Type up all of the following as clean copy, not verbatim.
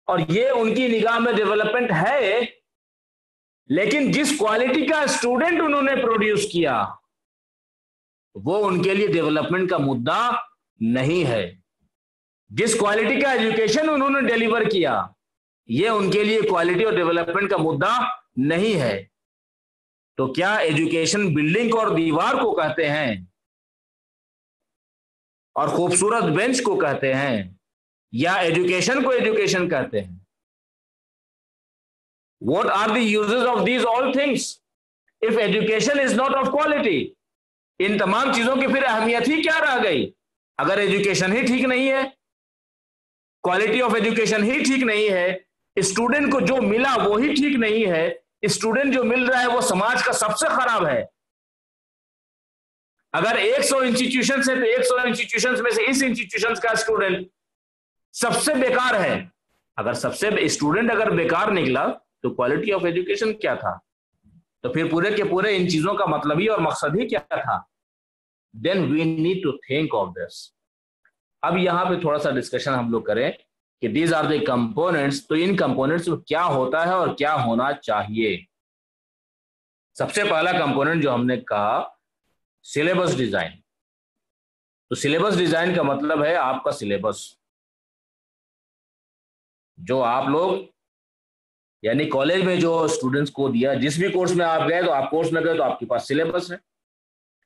और ये उनकी निगाह में डेवलपमेंट है, लेकिन जिस क्वालिटी का स्टूडेंट उन्होंने प्रोड्यूस किया वो उनके लिए डेवलपमेंट का मुद्दा नहीं है। जिस क्वालिटी का एजुकेशन उन्होंने डिलीवर किया ये उनके लिए क्वालिटी और डेवलपमेंट का मुद्दा नहीं है। तो क्या एजुकेशन बिल्डिंग को और दीवार को कहते हैं और खूबसूरत बेंच को कहते हैं, या एजुकेशन को एजुकेशन कहते हैं? What are the uses of these all things if education is not of quality? इन तमाम चीजों की फिर अहमियत ही क्या रह गई अगर एजुकेशन ही ठीक नहीं है, क्वालिटी ऑफ एजुकेशन ही ठीक नहीं है, स्टूडेंट को जो मिला वो ही ठीक नहीं है, स्टूडेंट जो मिल रहा है वो समाज का सबसे खराब है। अगर 100 इंस्टीट्यूशन है तो 100 इंस्टीट्यूशन में से इस इंस्टीट्यूशन का स्टूडेंट सबसे बेकार है। अगर सबसे स्टूडेंट अगर बेकार निकला तो क्वालिटी ऑफ एजुकेशन क्या था? तो फिर पूरे के पूरे इन चीजों का मतलब ही और मकसद ही क्या था? Then we need to think of this. अब यहां पे थोड़ा सा डिस्कशन हम लोग करें कि दीज आर द कंपोनेंट्स। तो इन कंपोनेंट्स में क्या होता है और क्या होना चाहिए? सबसे पहला कंपोनेंट जो हमने कहा सिलेबस डिजाइन। तो सिलेबस डिजाइन का मतलब है आपका सिलेबस जो आप लोग यानी कॉलेज में जो स्टूडेंट्स को दिया, जिस भी कोर्स में आप गए तो आप कोर्स में गए तो आपके पास सिलेबस है,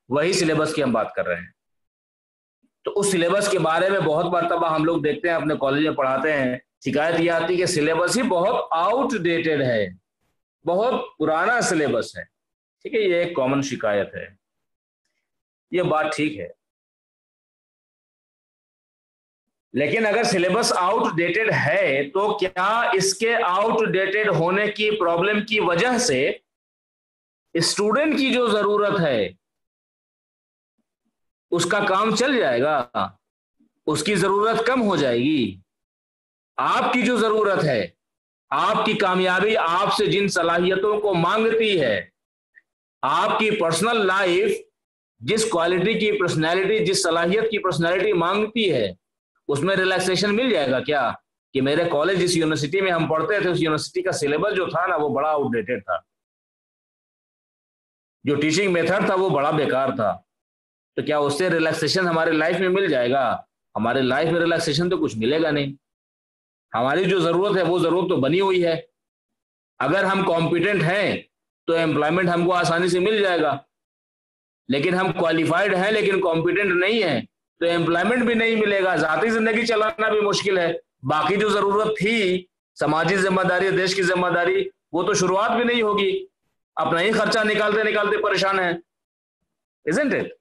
वही सिलेबस की हम बात कर रहे हैं। तो उस सिलेबस के बारे में बहुत मर्तबा हम लोग देखते हैं अपने कॉलेज में पढ़ाते हैं, शिकायत ये आती है कि सिलेबस ही बहुत आउटडेटेड है, बहुत पुराना सिलेबस है। ठीक है, ये एक कॉमन शिकायत है, ये बात ठीक है। लेकिन अगर सिलेबस आउटडेटेड है तो क्या इसके आउटडेटेड होने की प्रॉब्लम की वजह से स्टूडेंट की जो जरूरत है उसका काम चल जाएगा? उसकी जरूरत कम हो जाएगी? आपकी जो जरूरत है, आपकी कामयाबी आपसे जिन सलाहियतों को मांगती है, आपकी पर्सनल लाइफ जिस क्वालिटी की पर्सनैलिटी, जिस सलाहियत की पर्सनैलिटी मांगती है, उसमें रिलैक्सेशन मिल जाएगा क्या? कि मेरे कॉलेज जिस यूनिवर्सिटी में हम पढ़ते थे उस यूनिवर्सिटी का सिलेबस जो था ना वो बड़ा आउटडेटेड था, जो टीचिंग मेथड था वो बड़ा बेकार था। तो क्या उससे रिलैक्सेशन हमारे लाइफ में मिल जाएगा? हमारे लाइफ में रिलैक्सेशन तो कुछ मिलेगा नहीं। हमारी जो जरूरत है वो जरूरत तो बनी हुई है। अगर हम कॉम्पिटेंट हैं तो एम्प्लॉयमेंट हमको आसानी से मिल जाएगा, लेकिन हम क्वालिफाइड हैं लेकिन कॉम्पिटेंट नहीं है तो एम्प्लॉयमेंट भी नहीं मिलेगा, जाती जिंदगी चलाना भी मुश्किल है। बाकी जो जरूरत थी, समाजी जिम्मेदारी, देश की जिम्मेदारी, वो तो शुरुआत भी नहीं होगी। अपना ही खर्चा निकालते निकालते परेशान है, इजंट इट?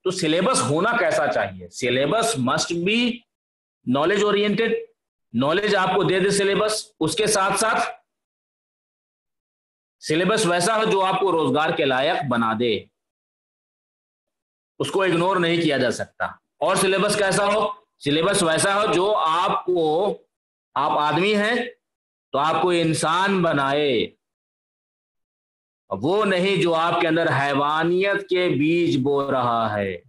तो सिलेबस होना कैसा चाहिए? Syllabus must be knowledge oriented, knowledge आपको दे दे सिलेबस, उसके साथ साथ सिलेबस वैसा हो जो आपको रोजगार के लायक बना दे, उसको इग्नोर नहीं किया जा सकता। और सिलेबस कैसा हो? सिलेबस वैसा हो जो आपको, आप आदमी हैं तो आपको इंसान बनाए, वो नहीं जो आपके अंदर हैवानियत के बीज बो रहा है।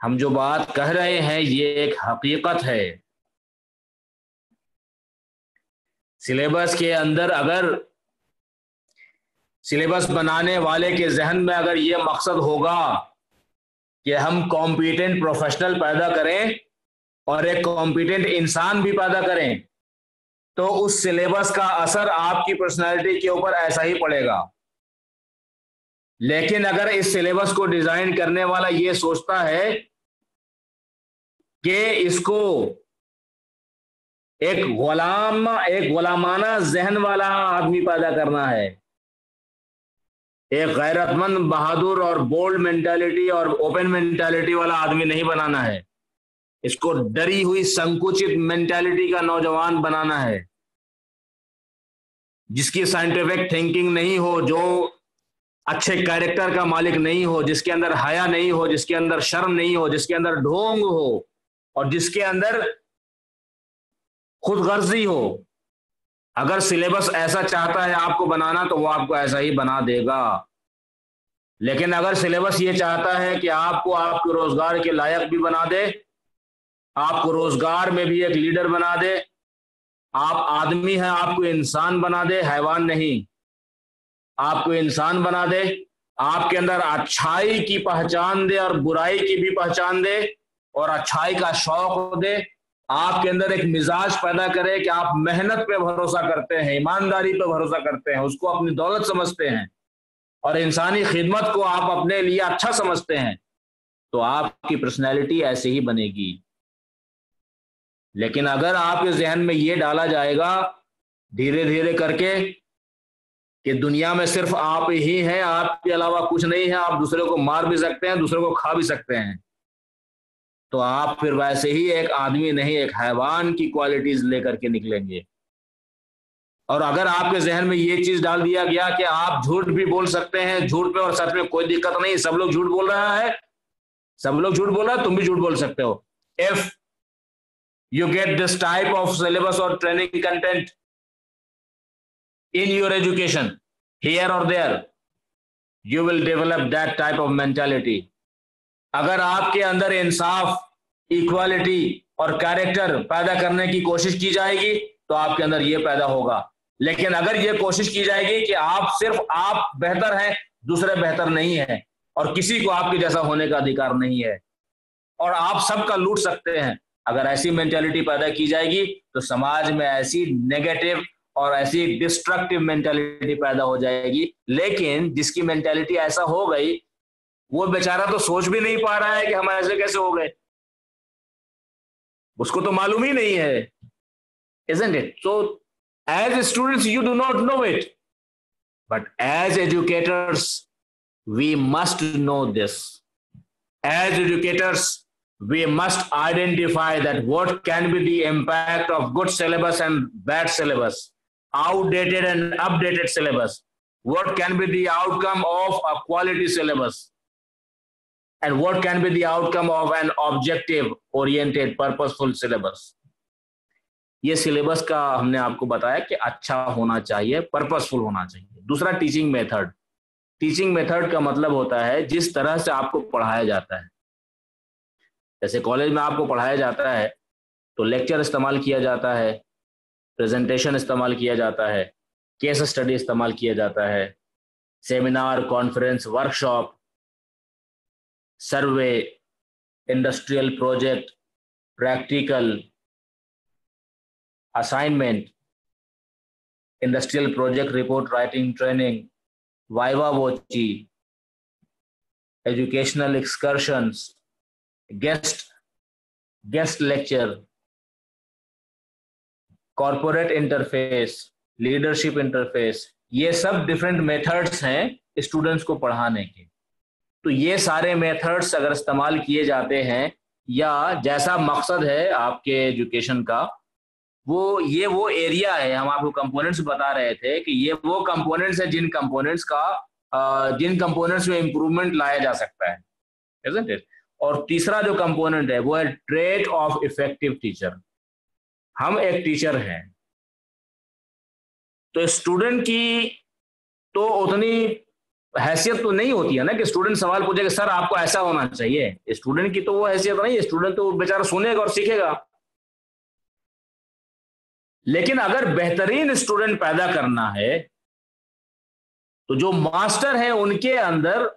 हम जो बात कह रहे हैं ये एक हकीकत है। सिलेबस के अंदर अगर सिलेबस बनाने वाले के जहन में अगर ये मकसद होगा कि हम कॉम्पिटेंट प्रोफेशनल पैदा करें और एक कॉम्पिटेंट इंसान भी पैदा करें, तो उस सिलेबस का असर आपकी पर्सनालिटी के ऊपर ऐसा ही पड़ेगा। लेकिन अगर इस सिलेबस को डिजाइन करने वाला ये सोचता है कि इसको एक गुलामाना जहन वाला आदमी पैदा करना है, एक गैरतमंद, बहादुर और बोल्ड मेंटालिटी और ओपन मेंटालिटी वाला आदमी नहीं बनाना है, इसको डरी हुई संकुचित मेंटालिटी का नौजवान बनाना है, जिसकी साइंटिफिक थिंकिंग नहीं हो, जो अच्छे कैरेक्टर का मालिक नहीं हो, जिसके अंदर हया नहीं हो, जिसके अंदर शर्म नहीं हो, जिसके अंदर ढोंग हो और जिसके अंदर खुदगर्जी हो। अगर सिलेबस ऐसा चाहता है आपको बनाना तो वो आपको ऐसा ही बना देगा। लेकिन अगर सिलेबस ये चाहता है कि आपको आपके रोजगार के लायक भी बना दे आपको रोजगार में भी एक लीडर बना दे। आप आदमी हैं, आपको इंसान बना दे, हैवान नहीं। आपको इंसान बना दे, आपके अंदर अच्छाई की पहचान दे और बुराई की भी पहचान दे, और अच्छाई का शौक दे। आपके अंदर एक मिजाज पैदा करे कि आप मेहनत पे भरोसा करते हैं, ईमानदारी पे भरोसा करते हैं, उसको अपनी दौलत समझते हैं और इंसानी खिदमत को आप अपने लिए अच्छा समझते हैं, तो आपकी पर्सनैलिटी ऐसे ही बनेगी। लेकिन अगर आपके जहन में ये डाला जाएगा धीरे धीरे करके कि दुनिया में सिर्फ आप ही हैं, आपके अलावा कुछ नहीं है, आप दूसरे को मार भी सकते हैं, दूसरे को खा भी सकते हैं, तो आप फिर वैसे ही एक आदमी नहीं, एक हैवान की क्वालिटीज लेकर के निकलेंगे। और अगर आपके जहन में ये चीज डाल दिया गया कि आप झूठ भी बोल सकते हैं, झूठ पे और सच में कोई दिक्कत नहीं, सब लोग झूठ बोल रहा है, सब लोग झूठ बोल रहा है, तुम भी झूठ बोल सकते हो। If you get this type of syllabus or training content in your education here or there, you will develop that type of mentality. अगर आपके अंदर इंसाफ, इक्वालिटी और कैरेक्टर पैदा करने की कोशिश की जाएगी तो आपके अंदर ये पैदा होगा। लेकिन अगर ये कोशिश की जाएगी कि आप बेहतर हैं, दूसरे बेहतर नहीं है, और किसी को आपके जैसा होने का अधिकार नहीं है, और आप सबका लूट सकते हैं, अगर ऐसी मेंटालिटी पैदा की जाएगी तो समाज में ऐसी नेगेटिव और ऐसी डिस्ट्रक्टिव मेंटालिटी पैदा हो जाएगी। लेकिन जिसकी मेंटालिटी ऐसा हो गई, वो बेचारा तो सोच भी नहीं पा रहा है कि हम ऐसे कैसे हो गए, उसको तो मालूम ही नहीं है, isn't it? So as students you do not know it, but as educators we must know this. As educators we must identify that what can be the impact of good syllabus and bad syllabus, outdated and updated syllabus, what can be the outcome of a quality syllabus, and what can be the outcome of an objective oriented purposeful syllabus. ये syllabus का हमने आपको बताया कि अच्छा होना चाहिए, purposeful होना चाहिए। दूसरा, टीचिंग मेथड। टीचिंग मेथड का मतलब होता है जिस तरह से आपको पढ़ाया जाता है। जैसे कॉलेज में आपको पढ़ाया जाता है तो लेक्चर इस्तेमाल किया जाता है, प्रेजेंटेशन इस्तेमाल किया जाता है, केस स्टडी इस्तेमाल किया जाता है, seminar, conference, workshop, survey, industrial project, practical, assignment, industrial project report writing training, viva voce, educational excursions, guest lecture, corporate interface, leadership interface, ये सब डिफरेंट मेथड्स हैं स्टूडेंट्स को पढ़ाने के। तो ये सारे मेथड्स अगर इस्तेमाल किए जाते हैं, या जैसा मकसद है आपके एजुकेशन का, वो एरिया है, हम आपको कंपोनेंट्स बता रहे थे कि ये वो कंपोनेंट्स है जिन कंपोनेंट्स में इंप्रूवमेंट लाया जा सकता है, isn't it? और तीसरा जो कंपोनेंट है वो है ट्रेट ऑफ इफेक्टिव टीचर। हम एक टीचर हैं तो स्टूडेंट की तो उतनी हैसियत तो नहीं होती है ना कि स्टूडेंट सवाल पूछेगा सर आपको ऐसा होना चाहिए। स्टूडेंट की तो वो हैसियत नहीं है, स्टूडेंट तो बेचारा सुनेगा और सीखेगा। लेकिन अगर बेहतरीन स्टूडेंट पैदा करना है तो जो मास्टर है उनके अंदर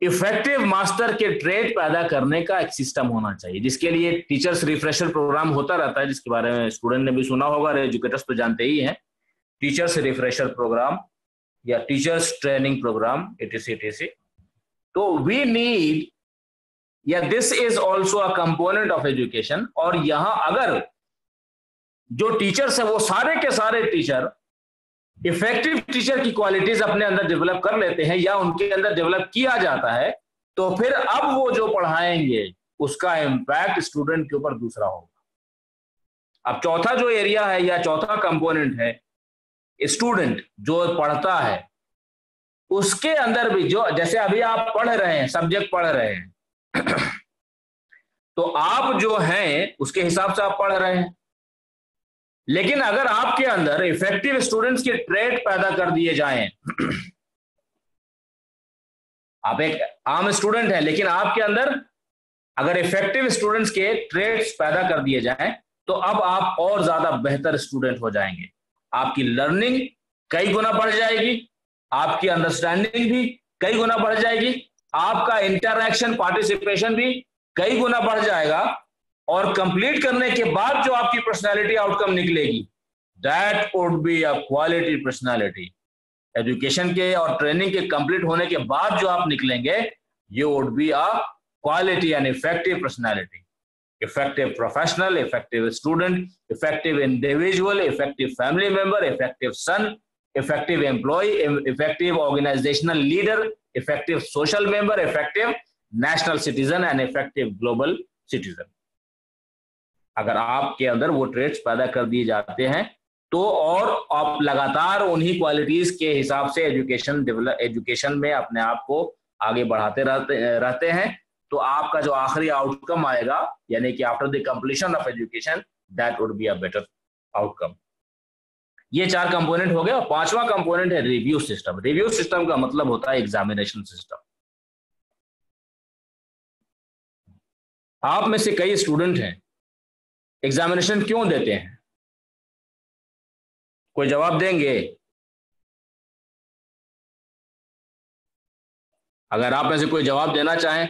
इफेक्टिव मास्टर के ट्रेड पैदा करने का एक सिस्टम होना चाहिए, जिसके लिए टीचर्स रिफ्रेशर प्रोग्राम होता रहता है, जिसके बारे में स्टूडेंट ने भी सुना होगा, एजुकेटर्स तो जानते ही हैं। टीचर्स रिफ्रेशर प्रोग्राम या टीचर्स ट्रेनिंग प्रोग्राम, etc. तो वी नीड, या this is also a component of education. और यहां अगर जो टीचर्स है वो सारे के सारे टीचर इफेक्टिव टीचर की क्वालिटीज अपने अंदर डेवलप कर लेते हैं या उनके अंदर डेवलप किया जाता है, तो फिर अब वो जो पढ़ाएंगे उसका इम्पैक्ट स्टूडेंट के ऊपर दूसरा होगा। अब चौथा जो एरिया है या चौथा कंपोनेंट है, स्टूडेंट जो पढ़ता है उसके अंदर भी, जो जैसे अभी आप पढ़ रहे हैं, सब्जेक्ट पढ़ रहे हैं तो आप जो हैं उसके हिसाब से आप पढ़ रहे हैं। लेकिन अगर आपके अंदर इफेक्टिव स्टूडेंट्स के ट्रेड पैदा कर दिए जाएं, आप एक आम स्टूडेंट हैं लेकिन आपके अंदर अगर इफेक्टिव स्टूडेंट्स के ट्रेड्स पैदा कर दिए जाएं तो अब आप और ज्यादा बेहतर स्टूडेंट हो जाएंगे। आपकी लर्निंग कई गुना बढ़ जाएगी, आपकी अंडरस्टैंडिंग भी कई गुना बढ़ जाएगी, आपका इंटरैक्शन पार्टिसिपेशन भी कई गुना बढ़ जाएगा, और कंप्लीट करने के बाद जो आपकी पर्सनालिटी आउटकम निकलेगी, that would be a quality personality. Education के और ट्रेनिंग के कंप्लीट होने के बाद जो आप निकलेंगे, you would be a quality and effective personality, effective professional, effective student, effective individual, effective family member, effective son, effective employee, effective organizational leader, effective social member, effective national citizen and effective global citizen। अगर आपके अंदर वो trades पैदा कर दिए जाते हैं तो और आप लगातार उन्हीं क्वालिटीज के हिसाब से एजुकेशन में अपने आप को आगे बढ़ाते रहते हैं, तो आपका जो आखिरी आउटकम आएगा, यानी कि after the completion of education, that would be a better outcome. ये 4 कंपोनेंट हो गए, और 5वां कंपोनेंट है रिव्यू सिस्टम। रिव्यू सिस्टम का मतलब होता है एग्जामिनेशन सिस्टम। आप में से कई स्टूडेंट हैं, एग्जामिनेशन क्यों देते हैं? कोई जवाब देंगे? अगर आप में से कोई जवाब देना चाहें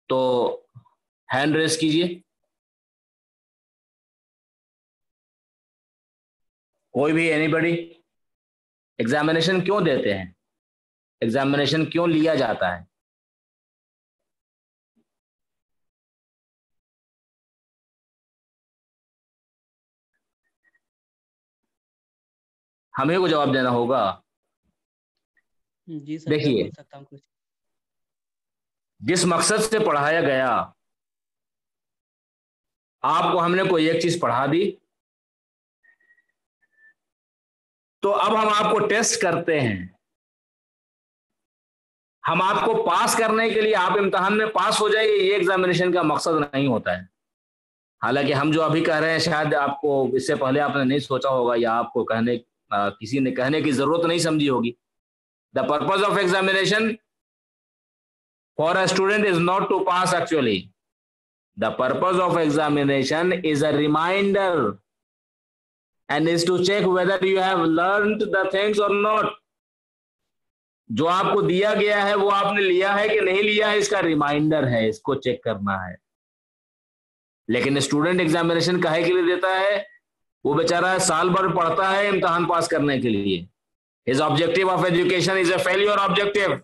तो हैंड रेस कीजिए। कोई भी, एनीबॉडी? एग्जामिनेशन क्यों देते हैं? एग्जामिनेशन क्यों लिया जाता है? हमें को जवाब देना होगा। जी सर, देखिए, जिस मकसद से पढ़ाया गया, आपको हमने कोई एक चीज पढ़ा दी, तो अब हम आपको टेस्ट करते हैं। हम आपको पास करने के लिए, आप इम्तिहान में पास हो जाइए, ये एग्जामिनेशन का मकसद नहीं होता है। हालांकि हम जो अभी कह रहे हैं, शायद आपको इससे पहले आपने नहीं सोचा होगा, या आपको किसी ने कहने की जरूरत नहीं समझी होगी। The purpose of examination for a student is not to pass actually. The purpose of examination is a reminder and is to check whether you have learned the things or not. जो आपको दिया गया है वो आपने लिया है कि नहीं लिया है, इसका रिमाइंडर है, इसको चेक करना है। लेकिन स्टूडेंट एग्जामिनेशन काहे के लिए देता है? वो बेचारा साल भर पढ़ता है इम्तिहान पास करने के लिए। His objective of education is a failure objective.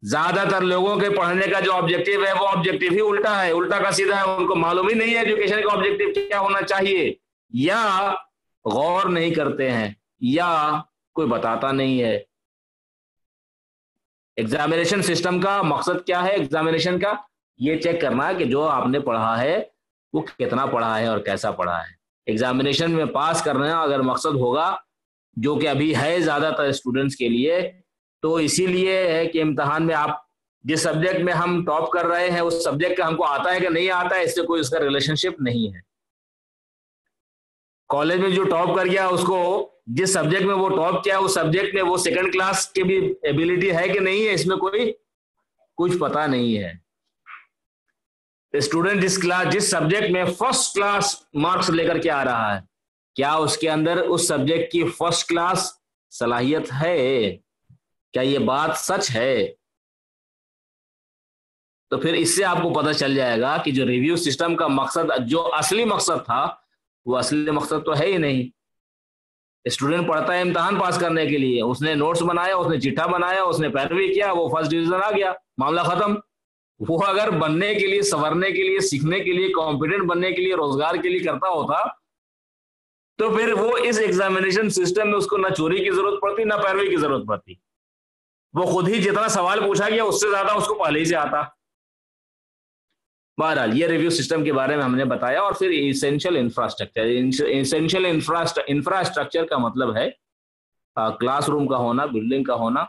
ज्यादातर लोगों के पढ़ने का जो ऑब्जेक्टिव है वो ऑब्जेक्टिव ही उल्टा है, उल्टा का सीधा है। उनको मालूम ही नहीं है एजुकेशन का ऑब्जेक्टिव क्या होना चाहिए, या गौर नहीं करते हैं, या कोई बताता नहीं है। एग्जामिनेशन सिस्टम का मकसद क्या है? एग्जामिनेशन का ये चेक करना है कि जो आपने पढ़ा है वो कितना पढ़ा है और कैसा पढ़ा है। एग्जामिनेशन में पास करना अगर मकसद होगा, जो कि अभी है ज्यादातर स्टूडेंट्स के लिए, तो इसीलिए है कि इम्तिहान में आप जिस सब्जेक्ट में हम टॉप कर रहे हैं उस सब्जेक्ट का हमको आता है कि नहीं आता है, इससे कोई उसका रिलेशनशिप नहीं है। कॉलेज में जो टॉप कर गया, उसको जिस सब्जेक्ट में वो टॉप किया उस सब्जेक्ट में वो सेकंड क्लास की भी एबिलिटी है कि नहीं है, इसमें कोई कुछ पता नहीं है। स्टूडेंट जिस सब्जेक्ट में फर्स्ट क्लास मार्क्स लेकर के आ रहा है, क्या उसके अंदर उस सब्जेक्ट की फर्स्ट क्लास सलाहियत है? क्या ये बात सच है? तो फिर इससे आपको पता चल जाएगा कि जो रिव्यू सिस्टम का मकसद, जो असली मकसद था, वो असली मकसद तो है ही नहीं। स्टूडेंट पढ़ता है इम्तिहान पास करने के लिए, उसने नोट्स बनाया, उसने चिट्ठा बनाया, उसने पैरवी किया, वो फर्स्ट डिवीजन आ गया, मामला खत्म। वो अगर बनने के लिए, संवरने के लिए, सीखने के लिए, कॉम्पिटेंट बनने के लिए, रोजगार के लिए करता होता, तो फिर वो इस एग्जामिनेशन सिस्टम में उसको ना चोरी की जरूरत पड़ती, ना पैरवी की जरूरत पड़ती। वो खुद ही जितना सवाल पूछा गया उससे ज्यादा उसको पहले ही से आता। बहरहाल ये रिव्यू सिस्टम के बारे में हमने बताया। और फिर इसेंशियल इंफ्रास्ट्रक्चर। इसेंशियल इंफ्रास्ट्रक्चर का मतलब है क्लासरूम का होना, बिल्डिंग का होना,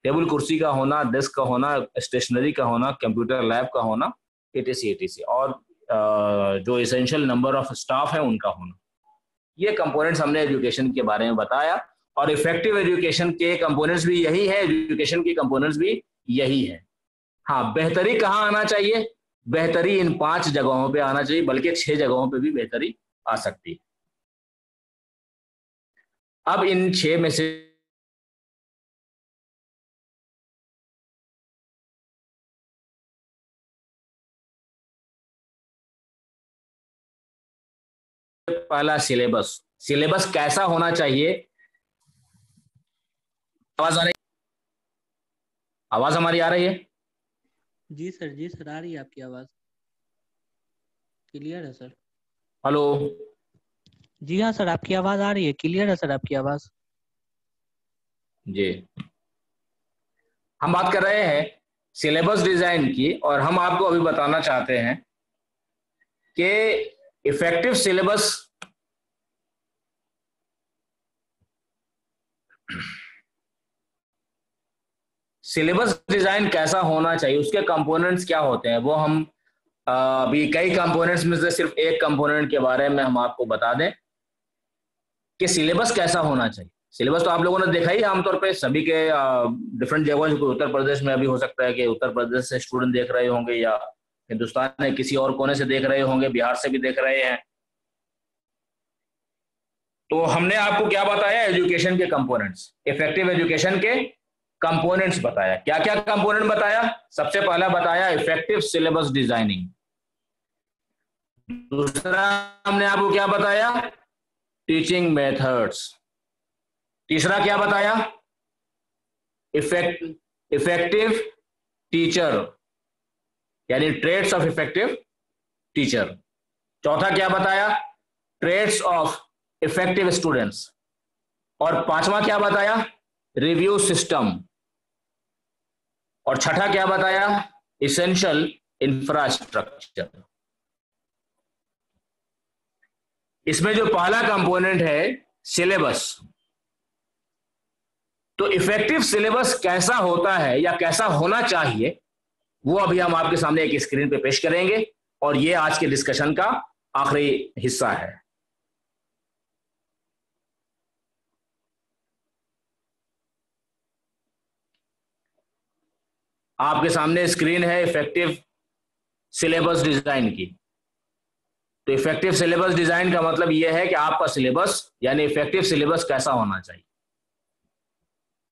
टेबल कुर्सी का होना, डेस्क का होना, स्टेशनरी का होना, कंप्यूटर लैब का होना, etc, और जो इसेंशियल नंबर ऑफ स्टाफ है उनका होना। ये कंपोनेंट्स हमने एजुकेशन के बारे में बताया, और इफेक्टिव एजुकेशन के कंपोनेंट्स भी यही है, एजुकेशन के कंपोनेंट्स भी यही है। हाँ, बेहतरी कहाँ आना चाहिए? बेहतरी इन 5 जगहों पे आना चाहिए, बल्कि 6 जगहों पे भी बेहतरी आ सकती है। अब इन 6 में से पहला सिलेबस। सिलेबस कैसा होना चाहिए? आवाज आ रही? आवाज हमारी आ रही है? जी सर आ रही है आपकी आवाज़, क्लियर है सर। हेलो। जी हाँ सर, आपकी आवाज़ आ रही है, क्लियर है सर आपकी आवाज़। जी, हम बात कर रहे हैं सिलेबस डिजाइन की, और हम आपको अभी बताना चाहते हैं कि इफेक्टिव सिलेबस सिलेबस डिजाइन कैसा होना चाहिए, उसके कंपोनेंट्स क्या होते हैं, वो हम अभी कई कंपोनेंट्स में से सिर्फ एक कंपोनेंट के बारे में हम आपको बता दें कि सिलेबस कैसा होना चाहिए। सिलेबस तो आप लोगों ने देखा ही आमतौर पे सभी के डिफरेंट जगहों से। उत्तर प्रदेश में अभी हो सकता है कि उत्तर प्रदेश से स्टूडेंट देख रहे होंगे, या हिंदुस्तान में किसी और कोने से देख रहे होंगे, बिहार से भी देख रहे हैं। तो हमने आपको क्या बताया? एजुकेशन के कंपोनेंट्स, इफेक्टिव एजुकेशन के कंपोनेंट्स बताया। क्या क्या कंपोनेंट बताया? सबसे पहला बताया इफेक्टिव सिलेबस डिजाइनिंग। दूसरा हमने आपको क्या बताया? Teaching methods. तीसरा क्या बताया? इफेक्टिव टीचर, यानी ट्रेड्स ऑफ इफेक्टिव टीचर। चौथा क्या बताया? Traits of effective students. और पांचवा क्या बताया? Review system. और छठा क्या बताया? Essential infrastructure. इसमें जो पहला कंपोनेंट है सिलेबस, तो इफेक्टिव सिलेबस कैसा होता है या कैसा होना चाहिए, वो अभी हम आपके सामने एक स्क्रीन पे पेश करेंगे, और ये आज के डिस्कशन का आखिरी हिस्सा है। आपके सामने स्क्रीन है इफेक्टिव सिलेबस डिजाइन की। तो इफेक्टिव सिलेबस डिजाइन का मतलब यह है कि आपका सिलेबस यानी इफेक्टिव सिलेबस कैसा होना चाहिए।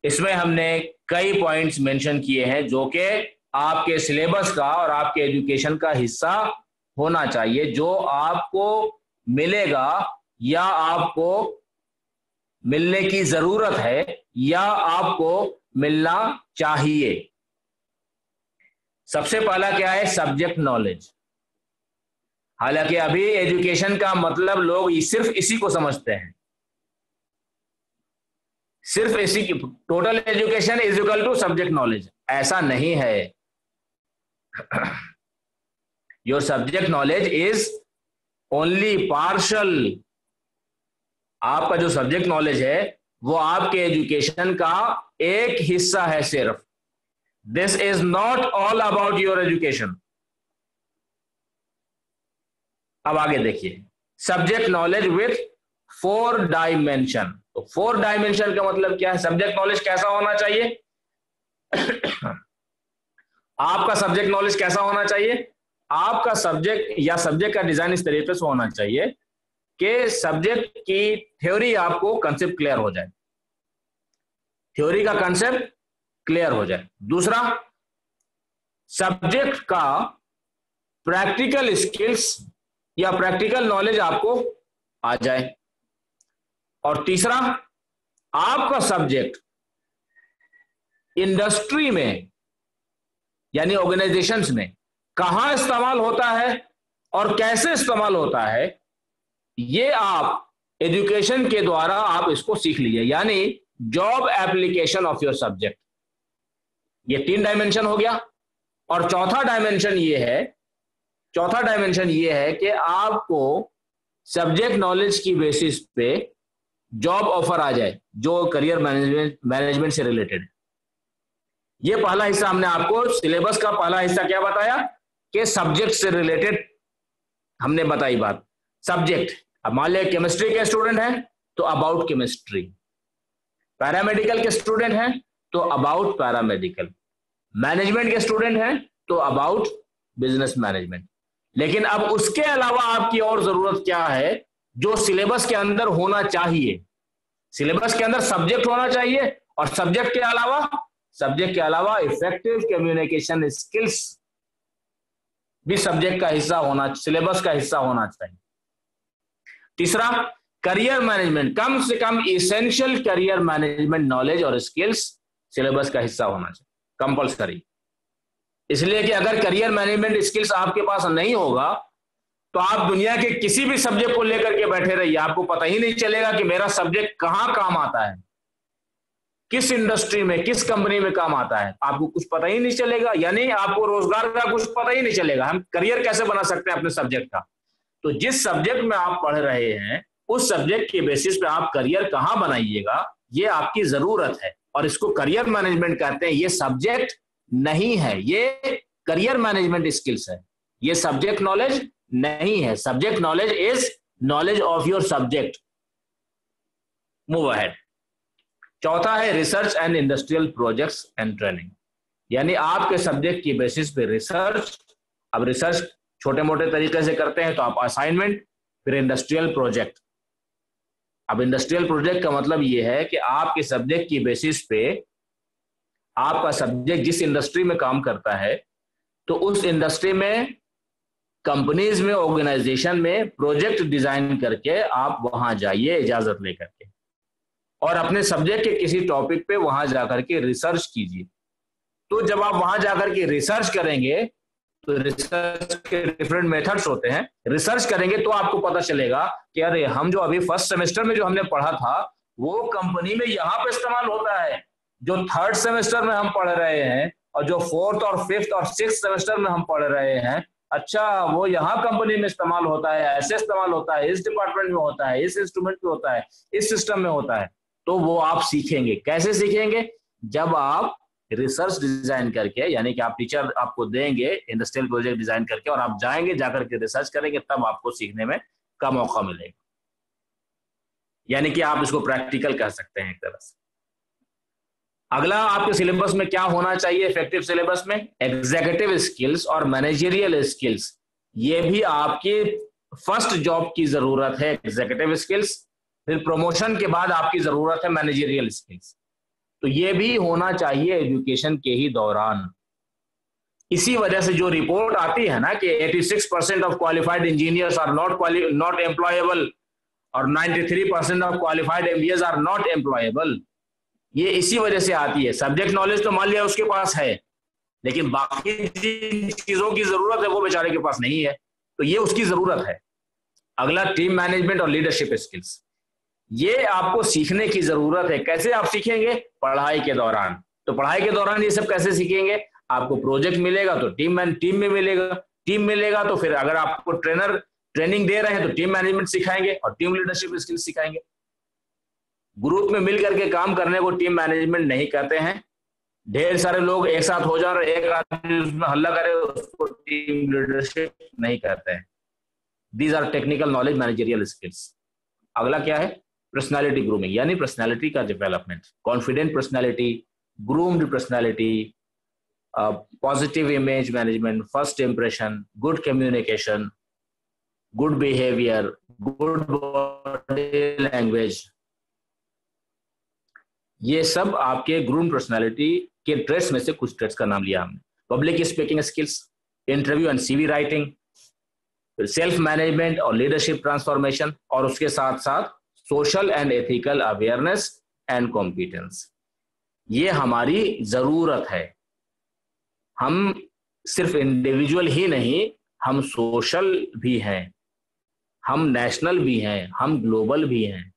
इसमें हमने कई पॉइंट्स मेंशन किए हैं जो कि आपके सिलेबस का और आपके एजुकेशन का हिस्सा होना चाहिए, जो आपको मिलेगा या आपको मिलने की जरूरत है या आपको मिलना चाहिए। सबसे पहला क्या है? Subject knowledge. हालांकि अभी एजुकेशन का मतलब लोग सिर्फ इसी को समझते हैं, सिर्फ इसी की total education is equal to subject knowledge. ऐसा नहीं है। Your subject knowledge is only partial. आपका जो सब्जेक्ट नॉलेज है वो आपके एजुकेशन का एक हिस्सा है सिर्फ। This is not all about your education. अब आगे देखिए, सब्जेक्ट नॉलेज विथ 4 डायमेंशन। तो 4 डायमेंशन का मतलब क्या है? सब्जेक्ट नॉलेज कैसा होना चाहिए? आपका सब्जेक्ट नॉलेज कैसा होना चाहिए? आपका सब्जेक्ट या सब्जेक्ट का डिजाइन इस तरीके से होना चाहिए कि सब्जेक्ट की थ्योरी आपको कंसेप्ट क्लियर हो जाए, थ्योरी का कंसेप्ट क्लियर हो जाए। दूसरा, सब्जेक्ट का प्रैक्टिकल स्किल्स या प्रैक्टिकल नॉलेज आपको आ जाए। और तीसरा, आपका सब्जेक्ट इंडस्ट्री में यानी ऑर्गेनाइजेशंस में कहां इस्तेमाल होता है और कैसे इस्तेमाल होता है, ये आप एजुकेशन के द्वारा आप इसको सीख लीजिए, यानी job application of your subject. ये 3 डायमेंशन हो गया। और चौथा डायमेंशन ये है कि आपको सब्जेक्ट नॉलेज की बेसिस पे जॉब ऑफर आ जाए जो करियर मैनेजमेंट से रिलेटेड है। ये पहला हिस्सा हमने आपको सिलेबस का पहला हिस्सा क्या बताया कि सब्जेक्ट से रिलेटेड हमने बताई बात। सब्जेक्ट, अब मान लिया केमिस्ट्री के स्टूडेंट हैं तो अबाउट केमिस्ट्री, पैरामेडिकल के स्टूडेंट हैं तो अबाउट पैरामेडिकल, मैनेजमेंट के स्टूडेंट हैं तो अबाउट बिजनेस मैनेजमेंट। लेकिन अब उसके अलावा आपकी और जरूरत क्या है जो सिलेबस के अंदर होना चाहिए? सिलेबस के अंदर सब्जेक्ट होना चाहिए, और सब्जेक्ट के अलावा इफेक्टिव कम्युनिकेशन स्किल्स भी सब्जेक्ट का हिस्सा होना, सिलेबस का हिस्सा होना चाहिए। तीसरा, करियर मैनेजमेंट, कम से कम इसेंशियल करियर मैनेजमेंट नॉलेज और स्किल्स सिलेबस का हिस्सा होना चाहिए, कंपलसरी। इसलिए कि अगर करियर मैनेजमेंट स्किल्स आपके पास नहीं होगा तो आप दुनिया के किसी भी सब्जेक्ट को लेकर के बैठे रहिए, आपको पता ही नहीं चलेगा कि मेरा सब्जेक्ट कहां काम आता है, किस इंडस्ट्री में, किस कंपनी में काम आता है, आपको कुछ पता ही नहीं चलेगा। यानी आपको रोजगार का कुछ पता ही नहीं चलेगा, हम करियर कैसे बना सकते हैं अपने सब्जेक्ट का? तो जिस सब्जेक्ट में आप पढ़ रहे हैं उस सब्जेक्ट के बेसिस पे आप करियर कहां बनाइएगा, ये आपकी जरूरत है, और इसको करियर मैनेजमेंट कहते हैं। ये सब्जेक्ट नहीं है, ये करियर मैनेजमेंट स्किल्स है, ये सब्जेक्ट नॉलेज नहीं है। Subject knowledge is knowledge of your subject. Move ahead. चौथा है research and industrial projects and training, यानी आपके सब्जेक्ट की बेसिस पे रिसर्च। अब रिसर्च छोटे मोटे तरीके से करते हैं तो आप असाइनमेंट, फिर इंडस्ट्रियल प्रोजेक्ट। अब इंडस्ट्रियल प्रोजेक्ट का मतलब यह है कि आपके सब्जेक्ट की बेसिस पे आपका सब्जेक्ट जिस इंडस्ट्री में काम करता है तो उस इंडस्ट्री में, कंपनीज में, ऑर्गेनाइजेशन में प्रोजेक्ट डिजाइन करके आप वहां जाइए इजाजत लेकर के, और अपने सब्जेक्ट के किसी टॉपिक पे वहां जाकर के रिसर्च कीजिए। तो जब आप वहां जाकर के रिसर्च करेंगे तो रिसर्च के डिफरेंट मेथड्स होते हैं, रिसर्च करेंगे तो आपको पता चलेगा कि अरे हम जो अभी फर्स्ट सेमेस्टर में जो हमने पढ़ा था वो कंपनी में यहां पे इस्तेमाल होता है, जो थर्ड सेमेस्टर में हम पढ़ रहे हैं और जो फोर्थ और फिफ्थ और सिक्स्थ सेमेस्टर में हम पढ़ रहे हैं, अच्छा वो यहाँ कंपनी में इस्तेमाल होता है, ऐसे इस्तेमाल होता है, इस डिपार्टमेंट में होता है, इस इंस्ट्रूमेंट में होता है, इस सिस्टम में होता है। तो वो आप सीखेंगे। कैसे सीखेंगे? जब आप रिसर्च डिजाइन करके, यानी कि आप टीचर आपको देंगे इंडस्ट्रियल प्रोजेक्ट डिजाइन करके और आप जाएंगे जाकर के रिसर्च करेंगे, तब आपको सीखने में का मौका मिलेगा। यानी कि आप इसको प्रैक्टिकल कह सकते हैं एक तरह से। अगला आपके सिलेबस में क्या होना चाहिए? इफेक्टिव सिलेबस में एग्जीक्यूटिव स्किल्स और मैनेजरियल स्किल्स, ये भी आपकी फर्स्ट जॉब की जरूरत है, एग्जीक्यूटिव स्किल्स। फिर प्रमोशन के बाद आपकी जरूरत है मैनेजरियल स्किल्स, तो ये भी होना चाहिए एजुकेशन के ही दौरान। इसी वजह से जो रिपोर्ट आती है ना कि 86% of qualified engineers are not employable और 93% of qualified MBAs are not employable, ये इसी वजह से आती है। सब्जेक्ट नॉलेज तो मान लिया उसके पास है, लेकिन बाकी जिन चीजों की जरूरत है वो बेचारे के पास नहीं है, तो ये उसकी जरूरत है। अगला टीम मैनेजमेंट और लीडरशिप स्किल्स, ये आपको सीखने की जरूरत है। कैसे आप सीखेंगे? पढ़ाई के दौरान। तो पढ़ाई के दौरान ये सब कैसे सीखेंगे? आपको प्रोजेक्ट मिलेगा तो टीम में मिलेगा तो फिर अगर आपको ट्रेनर ट्रेनिंग दे रहे हैं तो टीम मैनेजमेंट सिखाएंगे और टीम लीडरशिप स्किल्स सिखाएंगे। ग्रुप में मिल करके काम करने को टीम मैनेजमेंट नहीं कहते हैं। ढेर सारे लोग एक साथ हो जाए और एक आदमी उसमें हल्ला करे, उसको टीम लीडरशिप नहीं कहते हैं। These are technical knowledge, managerial skills. अगला क्या है? पर्सनालिटी ग्रूमिंग, यानी पर्सनालिटी का development. Confident personality, groomed personality, positive image management, first impression, good communication, good behaviour, good body language, ये सब आपके ग्रूम पर्सनालिटी के ट्रेड्स में से कुछ ट्रेड्स का नाम लिया हमने। Public speaking skills, interview and CV writing, self management और लीडरशिप ट्रांसफॉर्मेशन, और उसके साथ साथ social and ethical awareness and competence. ये हमारी जरूरत है। हम सिर्फ इंडिविजुअल ही नहीं, हम सोशल भी हैं, हम नेशनल भी हैं, हम ग्लोबल भी हैं।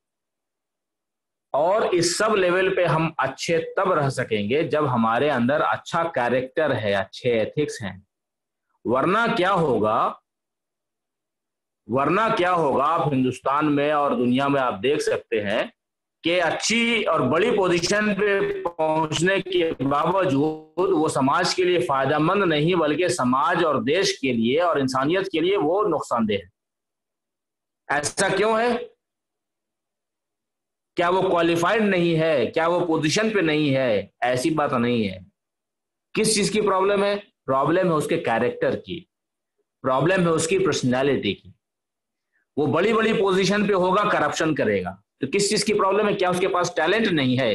और इस सब लेवल पे हम अच्छे तब रह सकेंगे जब हमारे अंदर अच्छा कैरेक्टर है, अच्छे एथिक्स हैं। वरना क्या होगा आप हिंदुस्तान में और दुनिया में आप देख सकते हैं कि अच्छी और बड़ी पोजीशन पे पहुंचने के बावजूद वो समाज के लिए फायदेमंद नहीं, बल्कि समाज और देश के लिए और इंसानियत के लिए वो नुकसानदेह है। ऐसा क्यों है? क्या वो क्वालिफाइड नहीं है? क्या वो पोजीशन पे नहीं है? ऐसी बात नहीं है। किस चीज की प्रॉब्लम है? प्रॉब्लम है उसके कैरेक्टर की, प्रॉब्लम है उसकी पर्सनैलिटी की। वो बड़ी बड़ी पोजीशन पे होगा, करप्शन करेगा। तो किस चीज की प्रॉब्लम है? क्या उसके पास टैलेंट नहीं है?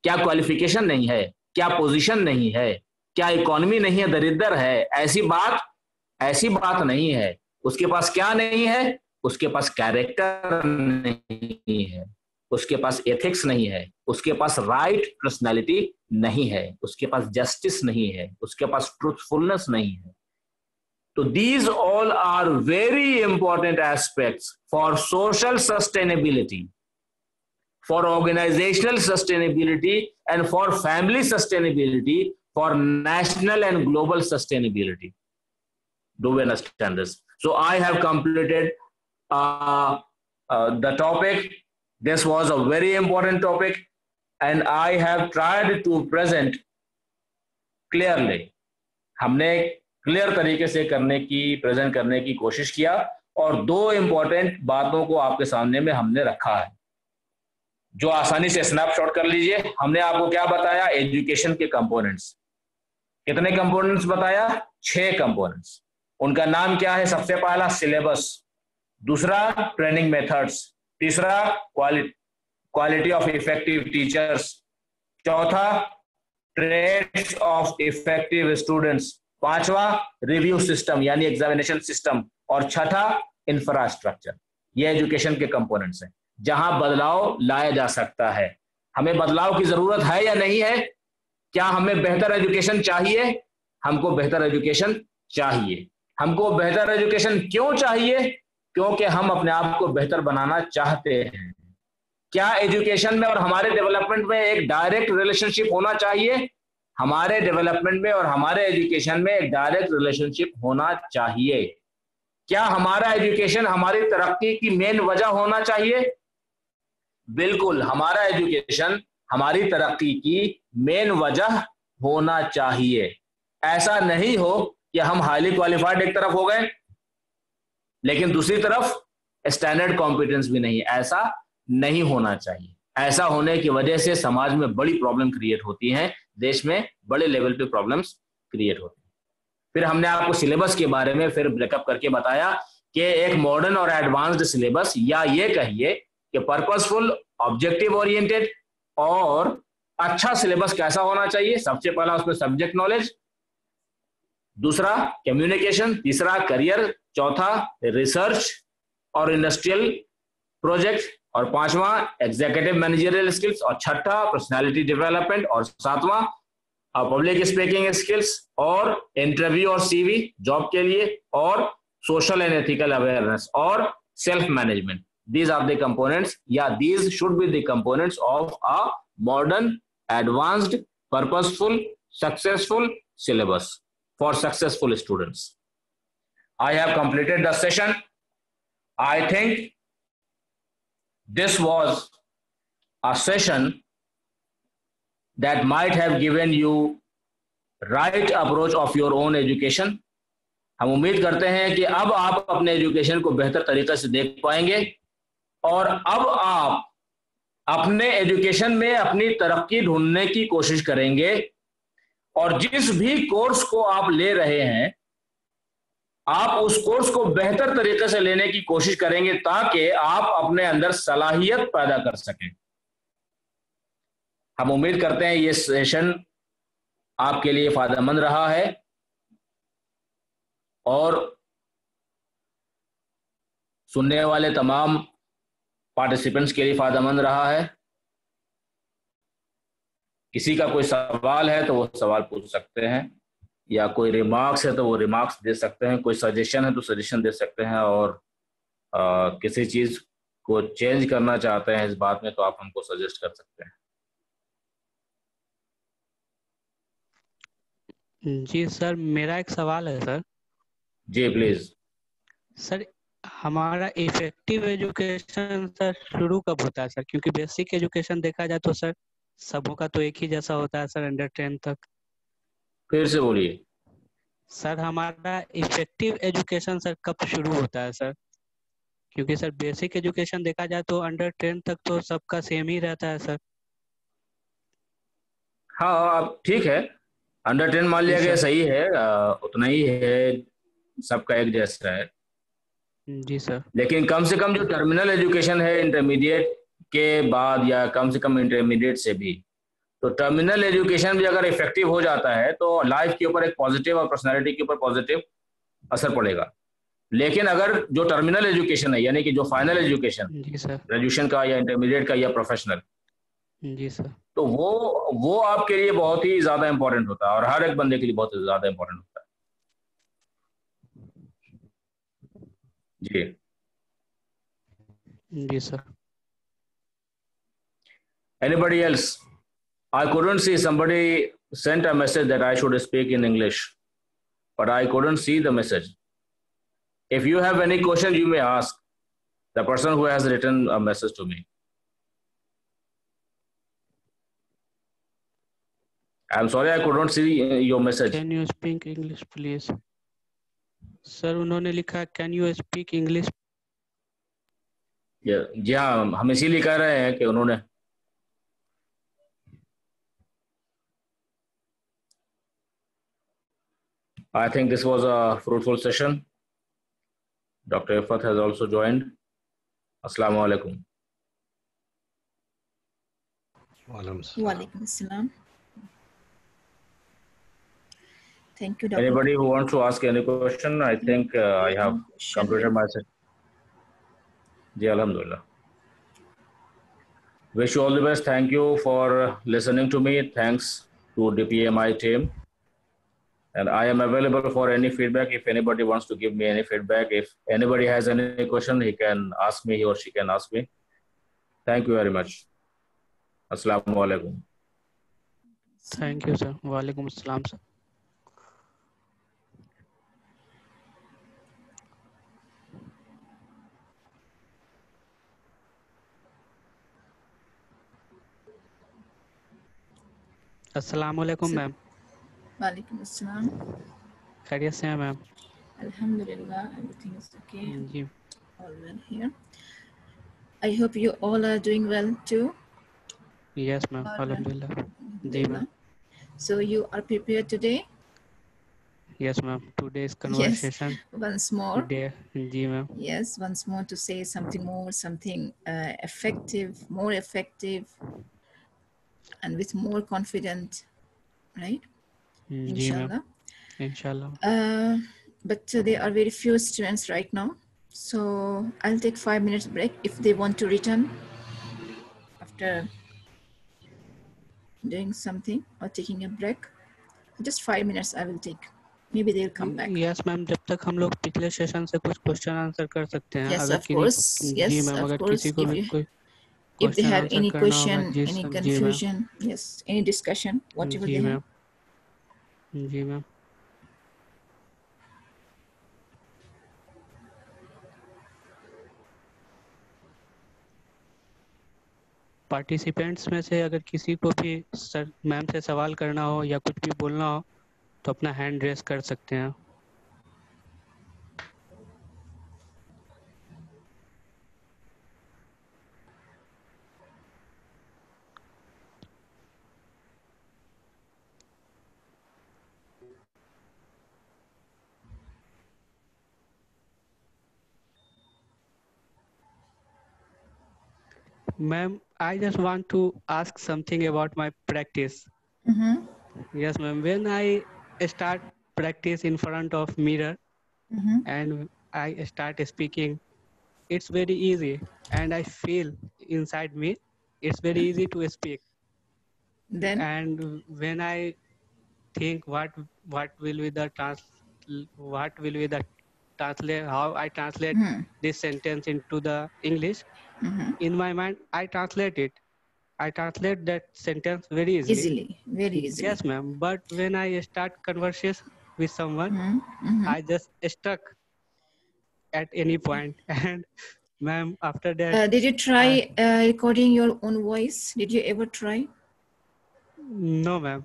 क्या क्वालिफिकेशन नहीं है? क्या पोजीशन नहीं है? क्या इकोनॉमी नहीं है, दरिद्र है? ऐसी बात नहीं है। उसके पास क्या नहीं है? उसके पास कैरेक्टर नहीं है, उसके पास एथिक्स नहीं है, उसके पास राइट पर्सनालिटी नहीं है, उसके पास जस्टिस नहीं है, उसके पास ट्रूथफुलनेस नहीं है। So these all are very important aspects for social sustainability, for organizational sustainability, and for family sustainability, for national and global sustainability. Do we understand this? So I have completed the topic. This was a very important topic, and I have tried to present clearly. हमने clear तरीके से present करने की कोशिश किया, और दो important बातों को आपके सामने में हमने रखा है, जो आसानी से स्नैपशॉट कर लीजिए। हमने आपको क्या बताया? एजुकेशन के कंपोनेंट्स। कितने कंपोनेंट्स बताया? 6 कंपोनेंट्स। उनका नाम क्या है? सबसे पहला सिलेबस, दूसरा ट्रेनिंग मेथड्स, तीसरा क्वालिटी ऑफ इफेक्टिव टीचर्स, चौथा ट्रेड्स ऑफ इफेक्टिव स्टूडेंट्स, पांचवा रिव्यू सिस्टम यानी एग्जामिनेशन सिस्टम, और छठा इंफ्रास्ट्रक्चर। ये एजुकेशन के कंपोनेंट्स हैं जहां बदलाव लाया जा सकता है। हमें बदलाव की जरूरत है या नहीं है? क्या हमें बेहतर एजुकेशन चाहिए? हमको बेहतर एजुकेशन चाहिए। हमको बेहतर एजुकेशन क्यों चाहिए? क्योंकि हम अपने आप को बेहतर बनाना चाहते हैं। क्या एजुकेशन में और हमारे डेवलपमेंट में एक डायरेक्ट रिलेशनशिप होना चाहिए? हमारे डेवलपमेंट में और हमारे एजुकेशन में एक डायरेक्ट रिलेशनशिप होना चाहिए। क्या हमारा एजुकेशन हमारी तरक्की की मेन वजह होना चाहिए? बिल्कुल, हमारा एजुकेशन हमारी तरक्की की मेन वजह होना चाहिए। ऐसा नहीं हो कि हम हाईली क्वालिफाइड एक तरफ हो गए लेकिन दूसरी तरफ स्टैंडर्ड कॉम्पिटेंस भी नहीं। ऐसा नहीं होना चाहिए। ऐसा होने की वजह से समाज में बड़ी प्रॉब्लम क्रिएट होती हैं, देश में बड़े लेवल पे प्रॉब्लम्स क्रिएट होती हैं। फिर हमने आपको सिलेबस के बारे में फिर ब्रेकअप करके बताया कि एक मॉडर्न और एडवांस्ड सिलेबस, या ये कहिए कि पर्पसफुल, ऑब्जेक्टिव ओरिएंटेड और अच्छा सिलेबस कैसा होना चाहिए। सबसे पहला उसमें सब्जेक्ट नॉलेज, दूसरा कम्युनिकेशन, तीसरा करियर, चौथा रिसर्च और इंडस्ट्रियल प्रोजेक्ट, और पांचवा एग्जीक्यूटिव मैनेजरियल स्किल्स, और छठा पर्सनालिटी डेवलपमेंट, और सातवां पब्लिक स्पीकिंग स्किल्स, और इंटरव्यू और सीवी जॉब के लिए, और सोशल एंड एथिकल अवेयरनेस, और self management. These are the components, these should be the components of a modern, advanced, purposeful, successful syllabus for successful students. I have completed the session. I think this was a session that might have given you right approach of your own education. हम उम्मीद करते हैं कि अब आप अपने education को बेहतर तरीके से देख पाएंगे, और अब आप अपने एजुकेशन में अपनी तरक्की ढूंढने की कोशिश करेंगे, और जिस भी कोर्स को आप ले रहे हैं आप उस कोर्स को बेहतर तरीके से लेने की कोशिश करेंगे ताकि आप अपने अंदर सलाहियत पैदा कर सकें। हम उम्मीद करते हैं ये सेशन आपके लिए फायदेमंद रहा है और सुनने वाले तमाम पार्टिसिपेंट्स के लिए फायदेमंद रहा है। किसी का कोई सवाल है तो वो सवाल पूछ सकते हैं, या कोई रिमार्क्स है तो वो रिमार्क्स दे सकते हैं, कोई सजेशन है तो सजेशन दे सकते हैं, और किसी चीज को चेंज करना चाहते हैं इस बात में तो आप हमको सजेस्ट कर सकते हैं। जी सर, मेरा एक सवाल है सर। जी प्लीज। सर, हमारा इफेक्टिव एजुकेशन सर शुरू कब होता है सर? क्योंकि बेसिक एजुकेशन देखा जाए तो सर सबों का तो एक ही जैसा होता है सर, अंडर 10 तक। फिर से बोलिए। सर, हमारा इफेक्टिव एजुकेशन सर कब शुरू होता है सर? क्योंकि सर बेसिक एजुकेशन देखा जाए तो अंडर 10 तक तो सबका सेम ही रहता है सर। हाँ अब ठीक है, अंडर 10 मान लिया जी गया, सर। सही है, उतना ही है, सबका एक जैसा है। जी सर। लेकिन कम से कम जो टर्मिनल एजुकेशन है इंटरमीडिएट के बाद, या कम से कम इंटरमीडिएट से भी, तो टर्मिनल एजुकेशन भी अगर इफेक्टिव हो जाता है तो लाइफ के ऊपर एक पॉजिटिव और पर्सनैलिटी के ऊपर पॉजिटिव असर पड़ेगा। लेकिन अगर जो टर्मिनल एजुकेशन है, यानी कि जो फाइनल एजुकेशन, जी सर। ग्रेजुएशन का या इंटरमीडिएट का या प्रोफेशनल, जी सर। तो वो आपके लिए बहुत ही ज्यादा इंपॉर्टेंट होता है, और हर एक बंदे के लिए बहुत ज्यादा इंपॉर्टेंट होता है। जी। जी sir. Anybody else? I couldn't see, somebody sent a message that I should speak in English, but I couldn't see the message. If you have any question, you may ask the person who has written a message to me. I'm sorry, I couldn't see your message. Can you speak English please? Sir उन्होंने लिखा can you speak English. जी हाँ, हम इसीलिए कह रहे हैं कि उन्होंने, I think this was a fruitful session. Dr. Ifat has also joined. Assalamu alaikum. Walaikum assalam. Thank you, Dr. Anybody who wants to ask any question, I think I have completed my session. Ji, alhamdulillah. Wish you all the best. Thank you for listening to me. Thanks to DPMI team. And I am available for any feedback if anybody wants to give me any feedback. If anybody has any question, he can ask me, he or she can ask me. Thank you very much. Assalamu alaikum. Thank you sir. वालेकुम अस्सलाम sir. अस्सलाम वालेकुम ma'am. Walaikum assalam. खैरियत से हैं ma'am? Alhamdulillah, everything is okay. जी। All well here. I hope you all are doing well too. Yes ma'am, अल्हम्दुलिल्लाह। जी ma'am. So you are prepared today? Yes ma'am, today's conversation. Yes, once more. जी ma'am. Yes, once more to say something more, something effective, more effective, and with more confidence, right? जी ma'am, इंशाल्लाह। But there are very few students right now, so I'll take 5 minutes break if they want to return after doing something or taking a break. Just 5 minutes I will take. Maybe they'll come back. Yes ma'am, जब तक हम लोग पिछले session से कुछ question answer कर सकते हैं। Yes, अगर of course. Yes, जी मैम, of अगर course. किसी को भी कोई If they have any question, जी any जी ma'am. confusion, yes, any discussion, whatever जी they मैम। have. जी मैम। पार्टिसिपेंट्स में से अगर किसी को भी सर मैम से सवाल करना हो या कुछ भी बोलना हो तो अपना हैंड रेस कर सकते हैं। Ma'am, I just want to ask something about my practice. Yes, ma'am. When I start practice in front of mirror and I start speaking, it's very easy, and I feel inside me it's very easy to speak. Then, and when I think what will be the translate, how I translate this sentence into the English, in my mind I translate it. I translate that sentence very easily. Very easily. Yes, ma'am. But when I start conversation with someone, I just stuck at any point. And ma'am, after that, did you try recording your own voice? Did you ever try? No, ma'am.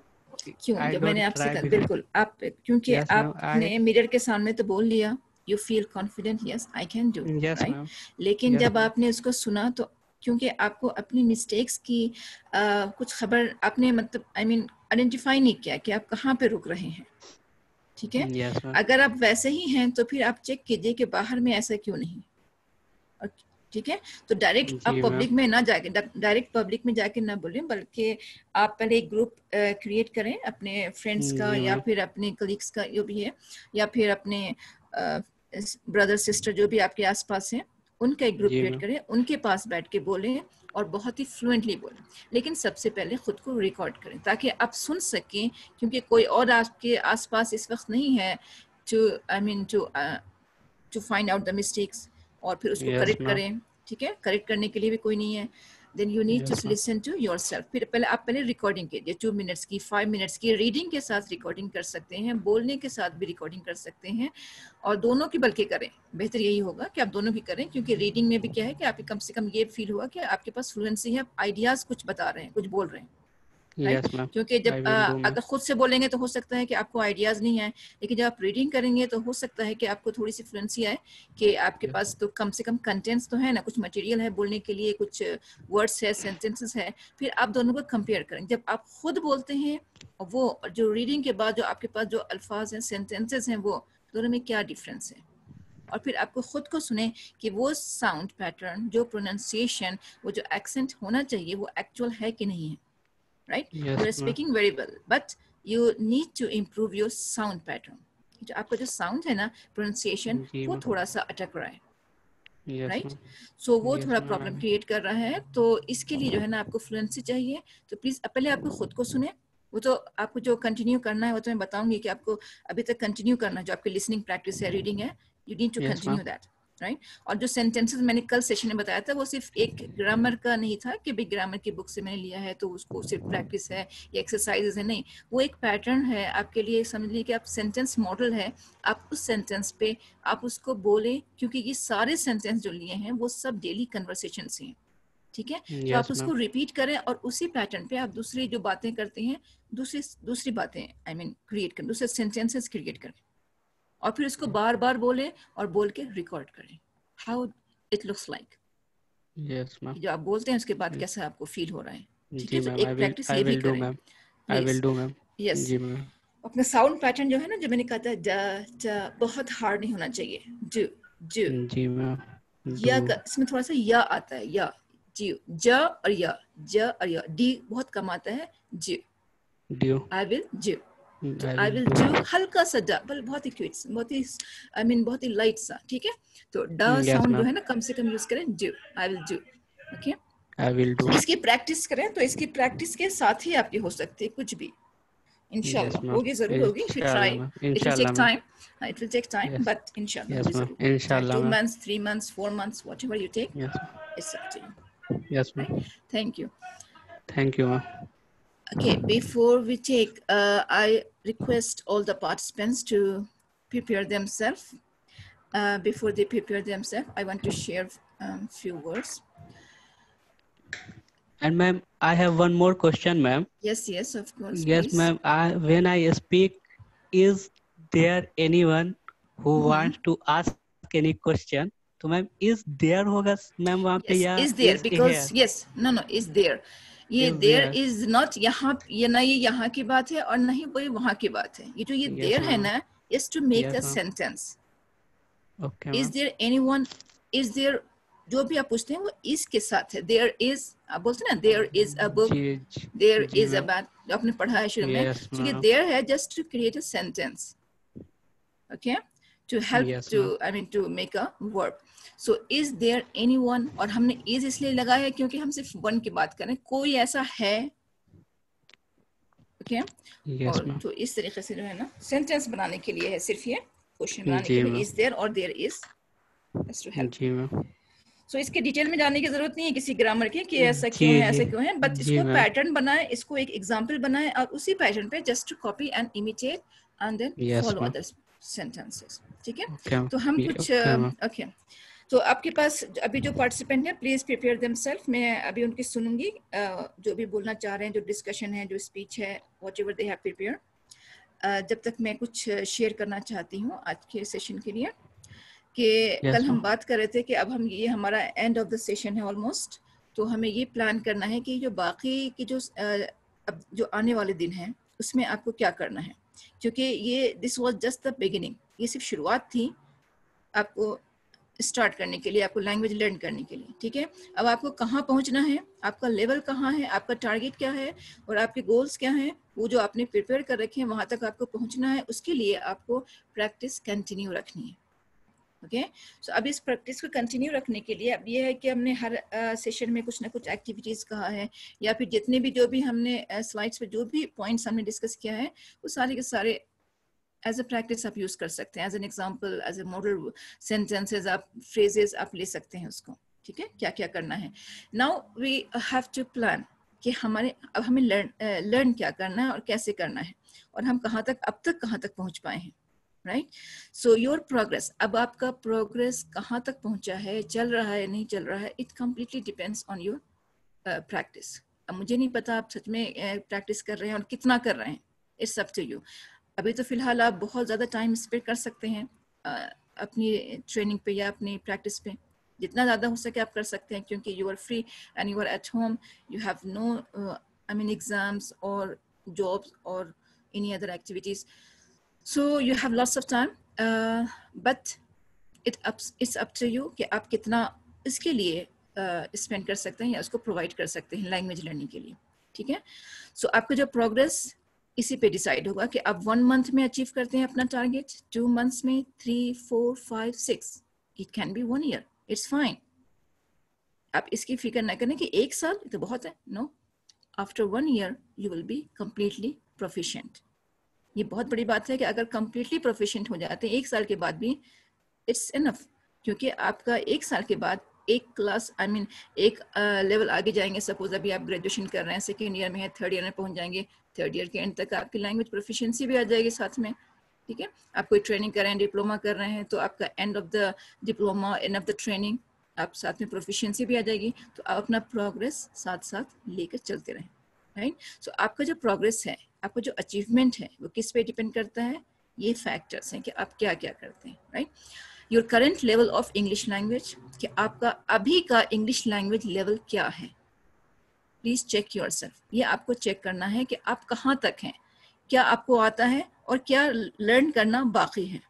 क्यों? जब मैंने आपसे कहा बिल्कुल आप, क्योंकि Yes, ma'am, आपने mirror के सामने तो बोल लिया, you feel confident, yes I can do, Yes, right? ma'am. लेकिन Yes, जब ma'am. आपने उसको सुना तो क्योंकि आपको अपनी मिस्टेक्स की कुछ खबर आपने मतलब आइडेंटिफाई नहीं किया कि आप कहाँ पे रुक रहे हैं, ठीक है। Yes, ma'am. अगर आप वैसे ही हैं तो फिर आप चेक कीजिए कि बाहर में ऐसा क्यों नहीं, ठीक है। तो डायरेक्ट आप जी पब्लिक में ना जाके, डायरेक्ट पब्लिक में जाके ना बोलें, बल्कि आप पहले एक ग्रुप क्रिएट करें अपने फ्रेंड्स का जी या मैम। फिर अपने कलीग्स का जो भी है, या फिर अपने ब्रदर सिस्टर जो भी आपके आसपास हैं उनका एक ग्रुप जी क्रिएट मैम। करें, उनके पास बैठ के बोलें और बहुत ही फ्लुएंटली बोलें। लेकिन सबसे पहले खुद को रिकॉर्ड करें ताकि आप सुन सकें, क्योंकि कोई और आपके आसपास इस वक्त नहीं है to find out the mistakes और फिर उसको Yes, करेक्ट ma'am. करें, ठीक है। करेक्ट करने के लिए भी कोई नहीं है, then you need to Yes, ma'am. Listen to yourself. फिर पहले रिकॉर्डिंग कीजिए, 2 मिनट्स की, 5 मिनट्स की। रीडिंग के साथ रिकॉर्डिंग कर सकते हैं, बोलने के साथ भी रिकॉर्डिंग कर सकते हैं, और दोनों की बल्कि करें। बेहतर यही होगा कि आप दोनों की करें, क्योंकि रीडिंग में भी क्या है कि आपके कम से कम ये फील हुआ कि आपके पास फ्लुएंसी है, आइडियाज कुछ बता रहे हैं, कुछ बोल रहे हैं, राइट। Yes, ma'am. क्योंकि I जब will do, ma'am. अगर खुद से बोलेंगे तो हो सकता है कि आपको आइडियाज नहीं है, लेकिन जब आप रीडिंग करेंगे तो हो सकता है कि आपको थोड़ी सी फ्लुएंसी आए, कि आपके Yes. पास तो कम से कम कंटेंट्स तो है ना, कुछ मटेरियल है बोलने के लिए, कुछ वर्ड्स है, सेंटेंसेस है। फिर आप दोनों को कंपेयर करें। जब आप खुद बोलते हैं और वो जो रीडिंग के बाद जो आपके पास जो अल्फाज हैं, सेंटेंसेस हैं, वो दोनों में क्या डिफरेंस है, और फिर आपको खुद को सुने कि वो साउंड पैटर्न, जो प्रोनाउंसिएशन, वो जो एक्सेंट होना चाहिए, वो एक्चुअल है कि नहीं है, right? Yes, You are ma'am. speaking very well, but you need to improve your sound pattern. जो आपका जो साउंड है ना, प्रोनाउंसिएशन, जी वो मैम। थोड़ा सा अटक रहा है, Yes, राइट। ma'am. सो वो Yes, थोड़ा ma'am. प्रॉब्लम क्रिएट कर रहा है। तो इसके लिए जो है ना, आपको फ्लुएंसी चाहिए। तो प्लीज पहले आपको खुद को सुने। वो तो आपको जो कंटिन्यू करना है वो तो मैं बताऊंगी कि आपको अभी तक कंटिन्यू करना है, जो आपकी लिसनिंग प्रैक्टिस है, रीडिंग है, you need to Yes, continue ma'am. That, right. और जो सेंटेंसेस मैंने कल सेशन में बताया था, वो सिर्फ एक ग्रामर का नहीं था कि भाई ग्रामर की बुक से मैंने लिया है तो उसको सिर्फ प्रैक्टिस है या एक्सरसाइजेस है, नहीं। वो एक पैटर्न है आपके लिए। समझ लीजिए कि आप सेंटेंस मॉडल है, आप उस सेंटेंस पे आप उसको बोले, क्योंकि ये सारे सेंटेंस जो लिए हैं वो सब डेली कन्वर्सेशन से हैं, ठीक है। तो आप Yes, उसको ma'am. रिपीट करें और उसी पैटर्न पे आप दूसरी जो बातें करते हैं, दूसरी बातें क्रिएट करें, दूसरे सेंटेंसेस क्रिएट करें, और फिर उसको बार बार बोले और बोल के रिकॉर्ड करें, how it looks like. Yes, ma'am. जो आप बोलते हैं उसके बाद Yes. कैसा आपको फील हो रहा है, ठीक जी है। तो मैम, एक प्रैक्टिस I ये भी will do, करें ma'am. I please. will do, ma'am. Yes, जी मैम. अपना साउंड पैटर्न जो है ना, जो मैंने कहा था, बहुत हार्ड नहीं होना चाहिए। जू जू जी मैम. या Do. इसमें थोड़ा सा या आता है, या जी, ज और या, ज और या, डी बहुत कम आता है। जी, Do. आई विल जू, तो I I will will do. जू हल्का सा ड, बहुत ही क्विक, बहुत ही बहुत ही लाइट सा, ठीक है। तो ड Yes, साउंड जो मैम. है ना, कम से कम यूज करें, जू, आई विल जू, ओके। I will do. इसकी प्रैक्टिस करें, तो इसकी प्रैक्टिस के साथ ही आपकी हो सकती है कुछ भी, Yes, इंशाल्लाह मैम. होगी, जरूर होगी। इफ यू इंशाल्लाह ट्राई, मैम. इट विल इंशाल्लाह take ma'am. Time, it will take time, Yes. But इंशाल्लाह Yes, होगी मैम. जरूर। चाहे इंशाल्लाह 2 ma'am. months, 3 months, 4 months, whatever you take, Yes. it's up to you, Yes, right? Ma'am. Thank you. Thank you, ma'am. Okay, before we take, I request all the participants to prepare themselves. Before they prepare themselves, I want to share few words. And ma'am, I have one more question, ma'am. Yes, yes, of course, Yes, please. ma'am. When I speak, is there anyone who wants to ask any question? तो ma'am is there होगा ma'am वहाँ पे, Yes, या is there, is because here? yes, no, is there. ये Is there there? is not यहाँ, ये ना ये यहाँ की बात है और ना ही कोई वहाँ की बात है। ये जो ये Yes, there है ma'am. ना, is to make Yes, a ma'am. sentence. Okay, Is ma'am. there anyone, is there, जो भी आप पूछते हैं वो is के साथ है। There is, आप बोलते हैं ना, there is a book, there जी is a मैम. bath, जो आपने पढ़ा है शुरू में। Yes, तो ये ma'am. there है just to create a sentence, okay, to help Yes, to ma'am. to make a verb. So is there anyone, और हमने is इसलिए लगाया है क्योंकि हम सिर्फ one की बात करें, कोई ऐसा है, okay? Yes, और ma'am. तो इस तरीके से जो है ना, सेंटेंस बनाने के लिए है सिर्फ, ये क्वेश्चन बनाने जी के लिए मैम. is there और there is, just to help. जी मैम. So इसके डिटेल में जाने की जरूरत नहीं है किसी ग्रामर के, कि ऐसा जी क्यों है, जी ऐसा क्यों है, बट जी इसको मैम. पैटर्न बनाए, इसको एक एग्जांपल बनाए, और उसी पैटर्न पे just to copy and imitate and then Yes, follow ma'am. Other sentences, ठीक है। Okay, तो हम yeah, कुछ okay, ma'am. ओके, तो आपके पास अभी जो पार्टिसिपेंट है, प्लीज प्रिपेयर देमसेल्फ। मैं अभी उनकी सुनूंगी, जो भी बोलना चाह रहे हैं, जो डिस्कशन है, जो स्पीच है, व्हाटएवर दे हैव प्रिपेयर। जब तक मैं कुछ शेयर करना चाहती हूँ आज के सेशन के लिए, कि Yes, कल हम ma'am. बात कर रहे थे कि अब हम, ये हमारा एंड ऑफ द सेशन है ऑलमोस्ट, तो हमें ये प्लान करना है कि जो बाकी की जो अब जो आने वाले दिन हैं उसमें आपको क्या करना है, क्योंकि ये this was just the beginning, ये सिर्फ शुरुआत थी आपको स्टार्ट करने के लिए, आपको लैंग्वेज लर्न करने के लिए, ठीक है। अब आपको कहाँ पहुँचना है, आपका लेवल कहाँ है, आपका टारगेट क्या है और आपके गोल्स क्या हैं, वो जो आपने प्रिपेयर कर रखे हैं वहाँ तक आपको पहुँचना है, उसके लिए आपको प्रैक्टिस कंटिन्यू रखनी है। ओके सो अब इस प्रैक्टिस को कंटिन्यू रखने के लिए अब ये है कि हमने हर सेशन में कुछ ना कुछ एक्टिविटीज़ कहा है, या फिर जितने भी जो भी हमने स्लाइड्स पे जो भी पॉइंट्स हमने डिस्कस किया है वो सारे के सारे एज अ प्रैक्टिस आप यूज कर सकते हैं, as an example, as a model sentences, आप फ्रेजेस आप ले सकते हैं उसको, ठीक है, क्या क्या करना है। Now we have to plan कि हमारे अब हमें लर्न क्या करना है और कैसे करना है और हम कहाँ तक अब तक कहाँ तक पहुँच पाए हैं, राइट। सो योर प्रोग्रेस, अब आपका प्रोग्रेस कहाँ तक पहुँचा है, चल रहा है नहीं चल रहा है, it completely depends on your practice. अब मुझे नहीं पता आप सच में प्रैक्टिस कर रहे हैं और कितना कर रहे हैं, इट्स अप टू यू। अभी तो फिलहाल आप बहुत ज़्यादा टाइम स्पेंड कर सकते हैं अपनी ट्रेनिंग पे या अपनी प्रैक्टिस पे, जितना ज़्यादा हो सके आप कर सकते हैं, क्योंकि you are free and you are at home, you have no I mean exams और जॉब्स और any other activities, so you have lots of time, but it's up to you कि आप कितना इसके लिए स्पेंड कर सकते हैं या उसको प्रोवाइड कर सकते हैं लैंग्वेज लर्निंग के लिए, ठीक है। सो आपका जो प्रोग्रेस इसी पे डिसाइड होगा कि आप 1 मंथ में अचीव करते हैं अपना टारगेट, 2 मंथ्स में, 3, 4, 5, 6, it can be 1 year, it's fine. आप इसकी फिक्र ना करें कि 1 साल तो बहुत है, no, after 1 year you will be completely proficient. ये बहुत बड़ी बात है कि अगर कंप्लीटली प्रोफिशिएंट हो जाते हैं 1 साल के बाद भी, इट्स इनफ, क्योंकि आपका 1 साल के बाद एक क्लास आई मीन एक लेवल आगे जाएंगे। सपोज अभी आप ग्रेजुएशन कर रहे हैं, 2nd ईयर में है, 3rd ईयर में पहुंच जाएंगे, 3rd ईयर के एंड तक आपकी लैंग्वेज प्रोफिशिएंसी भी आ जाएगी साथ में, ठीक है। आप कोई ट्रेनिंग कर रहे हैं, डिप्लोमा कर रहे हैं, तो आपका end of the diploma, end of the training, आप साथ में प्रोफिशिएंसी भी आ जाएगी, तो आप अपना प्रोग्रेस साथ साथ लेकर चलते रहें, राइट। सो आपका जो प्रोग्रेस है, आपका जो अचीवमेंट है, वो किस पे डिपेंड करता है, ये फैक्टर्स हैं कि आप क्या क्या करते हैं, right. Your current level of English language, कि आपका अभी का इंग्लिश लैंग्वेज लेवल क्या है, प्लीज चेक योरसेल्फ। ये आपको चेक करना है कि आप कहाँ तक हैं, क्या आपको आता है और क्या लर्न करना बाकी है,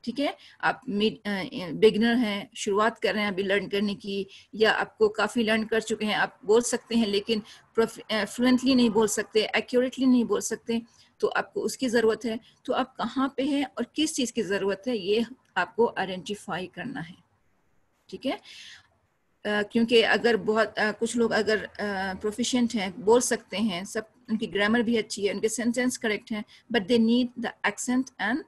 ठीक है। आप बिगिनर हैं, शुरुआत कर रहे हैं अभी लर्न करने की, या आपको काफ़ी लर्न कर चुके हैं, आप बोल सकते हैं लेकिन फ्लुएंटली नहीं बोल सकते, एक्यूरेटली नहीं बोल सकते, तो आपको उसकी ज़रूरत है। तो आप कहाँ पे हैं और किस चीज़ की ज़रूरत है, ये आपको आइडेंटिफाई करना है, ठीक है। क्योंकि अगर बहुत कुछ लोग अगर प्रोफिशिएंट हैं, बोल सकते हैं, सब उनकी ग्रामर भी अच्छी है, उनके सेंटेंस करेक्ट हैं, but they need the accent and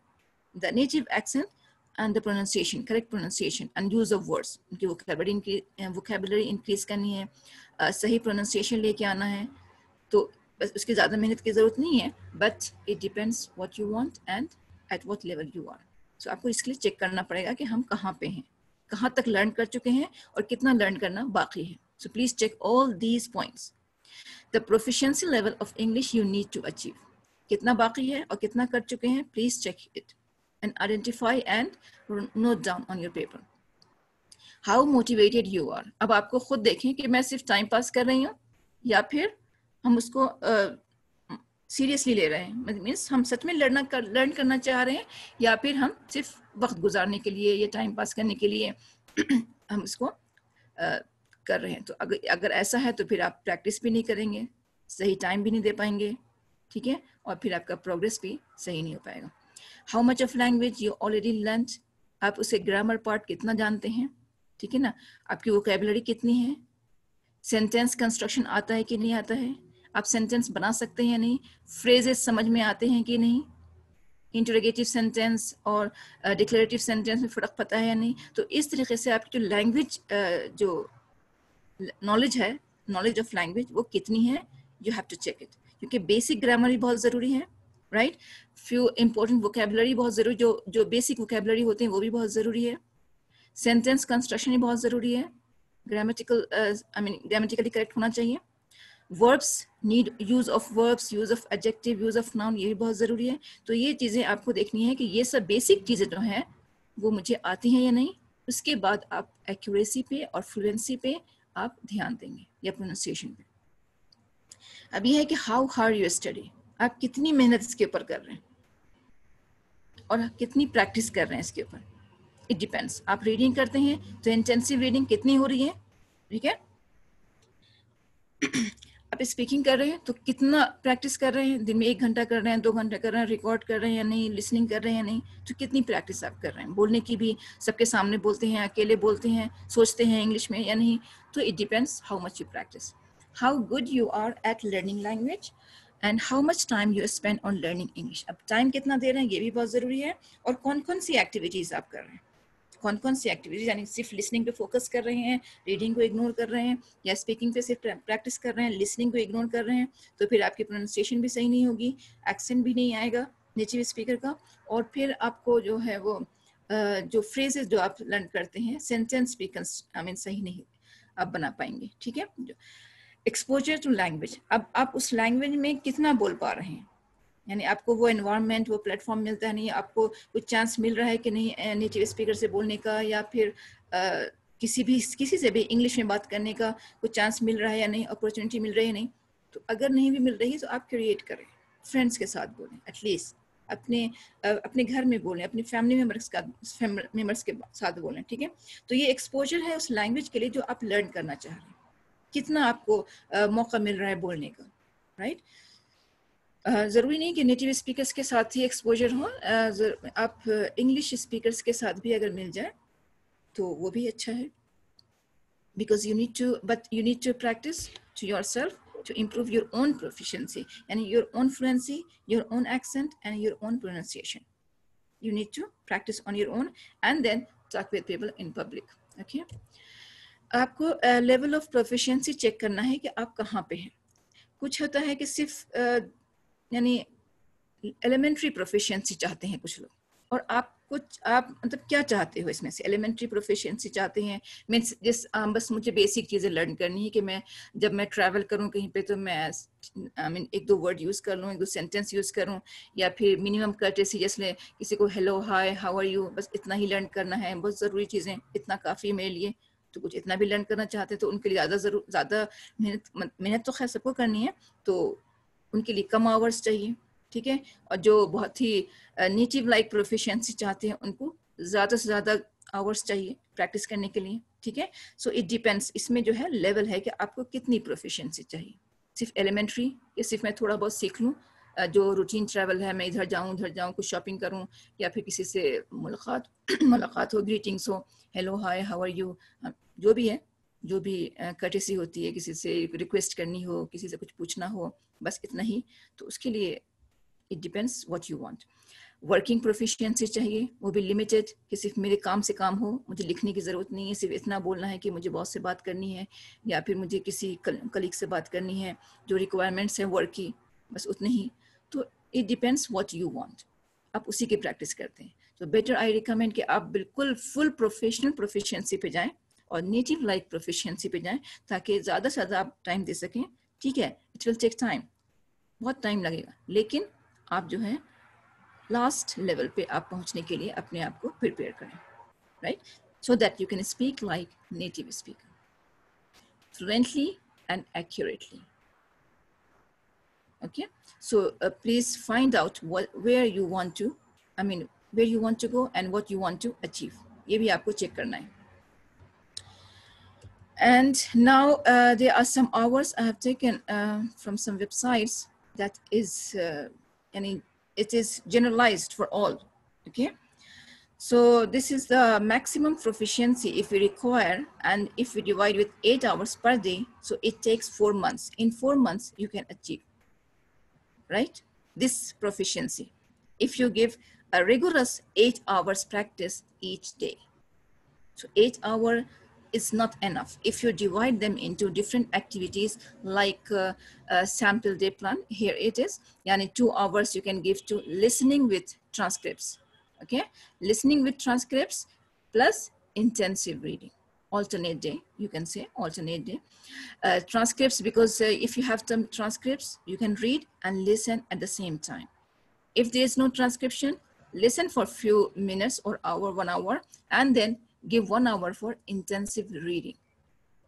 the native accent and the pronunciation, correct pronunciation and use of words, उनकी vocabulary increase करनी है, सही pronunciation लेके आना है, तो बस उसकी ज़्यादा मेहनत की ज़रूरत नहीं है, but it depends what you want and at what level you are. So आपको इसके लिए चेक करना पड़ेगा कि हम कहाँ पे हैं, कहाँ तक लर्न कर चुके हैं और कितना लर्न करना बाकी है. So please check all these points. The proficiency level of English you need to achieve. कितना बाकी है और कितना कर चुके हैं, please check it and identify and note down on your paper. How motivated you are. अब आपको खुद देखें कि मैं सिर्फ टाइम पास कर रही हूँ या फिर हम उसको सीरियसली ले रहे हैं, मीन्स हम सच में लर्न करना चाह रहे हैं या फिर हम सिर्फ वक्त गुजारने के लिए या टाइम पास करने के लिए हम इसको कर रहे हैं. तो अगर ऐसा है तो फिर आप प्रैक्टिस भी नहीं करेंगे, सही टाइम भी नहीं दे पाएंगे, ठीक है, और फिर आपका प्रोग्रेस भी सही नहीं हो पाएगा. How much of language you already learn. आप उसे ग्रामर पार्ट कितना जानते हैं, ठीक है ना, आपकी वोकैबुलरी कितनी है, सेंटेंस कंस्ट्रक्शन आता है कि नहीं आता है, आप सेंटेंस बना सकते हैं या नहीं, फ्रेजेस समझ में आते हैं कि नहीं, इंटरोगेटिव सेंटेंस और डिक्लेरेटिव सेंटेंस में फ़र्क पता है या नहीं. तो इस तरीके से आपकी जो लैंग्वेज जो नॉलेज है, नॉलेज ऑफ लैंग्वेज, वो कितनी है, you have to check it. क्योंकि बेसिक ग्रामर भी बहुत ज़रूरी है, राइट. फ्यू इंपॉर्टेंट वोकैबुलरी बहुत ज़रूरी, जो बेसिक वोकैबुलरी होते हैं वो भी बहुत ज़रूरी है. सेंटेंस कंस्ट्रक्शन भी बहुत ज़रूरी है, ग्रामेटिकली करेक्ट होना चाहिए. Verbs, need use of verbs, use of adjective, use of noun, ये भी बहुत ज़रूरी है. तो ये चीज़ें आपको देखनी है कि ये सब बेसिक चीज़ें जो हैं वो मुझे आती हैं या नहीं. उसके बाद आप एक्यूरेसी पे और फ्लुएंसी पे आप ध्यान देंगे या प्रोनाउंसिएशन पे। अब ये है कि हाउ हार्ड यू स्टडी, आप कितनी मेहनत इसके ऊपर कर रहे हैं और कितनी प्रैक्टिस कर रहे हैं इसके ऊपर। It depends. आप रीडिंग करते हैं तो इंटेंसिव रीडिंग कितनी हो रही है, ठीक है। आप स्पीकिंग कर रहे हैं तो कितना प्रैक्टिस कर रहे हैं, दिन में 1 घंटा कर रहे हैं, 2 घंटा कर रहे हैं, रिकॉर्ड कर रहे हैं या नहीं, लिसनिंग कर रहे हैं या नहीं, तो कितनी प्रैक्टिस आप कर रहे हैं। बोलने की भी, सबके सामने बोलते हैं, अकेले बोलते हैं, सोचते हैं इंग्लिश में या नहीं, तो it depends how much you practise, how good you are at learning language and how much time you spend on learning English. अब टाइम कितना दे रहे हैं ये भी बहुत ज़रूरी है, और कौन कौन सी एक्टिविटीज़ आप कर रहे हैं, कौन कौन सी एक्टिविटीज, यानी सिर्फ लिसनिंग पे फोकस कर रहे हैं, रीडिंग को इग्नोर कर रहे हैं, या स्पीकिंग पे सिर्फ प्रैक्टिस कर रहे हैं, लिसनिंग को इग्नोर कर रहे हैं, तो फिर आपकी प्रोनाउंसिएशन भी सही नहीं होगी, एक्सेंट भी नहीं आएगा नेटिव स्पीकर का, और फिर आपको जो है वो जो फ्रेजेस जो आप लर्न करते हैं, सेंटेंस भी सही नहीं आप बना पाएंगे, ठीक है। एक्सपोजर टू लैंग्वेज, अब आप उस लैंग्वेज में कितना बोल पा रहे हैं, यानी आपको वो एनवायरनमेंट, वो प्लेटफॉर्म मिलता है नहीं, आपको कुछ चांस मिल रहा है कि नहीं नेटिव स्पीकर से बोलने का, या फिर किसी से भी इंग्लिश में बात करने का कुछ चांस मिल रहा है या नहीं, अपॉर्चुनिटी मिल रही है नहीं। तो अगर नहीं भी मिल रही है तो आप क्रिएट करें, फ्रेंड्स के साथ बोलें, एटलीस्ट अपने घर में बोलें, अपनी फैमिली मेम्बर्स के साथ बोलें, ठीक है। तो ये एक्सपोजर है उस लैंग्वेज के लिए जो आप लर्न करना चाह रहे हैं, कितना आपको मौका मिल रहा है बोलने का, राइट। ज़रूरी नहीं कि नेटिव स्पीकर्स के साथ ही एक्सपोजर हो, आप इंग्लिश स्पीकर्स के साथ भी अगर मिल जाए तो वो भी अच्छा है, because you need to practise to yourself to improve your own proficiency and your own fluency, your own accent and your own pronunciation. You need to practice on your own and then talk with people in public. Okay? आपको level of proficiency check करना है कि आप कहाँ पे हैं। कुछ होता है कि सिर्फ यानी एलिमेंट्री प्रोफिशिएंसी चाहते हैं कुछ लोग, और आप मतलब क्या चाहते हो इसमें से, एलिमेंट्री प्रोफिशिएंसी चाहते हैं मीन्स बस मुझे बेसिक चीज़ें लर्न करनी है कि मैं जब मैं ट्रैवल करूं कहीं पे तो मैं 1-2 वर्ड यूज़ कर लूँ, 1-2 सेंटेंस यूज़ करूं, या फिर मिनिमम कर्टेसी जैसे किसी को hello hi how are you, बस इतना ही लर्न करना है, बहुत ज़रूरी चीज़ें, इतना काफ़ी मेरे लिए। तो कुछ इतना भी लर्न करना चाहते हैं तो उनके लिए ज़्यादा मेहनत तो खैर सबको करनी है, तो उनके लिए कम आवर्स चाहिए, ठीक है। और जो बहुत ही नेटिव लाइक प्रोफिशिएंसी चाहते हैं उनको ज़्यादा से ज़्यादा आवर्स चाहिए प्रैक्टिस करने के लिए, ठीक है। सो इट डिपेंड्स, इसमें जो है लेवल है कि आपको कितनी प्रोफिशिएंसी चाहिए, सिर्फ एलिमेंट्री या सिर्फ मैं थोड़ा बहुत सीख लूँ, जो रूटीन ट्रैवल है, मैं इधर जाऊँ कुछ शॉपिंग करूँ, या फिर किसी से मुलाकात हो, ग्रीटिंग्स हो, hello hi how are you, जो भी है, जो भी कर्टेसी होती है, किसी से रिक्वेस्ट करनी हो, किसी से कुछ पूछना हो, बस इतना ही। तो उसके लिए it depends what you want. Working proficiency चाहिए, वो भी लिमिटेड, कि सिर्फ मेरे काम से काम हो, मुझे लिखने की ज़रूरत नहीं है, सिर्फ इतना बोलना है कि मुझे बॉस से बात करनी है या फिर मुझे किसी कलीग से बात करनी है, जो रिक्वायरमेंट्स हैं वर्क की, बस उतने ही। तो it depends what you want, आप उसी की प्रैक्टिस करते हैं। तो बेटर आई रिकमेंड कि आप बिल्कुल फुल प्रोफेशनल प्रोफिशिएंसी पे जाएँ और नेटिव लाइक प्रोफिशिएंसी पे जाएँ, ताकि ज़्यादा से ज़्यादा आप टाइम दे सकें, ठीक है। इट विल टेक टाइम, बहुत टाइम लगेगा, लेकिन आप जो है लास्ट लेवल पे आप पहुंचने के लिए अपने आप को प्रिपेयर करें, right, so that you can speak like native speaker fluently and accurately. Okay, so please find out where you want to go and what you want to achieve. ये भी आपको चेक करना है। And now there are some hours I have taken from some websites that is it is generalized for all. Okay, so this is the maximum proficiency if we require, and if we divide with 8 hours per day, so it takes 4 months. In 4 months you can achieve, right, this proficiency if you give a rigorous 8 hours practice each day. So 8 hours is not enough. If you divide them into different activities like sample day plan, here it is, yani 2 hours you can give to listening with transcripts. Okay, listening with transcripts plus intensive reading, alternate day, you can say alternate day. Transcripts, because if you have some transcripts, you can read and listen at the same time. If there is no transcription, listen for a few minutes or hour, 1 hour, and then give 1 hour for intensive reading.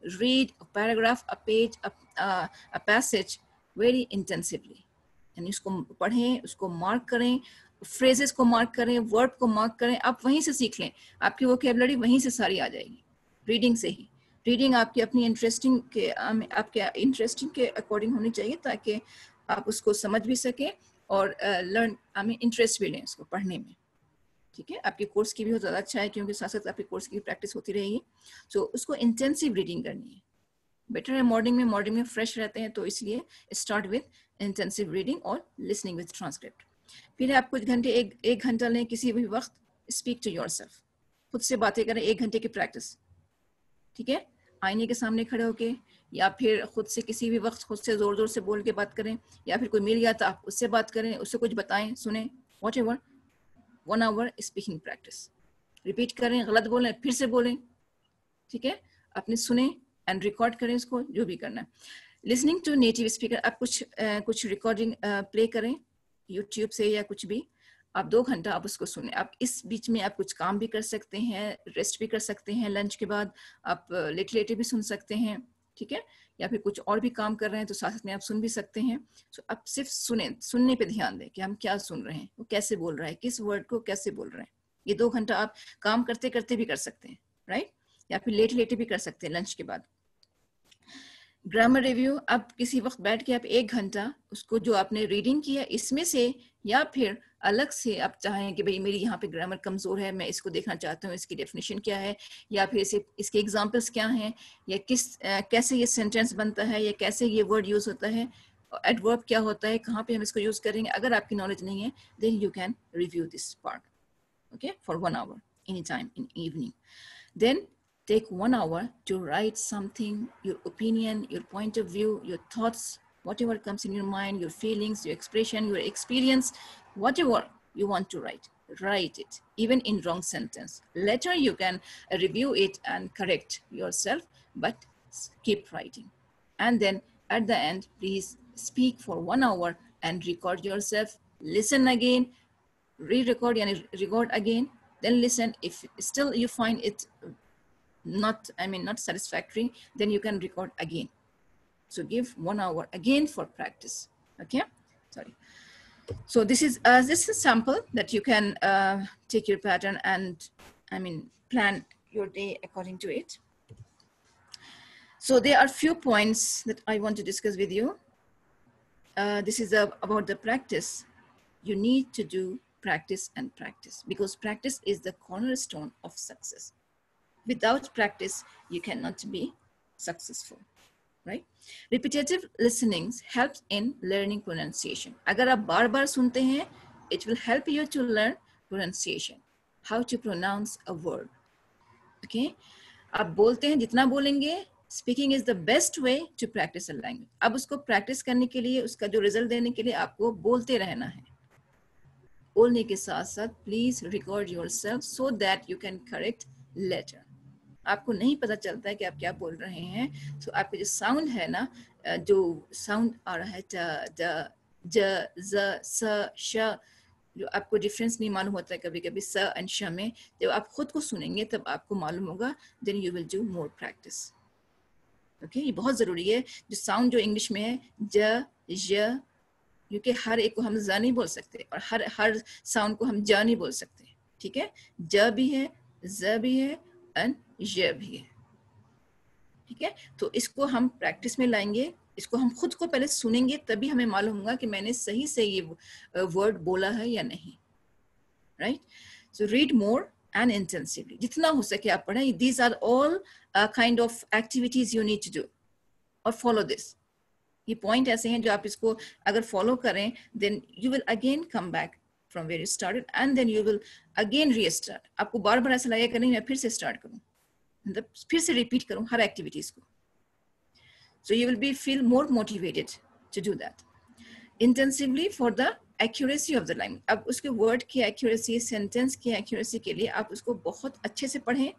read a paragraph, a page, a passage very intensively. यानी उसको पढ़ें, उसको mark करें, phrases को mark करें, word को mark करें, आप वहीं से सीख लें, आपकी वोकैबुलरी वहीं से सारी आ जाएगी, रीडिंग से ही। रीडिंग आपकी अपनी इंटरेस्टिंग के आपके इंटरेस्टिंग के अकॉर्डिंग होनी चाहिए ताकि आप उसको समझ भी सकें और लर्न इंटरेस्ट भी लें उसको पढ़ने में, ठीक है। आपके कोर्स की भी बहुत ज़्यादा अच्छा है क्योंकि साथ साथ आपके कोर्स की प्रैक्टिस होती रहेगी। सो उसको इंटेंसिव रीडिंग करनी है। बेटर है मॉर्निंग में फ्रेश रहते हैं, तो इसलिए स्टार्ट विद इंटेंसिव रीडिंग और लिसनिंग विद ट्रांसक्रिप्ट। फिर आप कुछ घंटे एक घंटा लें किसी भी वक्त, स्पीक टू योरसेल्फ, खुद से बातें करें, 1 घंटे की प्रैक्टिस, ठीक है। आईने के सामने खड़े होके या फिर खुद से किसी भी वक्त खुद से जोर जोर से बोल के बात करें, या फिर कोई मिल गया तो आप उससे बात करें, उससे कुछ बताएं, सुने, whatever. 1 hour speaking practice, repeat करें, गलत बोलें फिर से बोलें, ठीक है। अपने सुने एंड रिकॉर्ड करें इसको, जो भी करना है। लिसनिंग टू नेटिव स्पीकर, आप कुछ रिकॉर्डिंग प्ले करें यूट्यूब से या कुछ भी, आप 2 घंटा आप उसको सुने। आप इस बीच में आप कुछ काम भी कर सकते हैं, रेस्ट भी कर सकते हैं, लंच के बाद आप लेटे भी सुन सकते हैं, ठीक है। या फिर कुछ और भी काम कर रहे हैं तो साथ में आप सुन भी सकते हैं। सो आप सिर्फ सुनने पे ध्यान दें कि हम क्या सुन रहे हैं, वो कैसे बोल रहा है, किस वर्ड को कैसे बोल रहे हैं। ये 2 घंटा आप काम करते करते भी कर सकते हैं, राइट, या फिर लेटे भी कर सकते हैं लंच के बाद। ग्रामर रिव्यू, आप किसी वक्त बैठ के आप 1 घंटा उसको जो आपने रीडिंग किया इसमें से, या फिर अलग से आप चाहें कि भाई मेरी यहाँ पे ग्रामर कमज़ोर है, मैं इसको देखना चाहता हूँ, इसकी डेफिनेशन क्या है, या फिर इसके एग्जांपल्स क्या हैं, या कैसे ये सेंटेंस बनता है, या कैसे ये वर्ड यूज़ होता है, एडवर्ब क्या होता है, कहाँ पे हम इसको यूज़ करेंगे। अगर आपकी नॉलेज नहीं है then you can review this part, okay, for 1 hour any time in evening. Then take 1 hour to write something, your opinion, your point of view, your thoughts, whatever comes in your mind, your feelings, your expression, your experience, whatever you want to write it, even in wrong sentence. Later you can review it and correct yourself, but keep writing. And then at the end, please speak for 1 hour and record yourself, listen again, re-record and record again, then listen. If still you find it not satisfactory, then you can record again. So give 1 hour again for practice, okay. Sorry. So this is a sample that you can take your pattern and plan your day according to it. So there are few points that I want to discuss with you. This is about the practice. You need to do practice and practice, because practice is the cornerstone of success. Without practice, you cannot be successful, right? Repetitive listening helps in learning pronunciation. अगर आप बार-बार सुनते हैं, it will help you to learn pronunciation, how to pronounce a word, okay? आप बोलते हैं, जितना बोलेंगे, speaking is the best way to practice a language. अब उसको practice करने के लिए, उसका जो result देने के लिए आपको बोलते रहना है। बोलने के साथ-साथ please record yourself so that you can correct later. आपको नहीं पता चलता है कि आप क्या बोल रहे हैं, तो आपका जो साउंड है ना, जो साउंड आ रहा है ज ज ज स श, जो आपको डिफरेंस नहीं मालूम होता है कभी कभी स एंड श में, जब आप खुद को सुनेंगे तब आपको मालूम होगा, then you will do more practice, okay. ये बहुत ज़रूरी है। जो साउंड जो इंग्लिश में है ज ज, क्योंकि हर एक को हम ज नहीं बोल सकते और हर साउंड को हम ज नहीं बोल सकते, ठीक है। ज भी है, ज भी है एंड ज भी है, ठीक है। तो इसको हम प्रैक्टिस में लाएंगे, इसको हम खुद को पहले सुनेंगे, तभी हमें मालूम होगा कि मैंने सही से ये वर्ड बोला है या नहीं, right. So read more and intensively, जितना हो सके आप पढ़ें। These are all kind of activities you need to do और फॉलो दिस। ये पॉइंट ऐसे हैं जो आप इसको अगर फॉलो करें, then you will again come back from where you started and then you will again restart. आपको बार-बार ऐसा लगेगा कि नहीं मैं फिर से स्टार्ट करूं, मतलब फिर से रिपीट करूं हर एक्टिविटीज को। So you will feel more motivated to do that. Intensively for the accuracy of the language. अब उसके वर्ड की एक्यूरेसी, सेंटेंस की एक्यूरेसी के लिए आप उसको बहुत अच्छे से पढ़ें,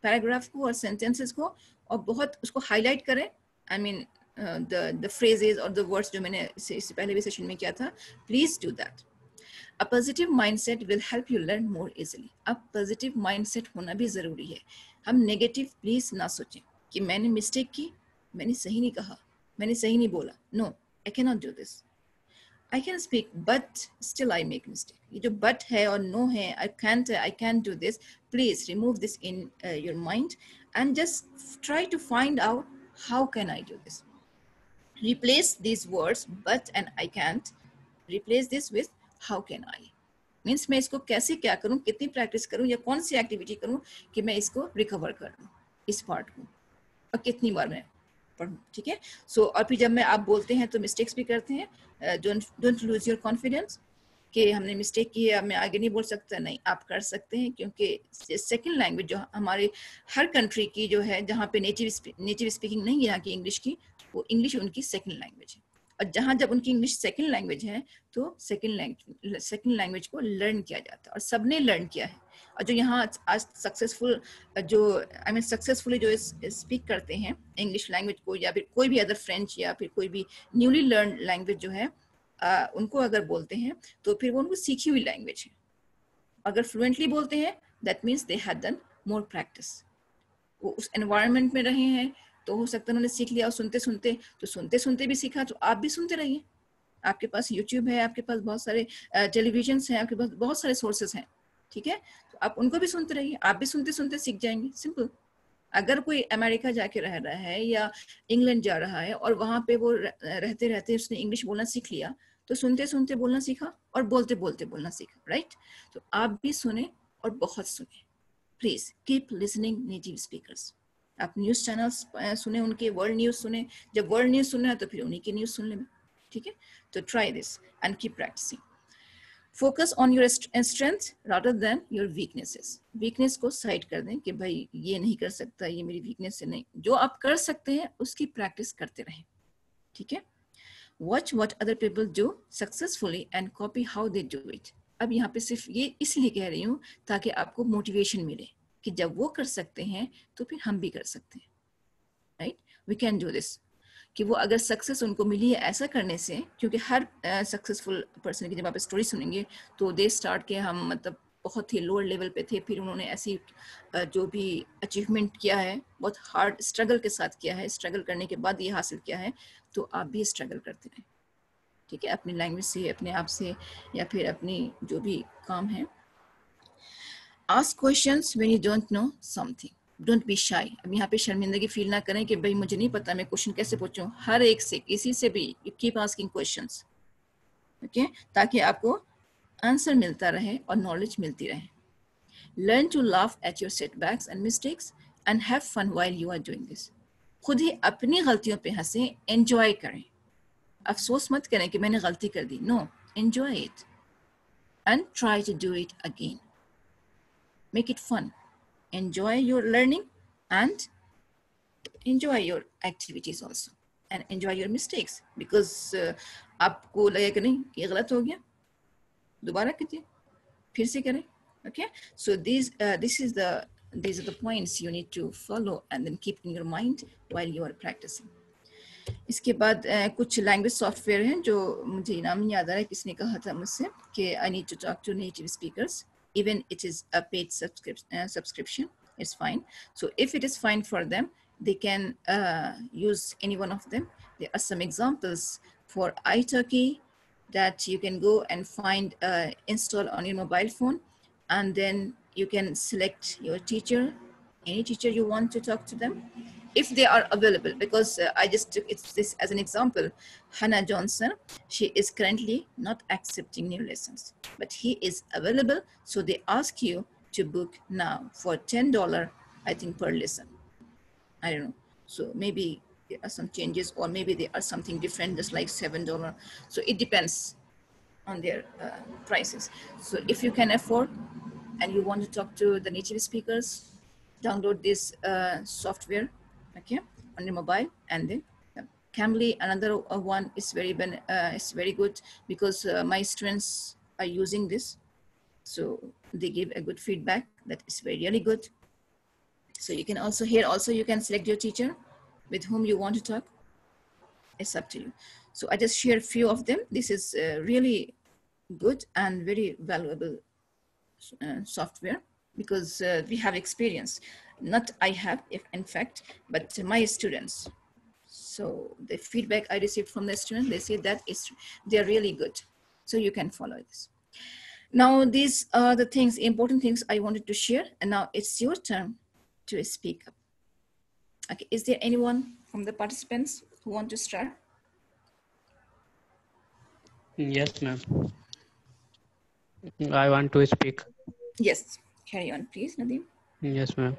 पैराग्राफ को और सेंटेंसेस को, और बहुत उसको हाईलाइट करें। I mean the phrases और the words जो मैंने इससे पहले भी सेशन में किया था, please do that. A positive mindset will help you learn more easily. अब पॉजिटिव माइंडसेट होना भी ज़रूरी है। हम नेगेटिव प्लीज़ ना सोचें। कि मैंने मिस्टेक की, मैंने सही नहीं कहा, मैंने सही नहीं बोला. No, I cannot do this. I can speak, but still I make mistake. ये जो but है और no है, I can't do this. Please remove this in your mind and just try to find out how can I do this. Replace these words but and I can't. Replace this with how can I. Means मैं इसको कैसे क्या करूँ, कितनी practice करूँ या कौन सी activity करूँ कि मैं इसको रिकवर कर लूँ इस पार्ट को, और कितनी बार मैं पढ़ूँ. ठीक है. सो और फिर जब मैं आप बोलते हैं तो मिस्टेक्स भी करते हैं. डोंट लूज योर कॉन्फिडेंस कि हमने मिस्टेक की है, मैं आगे नहीं बोल सकता. नहीं, आप कर सकते हैं, क्योंकि सेकंड लैंग्वेज जो हमारे हर कंट्री की जो है, जहाँ पे नेटिव स्पीकिंग नहीं है यहाँ की इंग्लिश की, वो इंग्लिश उनकी सेकंड लैंग्वेज है. और जहाँ जब उनकी इंग्लिश सेकंड लैंग्वेज है तो सेकंड लैंग्वेज को लर्न किया जाता है, और सबने लर्न किया है. और जो यहाँ आज सक्सेसफुल जो सक्सेसफुली जो स्पीक करते हैं इंग्लिश लैंग्वेज को, या फिर कोई भी अदर फ्रेंच या फिर कोई भी न्यूली लर्न लैंग्वेज जो है, उनको अगर बोलते हैं तो फिर वो उनको सीखी हुई लैंग्वेज है. अगर फ्लुएंटली बोलते हैं that means they had done more practice. वो उस एनवायरनमेंट में रहे हैं तो हो सकता है उन्होंने सीख लिया, और सुनते सुनते भी सीखा. तो आप भी सुनते रहिए. आपके पास यूट्यूब है, आपके पास बहुत सारे टेलीविजन हैं, आपके पास बहुत सारे सोर्सेस हैं. ठीक है. तो आप उनको भी सुनते रहिए, आप भी सुनते सुनते सीख जाएंगे. सिंपल. अगर कोई अमेरिका जाके रह रहा है या इंग्लैंड जा रहा है और वहां पे वो रहते रहते उसने इंग्लिश बोलना सीख लिया, तो सुनते सुनते बोलना सीखा और बोलते बोलते बोलना सीखा. राइट. तो आप भी सुने और बहुत सुने. Please keep listening native speakers. आप न्यूज़ चैनल्स सुने, उनके वर्ल्ड न्यूज़ सुने. जब वर्ल्ड न्यूज़ सुनना है तो फिर उन्हीं की न्यूज़ सुन लेना. ठीक है. तो try this and keep practising. Focus on your strength rather than your weaknesses. Weakness को साइड कर दें कि भाई ये नहीं कर सकता, ये मेरी वीकनेस है. नहीं, जो आप कर सकते हैं उसकी प्रैक्टिस करते रहें. ठीक है. Watch what other people do successfully and copy how they do it. अब यहाँ पे सिर्फ ये इसलिए कह रही हूँ ताकि आपको मोटिवेशन मिले कि जब वो कर सकते हैं तो फिर हम भी कर सकते हैं. Right. We can do this. कि वो अगर सक्सेस उनको मिली है ऐसा करने से, क्योंकि हर सक्सेसफुल पर्सन की जब आप स्टोरी सुनेंगे तो दे स्टार्ट के हम मतलब बहुत ही लोअर लेवल पे थे, फिर उन्होंने ऐसी जो भी अचीवमेंट किया है बहुत हार्ड स्ट्रगल के साथ किया है, स्ट्रगल करने के बाद ये हासिल किया है. तो आप भी स्ट्रगल करते रहें. ठीक है. अपनी लैंग्वेज से, अपने आप से, या फिर अपनी जो भी काम है. Ask questions when you don't know something. Don't be शाई. अब यहाँ पे शर्मिंदगी फील ना करें कि भाई मुझे नहीं पता, मैं क्वेश्चन कैसे पूछूं. हर एक से, किसी से भी you keep asking questions. Okay. ताकि आपको आंसर मिलता रहे और नॉलेज मिलती रहे. Learn to laugh at your setbacks and mistakes and have fun while you are doing this. खुद ही अपनी गलतियों पे हंसें, एंजॉय करें. अफसोस मत करें कि मैंने गलती कर दी. No, enjoy it and try to do it again. Make it fun. Enjoy your learning and enjoy your activities also, and enjoy your mistakes, because आपको लगेगा कि नहीं ये गलत हो गया, दोबारा कीजिए, फिर से करें. Okay. So these are the points you need to follow and then keep in your mind while you are practicing. इसके बाद कुछ लैंग्वेज सॉफ्टवेयर हैं जो मुझे नाम नहीं याद आ रहा है, किसने कहा था मुझसे कि I need to talk to native speakers. Even it is a paid subscription, it's fine. So if it is fine for them, they can use any one of them. There are some examples for iTalki that you can go and find, install on your mobile phone, and then you can select your teacher, any teacher you want to talk to them, if they are available. Because I just took this as an example. Hannah Johnson, she is currently not accepting new lessons, but he is available. So they ask you to book now for $10, I think, per lesson. I don't know. So maybe there are some changes, or maybe there are something different, just like $7. So it depends on their prices. So if you can afford and you want to talk to the native speakers, download this software, okay, on your mobile. And then Cambly, another one, is very good, because my students are using this, so they give a good feedback that is really good. So you can also you can select your teacher with whom you want to talk. It's up to you. So I just share a few of them. This is really good and very valuable software. because we have experience. Not I have, if in fact, but my students. So the feedback I received from the students, they say that they're really good. So you can follow this. Now, these are the things, important things I wanted to share. And now it's your turn to speak up. Okay, is there anyone from the participants who want to start? Yes, ma'am. I want to speak. Yes, carry on, please, Nadeem. Yes, ma'am.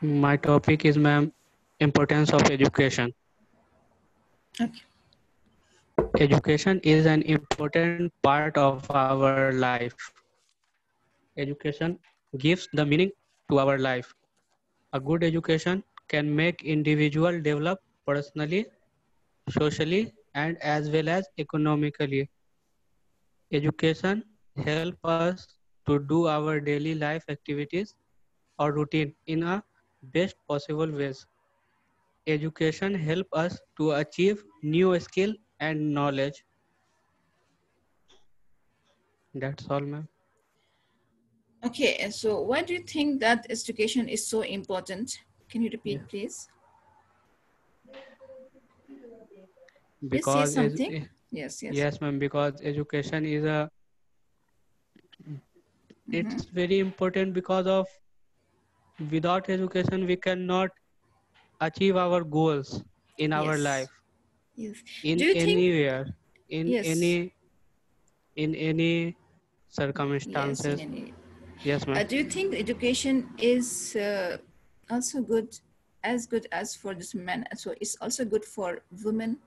My topic is, ma'am, importance of education. Okay. Education is an important part of our life. Education gives the meaning to our life. A good education can make individual develop personally, socially, and as well as economically. Education help us to do our daily life activities or routine in a best possible ways. Education help us to achieve new skill and knowledge. That's all, ma'am. Okay, and so why do you think that education is so important? Can you repeat, please? Because please say something. Yes. Yes, ma'am. Because education is it's very important, because of without education we cannot achieve our goals in our life. Yes. In Do you anywhere, in yes. any circumstances. Yes, ma'am. Do you think education is also good as for this men? So it's also good for women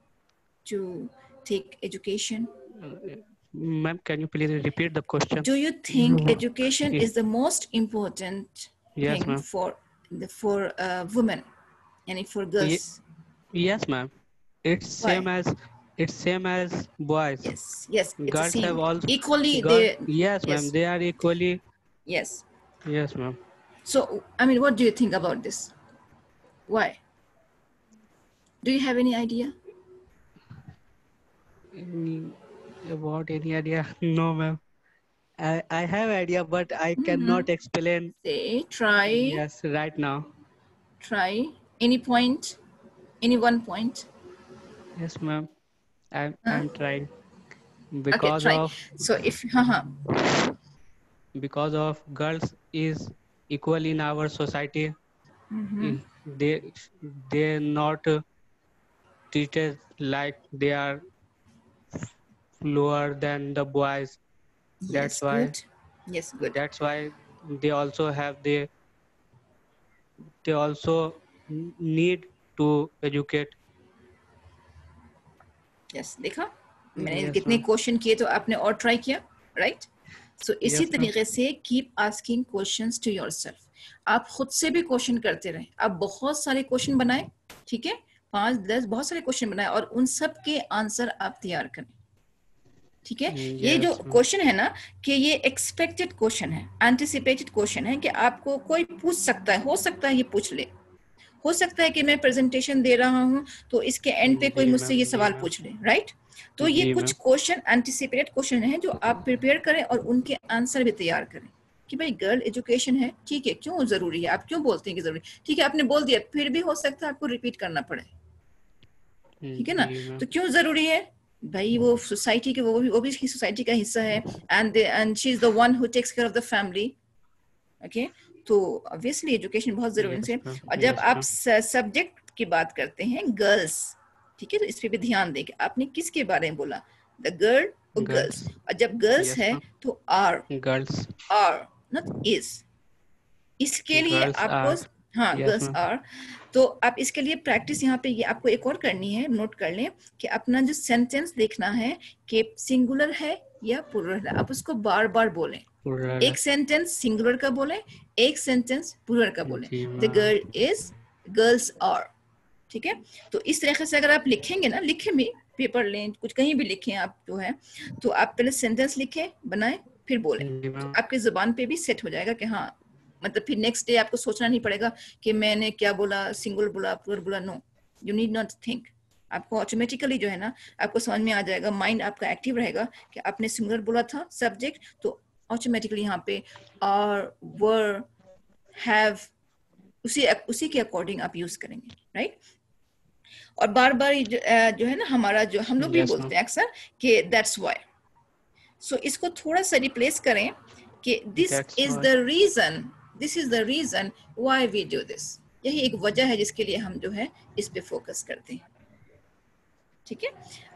to take education? Ma'am, can you please repeat the question? Do you think education is the most important Yes, thing for women and for girls? Yes, ma'am. It's same as boys. Yes, it's girls the same. have also Equally, yes, ma'am, they are equally. Yes, ma'am. So, I mean, what do you think about this? Why? Do you have any idea? About any idea? No, ma'am. I have idea, but I cannot explain. Say, try. Yes, right now. Try. Any point? Any one point? Yes, ma'am. I'm trying. Because okay, try. So if because of girls is equal in our society, they're not treated like they are lower than the boys. That's why. Good. Yes, good. That's why they also they also need to educate. Yes, देखा मैंने कितने question किए तो आपने और try किया, right? सो इसी तरीके से keep asking questions to yourself. आप खुद से भी क्वेश्चन करते रहें. आप बहुत सारे क्वेश्चन बनाएं, ठीक है, 5-10 बहुत सारे क्वेश्चन बनाएं और उन सब के आंसर आप तैयार करें, ठीक है. ये जो क्वेश्चन है ना कि ये एक्सपेक्टेड क्वेश्चन है, एंटिसिपेटेड क्वेश्चन है कि आपको कोई पूछ सकता है, हो सकता है ये पूछ ले, हो सकता है कि मैं प्रेजेंटेशन दे रहा हूं तो इसके एंड पे कोई मुझसे ये सवाल पूछ ले, राइट? तो ये कुछ क्वेश्चन एंटिसिपेटेड क्वेश्चन है जो आप प्रिपेयर करें और उनके आंसर भी तैयार करें कि भाई गर्ल एजुकेशन है, ठीक है, क्यों जरूरी है, आप क्यों बोलते हैं कि जरूरी, ठीक है, आपने बोल दिया, फिर भी हो सकता है आपको रिपीट करना पड़े, ठीक है ना? तो क्यों जरूरी है भाई? वो सोसाइटी के वो भी सोसाइटी का हिस्सा है, and she is the one who takes care of the family, okay? तो ऑब्वियसली एजुकेशन बहुत जरूरी है. और जब आप सब्जेक्ट की बात करते हैं गर्ल्स, ठीक है, तो इस पे भी ध्यान दें कि आपने किसके बारे में बोला, द गर्ल और गर्ल्स. और जब गर्ल्स है तो are, girls are, not is. इसके लिए आपको गर्ल्स आर. तो आप इसके लिए प्रैक्टिस यहाँ पे ये आपको एक और करनी है, नोट कर लें कि अपना जो सेंटेंस देखना है कि सिंगुलर है या प्लूरल है, आप उसको बार बार बोलें. एक सेंटेंस सिंगुलर का बोले, एक सेंटेंस प्लूरल का बोले. The girl is, girls are, ठीक है. तो इस तरीके से अगर आप लिखेंगे ना, लिखे भी, पेपर लें, कुछ कहीं भी लिखें आप जो है, तो आप पहले सेंटेंस लिखें, बनाएं, फिर बोलें, तो आपके जुबान पे भी सेट हो जाएगा कि हाँ, मतलब फिर नेक्स्ट डे आपको सोचना नहीं पड़ेगा कि मैंने क्या बोला, सिंगुलर बोला, प्लूरल बोला. No, you need not think. आपको ऑटोमेटिकली जो है ना आपको समझ में आ जाएगा, माइंड आपका एक्टिव रहेगा कि आपने सिंगुलर बोला था सब्जेक्ट, तो ऑटोमेटिकली यहाँ पे और वर हैव उसी के अकॉर्डिंग आप यूज करेंगे, राइट? और बार बार जो है ना हमारा जो हम लोग भी बोलते हैं अक्सर कि दैट्स व्हाई, सो इसको थोड़ा सा रिप्लेस करें कि this is the reason why we do this. यही एक वजह है जिसके लिए हम जो है इस पे फोकस करते हैं, ठीक है?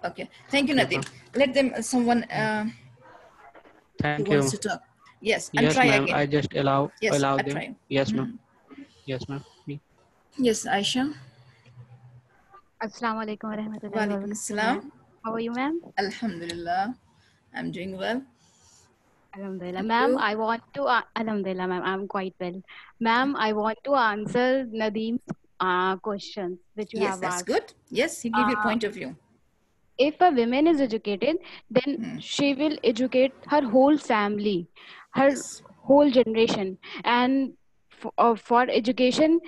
Okay, thank you Nadeem. Let them someone Thank who wants you. to talk. Yes, and Yes, try ma'am. again. I just allow Yes, I them. try. Yes, ma'am. Yes, ma'am. Yes, Aisha. Assalamu alaikum wa rahmatullahi wa Walaikum barakatuh, assalam. ma'am. How are you, ma'am? Alhamdulillah, I'm doing well. Alhamdulillah. And Ma'am, you? I want to, Alhamdulillah, ma'am, I'm quite well. Ma'am, I want to answer Nadeem's questions which you Yes, have that's asked. good. Yes, you give your point of view. If a woman is educated, then she will educate her whole family, her Yes. whole generation. And for education,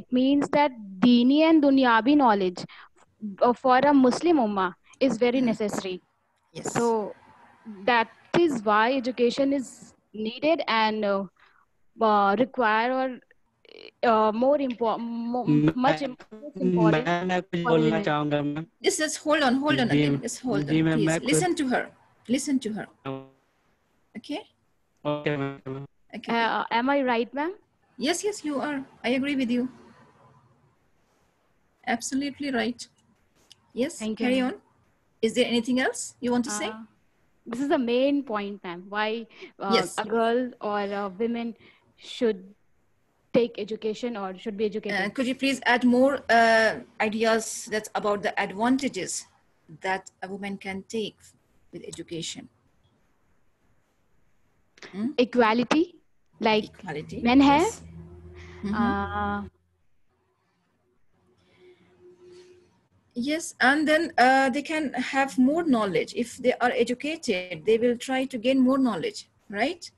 it means that Dini and Dunyabi knowledge for a Muslim ummah is very necessary. Yes. So that is why education is needed and require or more important, much important for women. Just hold on, Nadeem. Just hold on, please. Listen to her. Listen to her. Okay? Okay, ma'am. Okay. Am I right, ma'am? Yes, you are. I agree with you. Absolutely right. Yes, Thank you, carry ma'am. on. Is there anything else you want to say? This is the main point, ma'am. Why Yes. a girl or a women should take education or should be educated. Could you please add more ideas that's about the advantages that a woman can take with education? Equality, like Equality, men yes. have. Yes, and then they can have more knowledge. If they are educated, they will try to gain more knowledge, right?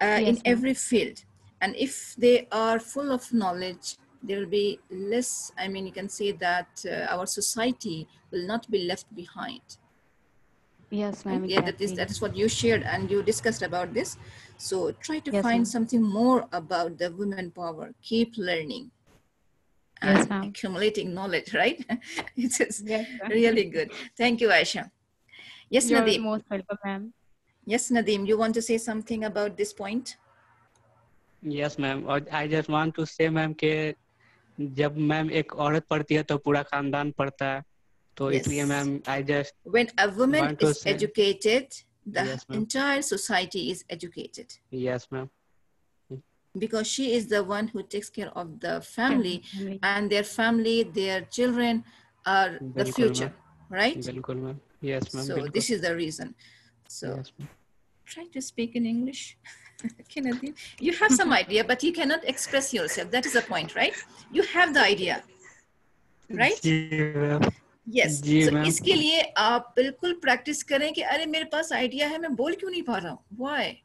Yes, in ma'am. every field. And if they are full of knowledge, there will be less, I mean, you can say that our society will not be left behind. Yes, ma'am. Yeah, Exactly. that is what you shared and you discussed about this. So try to Yes, find ma'am. something more about the women power. Keep learning and Yes, ma'am. accumulating knowledge, right? It is Yes, ma'am. really good. Thank you, Aisha. Yes, You're Nadeem. most welcome, ma'am. Yes, Nadeem, you want to say something about this point? Yes, ma'am. और I just want to say, ma'am, कि जब ma'am एक औरत पढ़ती है तो पूरा खानदान पढ़ता है, तो इसलिए ma'am I just when a woman want to is say, educated, the Yes, ma'am. entire society is educated. Yes, ma'am. Because she is the one who takes care of the family, Family. and their family, their children are the बिल्कुल, future, ma'am. right? बिल्कुल, ma'am. Yes, ma'am. So बिल्कुल. this is the reason. So Yes, ma'am. try to speak in English. Okay, Nadeem. You have some idea, but you cannot express yourself. That is the point, right? You have the idea, right? Ji, ma'am. Yes. Ji, So ma'am. इसके लिए आप बिल्कुल practice करें कि अरे मेरे पास idea है, मैं बोल क्यों नहीं पा रहा हूँ? Why?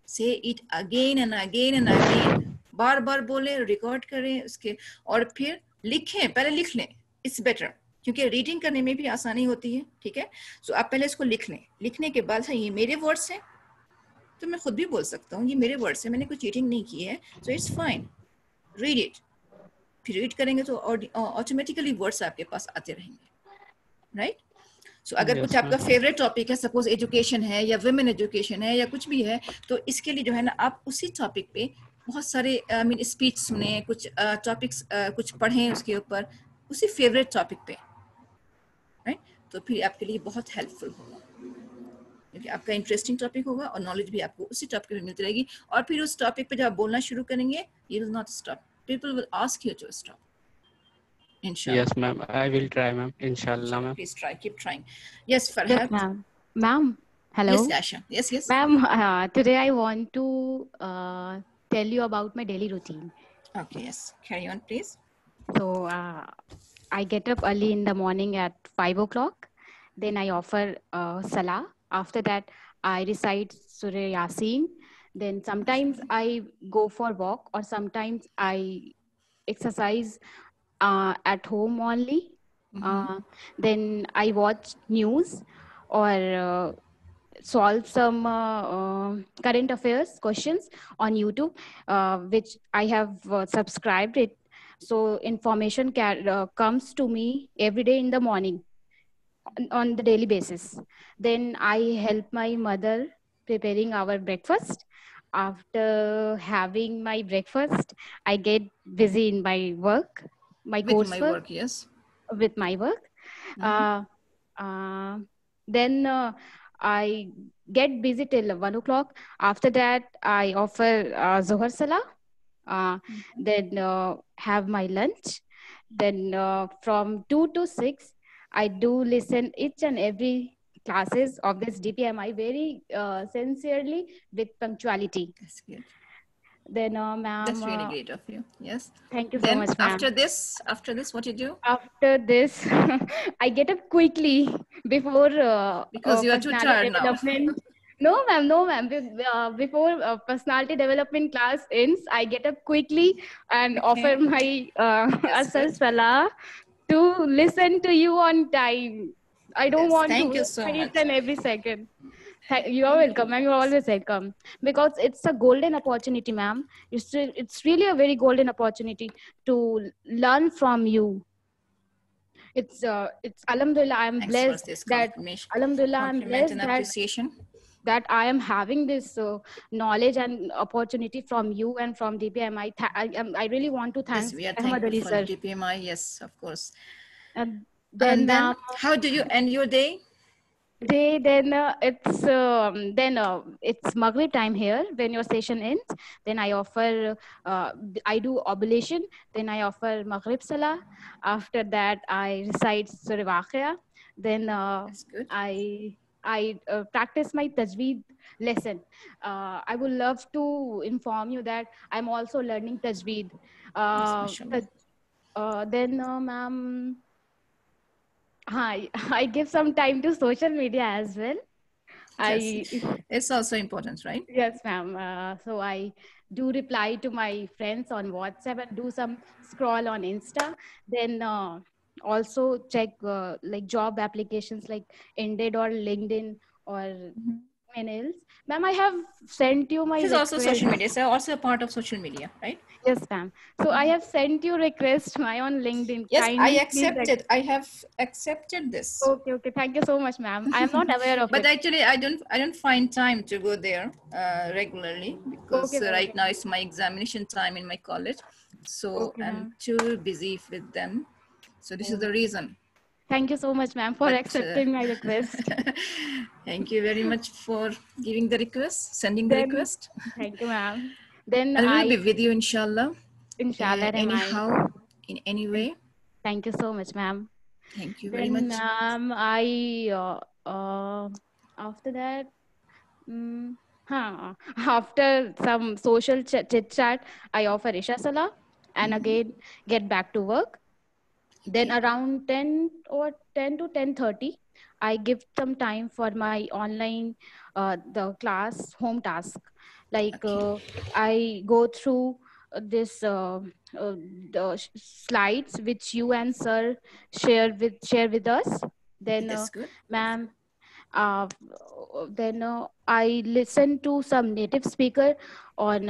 Say it again and again and again. बार बार बोलें, रिकॉर्ड करें उसके, और फिर लिखें. पहले लिख लें. It's better. क्योंकि रीडिंग करने में भी आसानी होती है, ठीक है? So आप पहले इसको लिख लें. लिखने के बाद ये मेरे वर्ड्स हैं, तो मैं खुद भी बोल सकता हूँ ये मेरे वर्ड्स हैं, मैंने कोई चीटिंग नहीं की है. So it's fine. Read it. फिर रीड करेंगे तो ऑटोमेटिकली वर्ड्स आपके पास आते रहेंगे. राइट? सो अगर Yes, कुछ आपका ma'am. फेवरेट टॉपिक है, सपोज एजुकेशन है या वुमेन एजुकेशन है या कुछ भी है, तो इसके लिए जो है ना आप उसी टॉपिक पे बहुत सारे आई मीन स्पीच सुने, कुछ टॉपिक्स कुछ पढ़ें उसके ऊपर, उसी फेवरेट टॉपिक पे, राइट? तो फिर आपके लिए बहुत हेल्पफुल होगा, क्योंकि आपका इंटरेस्टिंग टॉपिक होगा और नॉलेज भी आपको उसी टॉपिक पे मिलती रहेगी. और फिर उस टॉपिक पे जब आप बोलना शुरू करेंगे, you will not stop. People will ask you to stop. Inshallah. Yes, ma'am. I will try, ma'am. Inshallah, ma'am. Please try. Keep trying. Yes, Farhat. Yes, ma'am. Ma'am, hello. Yes, Asha. Yes. Ma'am, today I want to tell you about my daily routine. Okay, yes. Carry on, please. So I get up early in the morning at 5 o'clock. Then I offer Salah. After that, I recite Surah Yasin. Then sometimes I go for walk, or sometimes I exercise at home only. Then I watch news, or solve some current affairs questions on YouTube, which I have subscribed it. So information comes to me every day in the morning on the daily basis. Then I help my mother preparing our breakfast. After having my breakfast, I get busy in my work, my With my coursework, work, yes. with my work. Mm-hmm. Then I get busy till 1 o'clock. After that, I offer Zohar Salah. Then have my lunch. Then from 2 to 6, I do listen each and every classes of this DPMI very sincerely with punctuality. That's good. Then, ma'am. That's really great of you. Yes. Thank you so Then much, ma'am. after this, what you do? After this, I get up quickly before because you are too tired now. No, ma'am. No, ma'am. Before personality development class ends, I get up quickly and offer my Asal Salah to listen to you on time. I don't want Thank to you so each much. and every second. You are welcome, ma'am. You're always welcome. Because it's a golden opportunity, ma'am. It's really a very golden opportunity to learn from you. It's Alhamdulillah, I'm blessed that Alhamdulillah, I'm blessed and appreciation that I am having this knowledge and opportunity from you and from DPMI. I really want to thank Ahmad Ali sir. DPMI, yes, of course. And then how do you end your day? Then it's Maghrib time here. When your session ends, then I offer I do oblation, then I offer Maghrib Salah. After that I recite Surah Waqia. Then I practice my tajweed lesson. I would love to inform you that I'm also learning tajweed. Then ma'am, I give some time to social media as well. It's also important, right? Yes, ma'am. So I do reply to my friends on WhatsApp and do some scroll on Insta. Then also check like job applications like Indeed or LinkedIn or else. Ma'am, I have sent you my request. Also social media. So also a part of social media, right? Yes, ma'am. So I have sent you request on LinkedIn. Yes, I accepted. I have accepted this. Okay. Thank you so much, ma'am. I am not aware of but actually, I don't find time to go there regularly because right now it's my examination time in my college. So I'm too busy with them. So this is the reason. Thank you so much, ma'am, for accepting my request. Thank you very much for giving the request, sending the request. Thank you, ma'am. Then I will be with you, inshallah. Inshallah. Anyhow, in any way. Thank you so much, ma'am. Thank you very much. Ma'am, after that, after some social chit chat, I offer Isha Salah and again get back to work. Then around 10 to 10:30, I give some time for my online the class home task. Like I go through this the slides which you and sir share with us. Then ma'am, then I listen to some native speaker on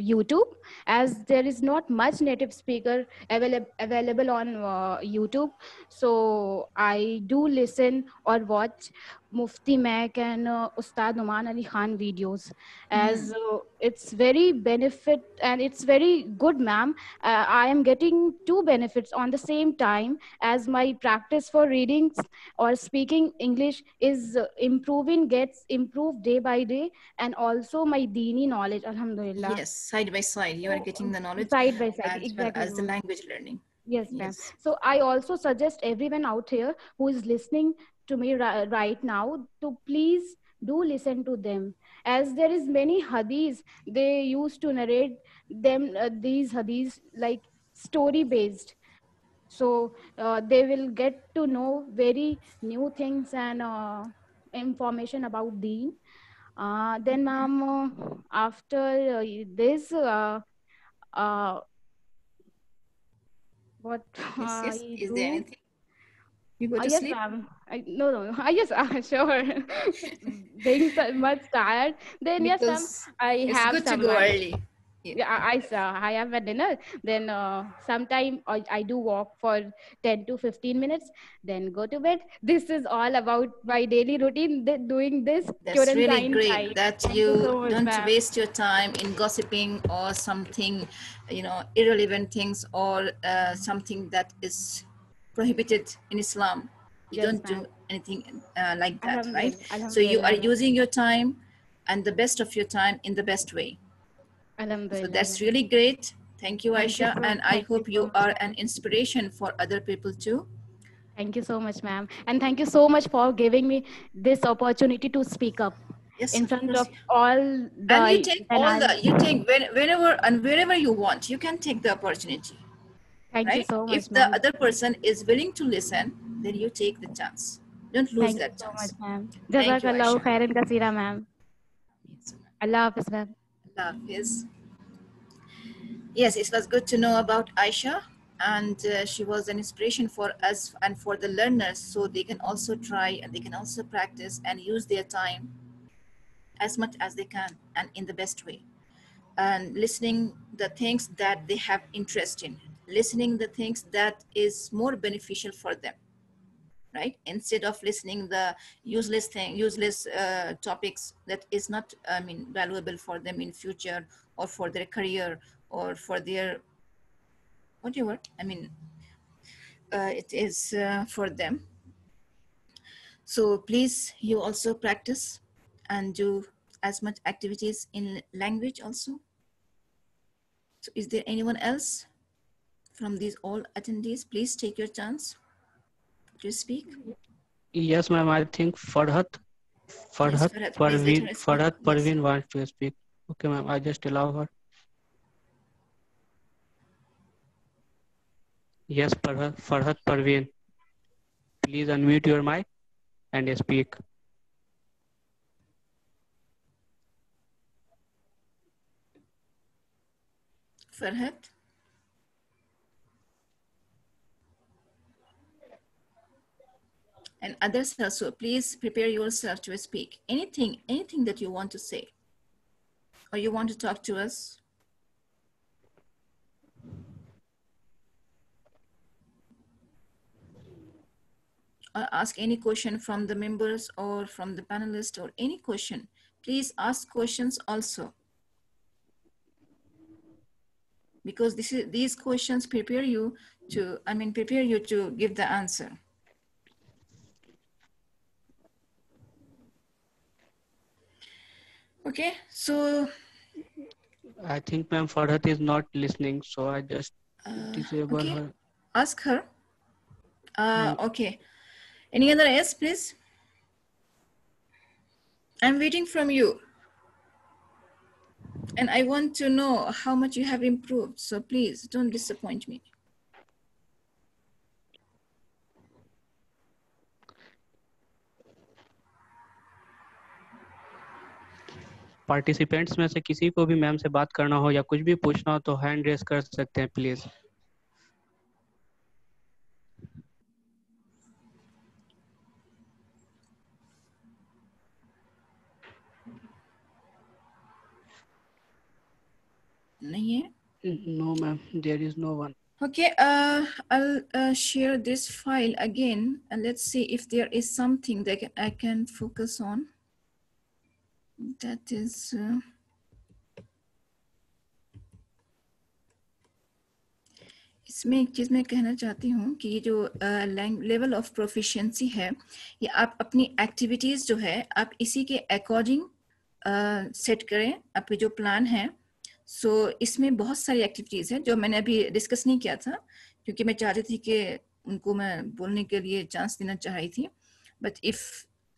YouTube, as there is not much native speaker available on YouTube. So I do listen or watch Mufti Mac and Ustad Numan Ali Khan videos, as it's very benefit and it's very good, ma'am. I am getting two benefits on the same time, as my practice for reading or speaking English is gets improved day by day, and also my Dini knowledge, alhamdulillah. Yes, side by side, you are getting the knowledge side by side, as exactly, well as the language learning. Yes, ma'am. So I also suggest everyone out here who is listening to me right now to please do listen to them, as there is many hadiths they used to narrate them, these hadiths like story based. So they will get to know very new things and information about Deen. Then ma'am, after this what yes. Is there anything? You go to Yes, sleep? ma'am. No. Yes, sure. Being so much tired, then yes, ma'am. Because I it's have good to some go lunch. early. Yeah. Yeah, I have a dinner. Then sometime I do walk for 10 to 15 minutes. Then go to bed. This is all about my daily routine. Doing this That's really quarantine time. great that Thank you you so much, don't ma'am. waste your time in gossiping or something, irrelevant things, or something that is prohibited in Islam. You Yes, don't do ma'am. anything like that, right? Alhamdulillah. So you are Alhamdulillah, ma'am. using your time and the best of your time in the best way. So Alhamdulillah, that's ma'am. really great. Thank you, Aisha. And I Thank you hope so you much, are an ma'am. inspiration for other people too. Thank you so much, ma'am. And thank you so much for giving me this opportunity to speak up Yes, in of front course. of all And you the take all and the, you take whenever and wherever you want, you can take the opportunity, thank you right? so much, If the ma'am. other person is willing to listen, then you take the chance. Don't lose Thank you that so much, chance. ma'am. Thank you, Jazakallahu Aisha. khairan kasira, ma'am. Yes, ma'am. Allah Hafiz, ma'am. Allah Hafiz. Yes, it was good to know about Aisha, and she was an inspiration for us and for the learners, so they can also try and they can also practice and use their time as much as they can and in the best way, and listening the things that they have interest in, listening the things that is more beneficial for them, right? Instead of listening the useless topics that is not, I mean, valuable for them in future, or for their career, or for their whatever, I mean, it is for them. So please, you also practice and do as much activities in language also. So is there anyone else from these all attendees? Please take your chance to speak. Yes, ma'am. I think Yes, Farhad, please let her speak. Farhad Yes. Parveen wants to speak. Okay, ma'am. I just allow her. Yes, Farhad Parveen. Please unmute your mic and speak. Farhad? And others also, please prepare yourself to speak. Anything that you want to say or you want to talk to us. Or ask any question from the members or from the panelists, or any question. Please ask questions also, because these questions prepare you to, I mean, prepare you to give the answer. Okay, so I think ma'am Farhad is not listening, so I just disable okay, her. ask her. Okay, any other else, please? I'm waiting from you. And I want to know how much you have improved. So please don't disappoint me. Participants में से किसी को भी ma'am से बात करना हो या कुछ भी पूछना हो तो हैंड रेस कर सकते हैं प्लीज. नहीं है? No ma'am, there is no one. Okay, I'll share this file again, and let's see if there is something that I can focus on. That is, इसमें एक चीज़ मैं कहना चाहती हूँ कि ये जो लेवल ऑफ प्रोफिशिएंसी है, ये आप अपनी एक्टिविटीज़ जो है आप इसी के अकॉर्डिंग सेट करें, आपके जो प्लान है. सो इसमें बहुत सारी एक्टिविटीज़ हैं जो मैंने अभी डिस्कस नहीं किया था, क्योंकि मैं चाहती थी कि उनको मैं बोलने के लिए चांस देना चाह रही थी. But if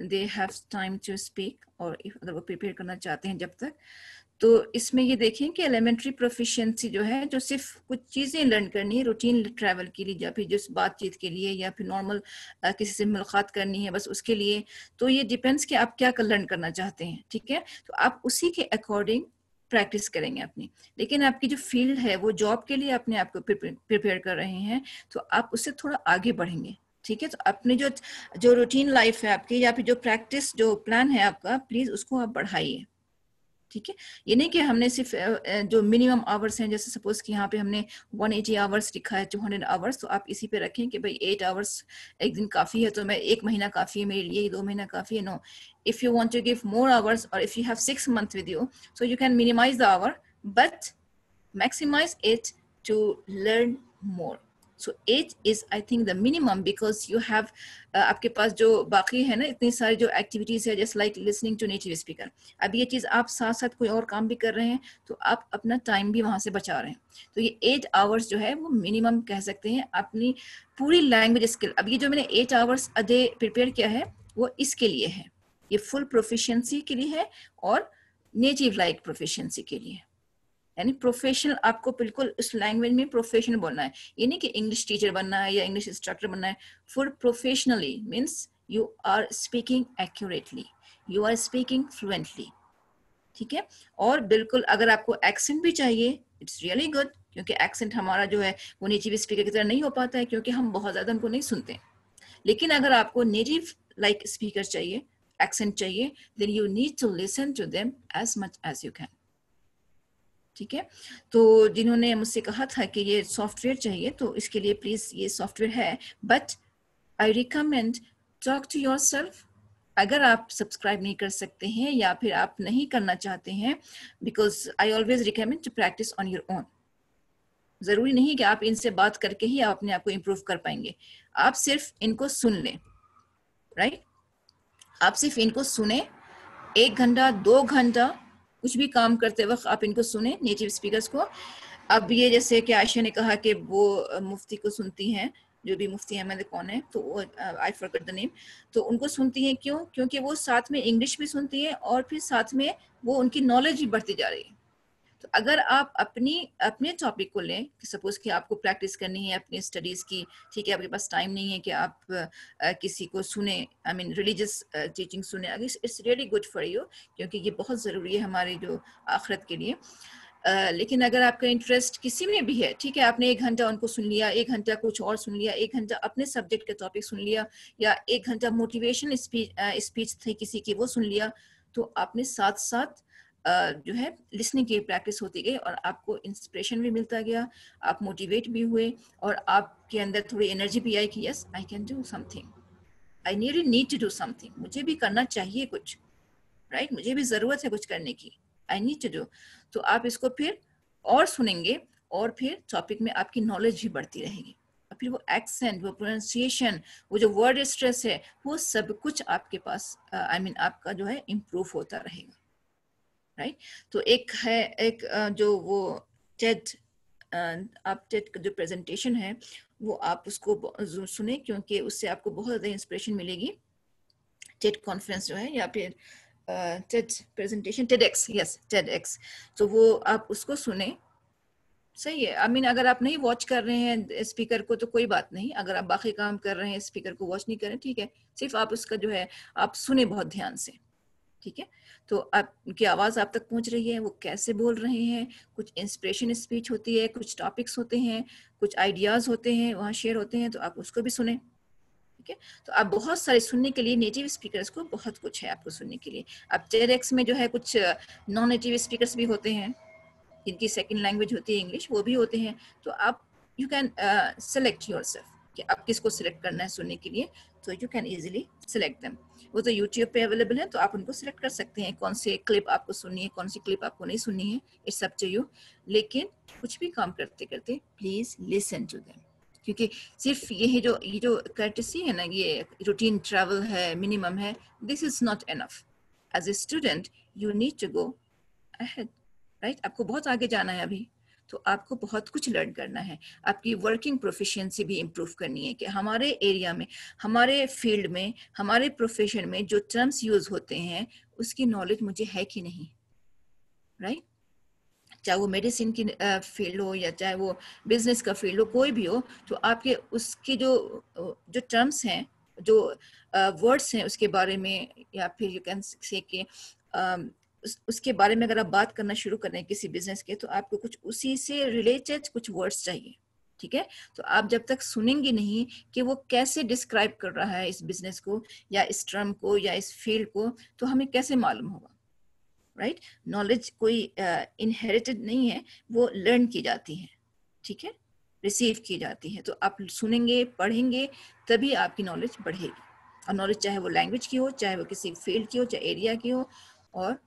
they have time to speak, और अगर वो प्रिपेयर करना चाहते हैं जब तक, तो इसमें ये देखें कि एलिमेंट्री प्रोफिशिएंसी जो है, जो सिर्फ कुछ चीज़ें लर्न करनी है रूटीन ट्रैवल के लिए, या फिर जिस बातचीत के लिए, या फिर नॉर्मल किसी से मुलाकात करनी है बस उसके लिए, तो ये डिपेंड्स कि आप क्या लर्न करना चाहते हैं. ठीक है, तो आप उसी के अकॉर्डिंग प्रैक्टिस करेंगे अपनी. लेकिन आपकी जो फील्ड है वो जॉब के लिए अपने आप को प्रिपेयर कर रहे हैं, तो आप उससे थोड़ा आगे बढ़ेंगे. ठीक है। तो अपनी जो रूटीन लाइफ है आपकी या फिर जो प्रैक्टिस जो प्लान है आपका, प्लीज उसको आप बढ़ाइए। ठीक है, ये नहीं कि हमने सिर्फ जो मिनिमम आवर्स हैं, जैसे सपोज कि यहाँ पे हमने 180 आवर्स लिखा है, 200 आवर्स, तो आप इसी पे रखें कि भाई 8 आवर्स एक दिन काफ़ी है, तो मैं 1 महीना काफ़ी है मेरे लिए, 2 महीना काफ़ी है। No, if you want to give more hours और if you have 6 months with you, so you can minimize the hour but maximize it to learn more. So 8 is I think the minimum because you have आपके पास जो बाकी है ना इतनी सारी जो activities है, just like listening to native speaker. अब ये चीज आप साथ साथ कोई और काम भी कर रहे हैं तो आप अपना टाइम भी वहां से बचा रहे हैं। तो ये 8 आवर्स जो है वो मिनिमम कह सकते हैं अपनी पूरी लैंग्वेज स्किल। अब ये जो मैंने 8 आवर्स अ डे प्रिपेयर किया है वो इसके लिए है, ये फुल प्रोफिशिएंसी के लिए है और नेटिव लाइक प्रोफिशिएंसी के लिए। यानी प्रोफेशनल, आपको बिल्कुल उस लैंग्वेज में प्रोफेशनल बोलना है, ये नहीं कि इंग्लिश टीचर बनना है या इंग्लिश इंस्ट्रक्टर बनना है। Full professionally means you are speaking accurately, you are speaking fluently. ठीक है, और बिल्कुल अगर आपको एक्सेंट भी चाहिए, इट्स रियली गुड, क्योंकि एक्सेंट हमारा जो है वो नेटिव स्पीकर की तरह नहीं हो पाता है क्योंकि हम बहुत ज्यादा उनको नहीं सुनते। लेकिन अगर आपको नेटिव लाइक स्पीकर चाहिए, एक्सेंट चाहिए, then you need to listen to them as much as you can. ठीक है, तो जिन्होंने मुझसे कहा था कि ये सॉफ्टवेयर चाहिए, तो इसके लिए प्लीज ये सॉफ्टवेयर है, but I recommend talk to yourself. अगर आप सब्सक्राइब नहीं कर सकते हैं या फिर आप नहीं करना चाहते हैं, because I always recommend to practise on your own. जरूरी नहीं कि आप इनसे बात करके ही आप अपने आप को इम्प्रूव कर पाएंगे, आप सिर्फ इनको सुन लें, राइट? आप सिर्फ इनको सुने, 1 घंटा 2 घंटा कुछ भी काम करते वक्त आप इनको सुने, नेटिव स्पीकर्स को। अब ये जैसे कि आयशा ने कहा कि वो मुफ्ती को सुनती हैं, जो भी मुफ्ती अहमद कौन है, तो आई फॉरगॉट द नेम, तो उनको सुनती हैं क्यों? क्योंकि वो साथ में इंग्लिश भी सुनती हैं और फिर साथ में वो उनकी नॉलेज भी बढ़ती जा रही है। तो अगर आप अपने टॉपिक को लें कि सपोज कि आपको प्रैक्टिस करनी है अपनी स्टडीज की, ठीक है, आपके पास टाइम नहीं है कि आप किसी को सुने, आई मीन रिलीजियस टीचिंग सुने, it's really good for you, क्योंकि ये बहुत ज़रूरी है हमारी जो आखिरत के लिए। लेकिन अगर आपका इंटरेस्ट किसी में भी है, ठीक है, आपने 1 घंटा उनको सुन लिया, 1 घंटा कुछ और सुन लिया, 1 घंटा अपने सब्जेक्ट का टॉपिक सुन लिया, या 1 घंटा मोटिवेशन स्पीच थी किसी की वो सुन लिया, तो आपने साथ साथ जो है लिसनिंग की प्रैक्टिस होती गई और आपको इंस्पिरेशन भी मिलता गया, आप मोटिवेट भी हुए और आपके अंदर थोड़ी एनर्जी भी आई कि yes I can do something, I need to do something, मुझे भी करना चाहिए कुछ, राइट? मुझे भी ज़रूरत है कुछ करने की, आई नीड टू डू। तो आप इसको फिर और सुनेंगे और फिर टॉपिक में आपकी नॉलेज भी बढ़ती रहेगी, और फिर वो एक्सेंट, वो प्रोनाउंसिएशन, वो जो वर्ड स्ट्रेस है, वो सब कुछ आपके पास आई मीन आपका जो है इम्प्रूव होता रहेगा, राइट? तो एक है जो वो टेड, आप टेड का जो प्रेजेंटेशन है वो आप उसको सुने, क्योंकि उससे आपको बहुत ज़्यादा इंस्पिरेशन मिलेगी। टेड कॉन्फ्रेंस जो है या फिर Ted presentation, TEDx, yes TEDx, तो वो आप उसको सुने, सही है। आई मीन अगर आप नहीं वॉच कर रहे हैं स्पीकर को तो कोई बात नहीं, अगर आप बाकी काम कर रहे हैं स्पीकर को वॉच नहीं कर रहे, ठीक है, सिर्फ आप उसका जो है आप सुने बहुत ध्यान से, ठीक है? तो आपकी आवाज़ आप तक पहुंच रही है, वो कैसे बोल रहे हैं, कुछ इंस्पिरेशन स्पीच होती है, कुछ टॉपिक्स होते हैं, कुछ आइडियाज़ होते हैं वहाँ शेयर होते हैं, तो आप उसको भी सुने, ठीक है? तो आप बहुत सारे सुनने के लिए नेटिव स्पीकर्स को बहुत कुछ है आपको सुनने के लिए। अब टेडएक्स में जो है कुछ नॉन नेटिव स्पीकर्स भी होते हैं, जिनकी सेकेंड लैंग्वेज होती है इंग्लिश, वो भी होते हैं। तो आप यू कैन सेलेक्ट योरसेल्फ कि आप किसको सिलेक्ट करना है सुनने के लिए, तो you can easily select them. वो तो यूट्यूब पे अवेलेबल है, तो आप उनको सिलेक्ट कर सकते हैं कौन से क्लिप आपको सुननी है, कौन सी क्लिप आपको नहीं सुननी है, इट्स अप टू यू। लेकिन कुछ भी काम करते करते प्लीज लिसन टू देम, क्योंकि सिर्फ ये जो कर्टेसी है ना, ये रूटीन ट्रैवल है, मिनिमम है, this is not enough. As a student you need to go ahead, right? आपको बहुत आगे जाना है अभी, तो आपको बहुत कुछ लर्न करना है, आपकी वर्किंग प्रोफिशिएंसी भी इम्प्रूव करनी है कि हमारे एरिया में, हमारे फील्ड में, हमारे प्रोफेशन में जो टर्म्स यूज होते हैं उसकी नॉलेज मुझे है कि नहीं, राइट? चाहे वो मेडिसिन की फील्ड हो या चाहे वो बिजनेस का फील्ड हो, कोई भी हो, तो आपके उसके जो टर्म्स हैं, जो वर्ड्स हैं उसके बारे में, या फिर यू कैन से कि उसके बारे में अगर आप बात करना शुरू कर रहे हैं किसी बिजनेस के, तो आपको कुछ उसी से रिलेटेड कुछ वर्ड्स चाहिए, ठीक है, तो आप जब तक सुनेंगे नहीं कि वो कैसे डिस्क्राइब कर रहा है इस बिजनेस को या इस टर्म को या इस फील्ड को, तो हमें कैसे मालूम होगा, राइट? नॉलेज कोई इनहेरिटेड नहीं है, वो लर्न की जाती है, ठीक है, रिसीव की जाती है। तो आप सुनेंगे, पढ़ेंगे, तभी आपकी नॉलेज बढ़ेगी। और नॉलेज चाहे वो लैंग्वेज की हो, चाहे वो किसी फील्ड की हो, चाहे एरिया की हो, और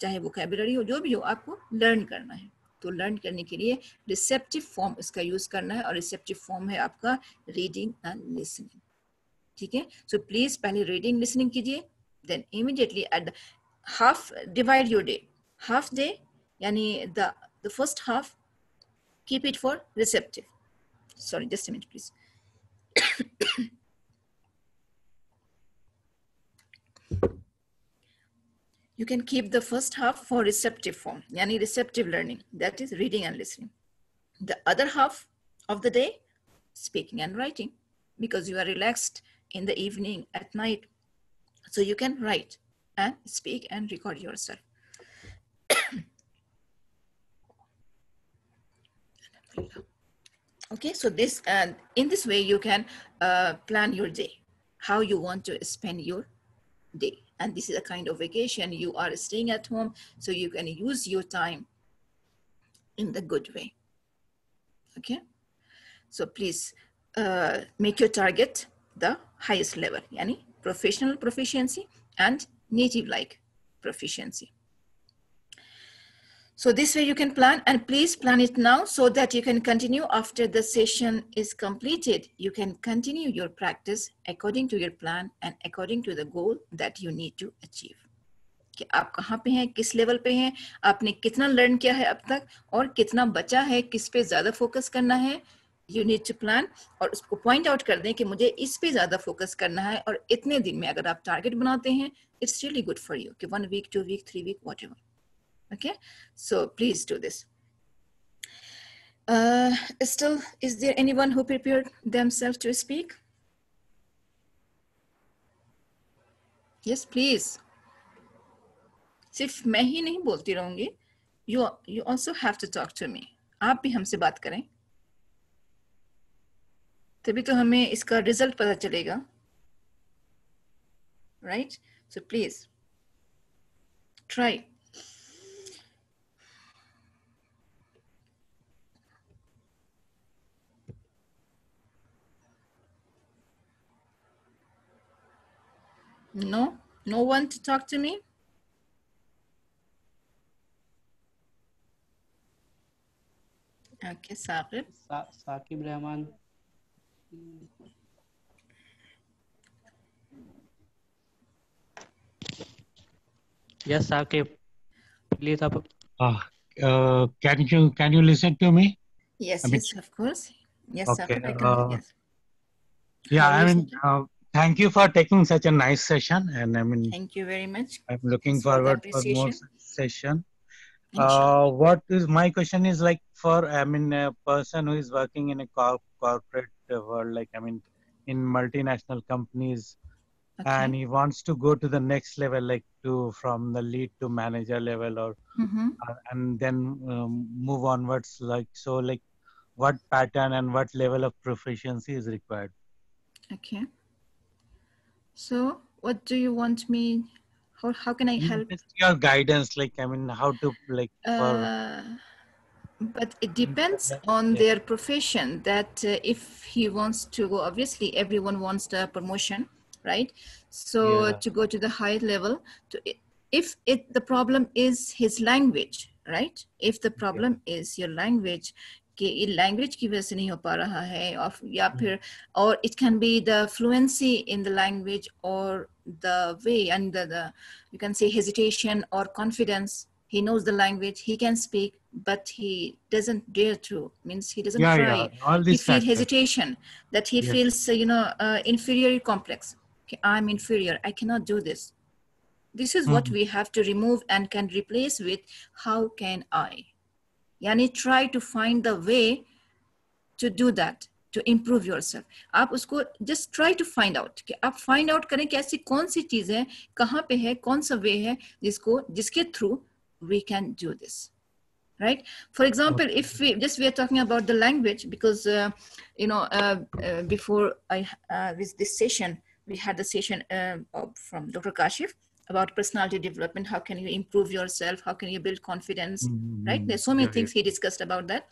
चाहे वोकैबुलरी हो, जो भी हो, आपको लर्न करना है। तो लर्न करने के लिए रिसेप्टिव फॉर्म इसका यूज करना है, और रिसेप्टिव फॉर्म है आपका रीडिंग एंड लिसनिंग, ठीक है। सो प्लीज पहले रीडिंग लिसनिंग कीजिए, then immediately at half divide your day, half day यानी the first half keep it for receptive. Sorry, just a minute, please. You can keep the first half for receptive form, yani receptive learning, that is reading and listening. The other half of the day, speaking and writing, because you are relaxed in the evening, at night, so you can write and speak and record yourself. Okay, so this, and in this way you can plan your day, how you want to spend your day. And this is a kind of vacation. You are staying at home, so you can use your time in the good way. Okay, so please make your target the highest level, yani professional proficiency and native like proficiency. So this way you can plan, and please plan it now so that you can continue after the session is completed. You can continue your practice according to your plan and according to the goal that you need to achieve. कि आप कहाँ पे हैं, किस level पे हैं, आपने कितना लर्न किया है अब तक, और कितना बचा है, किस पे ज्यादा फोकस करना है. You need to plan, और उसको पॉइंट आउट कर दें कि मुझे इस पे ज्यादा फोकस करना है, और इतने दिन में अगर आप टारगेट बनाते हैं, it's really good for you कि 1 week, 2 week, 3 week, whatever. Okay, so please do this. Still, is there anyone who prepared themselves to speak? Yes, please. सिर्फ मैं ही नहीं बोलती रहूंगी, you also have to talk to me. आप भी हमसे बात करें, तभी तो हमें इसका रिजल्ट पता चलेगा, right? So please try. No one to talk to me? Okay, Saqib. Saqib Rahman. Yes, Saqib. Please up. Can you listen to me? Yes, yes, of course. Yes, okay. Saqib, I can. Yes. Yeah, I mean, thank you for taking such a nice session, and I mean, thank you very much. I'm looking forward for more session. What is my question is like for, I mean, a person who is working in a corporate world, like, I mean, in multinational companies, and he wants to go to the next level, like from the lead to manager level, or and then move onwards, like, so like what pattern and what level of proficiency is required? Okay. So what do you want me, how can I help? Just your guidance, like, I mean, how to like but it depends on their profession, that if he wants to go, obviously everyone wants the promotion, right? So to go to the higher level, if the problem is his language, right? If the problem is your language, कि language की वजह से नहीं हो पा रहा है, और या फिर, or it can be the fluency in the language, or the way, and the you can say hesitation or confidence. He knows the language, he can speak, but he doesn't dare to, means he doesn't try. All he feels hesitation, that he feels inferior complex. Okay, I'm inferior, I cannot do this. This is what we have to remove and can replace with how can I. Yani try to find the way to do that, to improve yourself. आप उसको just try to find out, कि आप find out करें कि ऐसी कौन सी चीज है, कहाँ पे है, कौन सा way है जिसके through we can do this. right? For example, if we are talking about the language, because before with this session, we had the session from Dr. Kashif about personality development. How can you improve yourself? How can you build confidence? Right? There's so many things he discussed about that.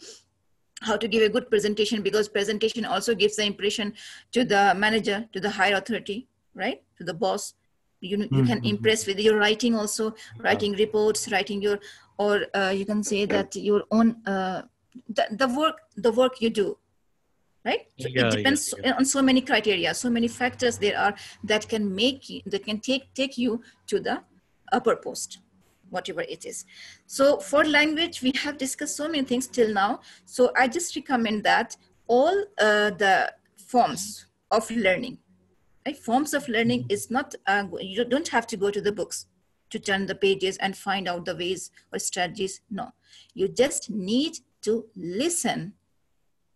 How to give a good presentation, because presentation also gives the impression to the manager, to the higher authority, right? To the boss. You can impress with your writing also, writing reports, writing your, or you can say that your own, the work you do, right? So it depends on so many criteria, so many factors there are that can make you, that can take you to the upper post, whatever it is. So for language, we have discussed so many things till now. So I just recommend that all the forms of learning, right? Forms of learning is not, you don't have to go to the books to turn the pages and find out the ways or strategies. No, you just need to listen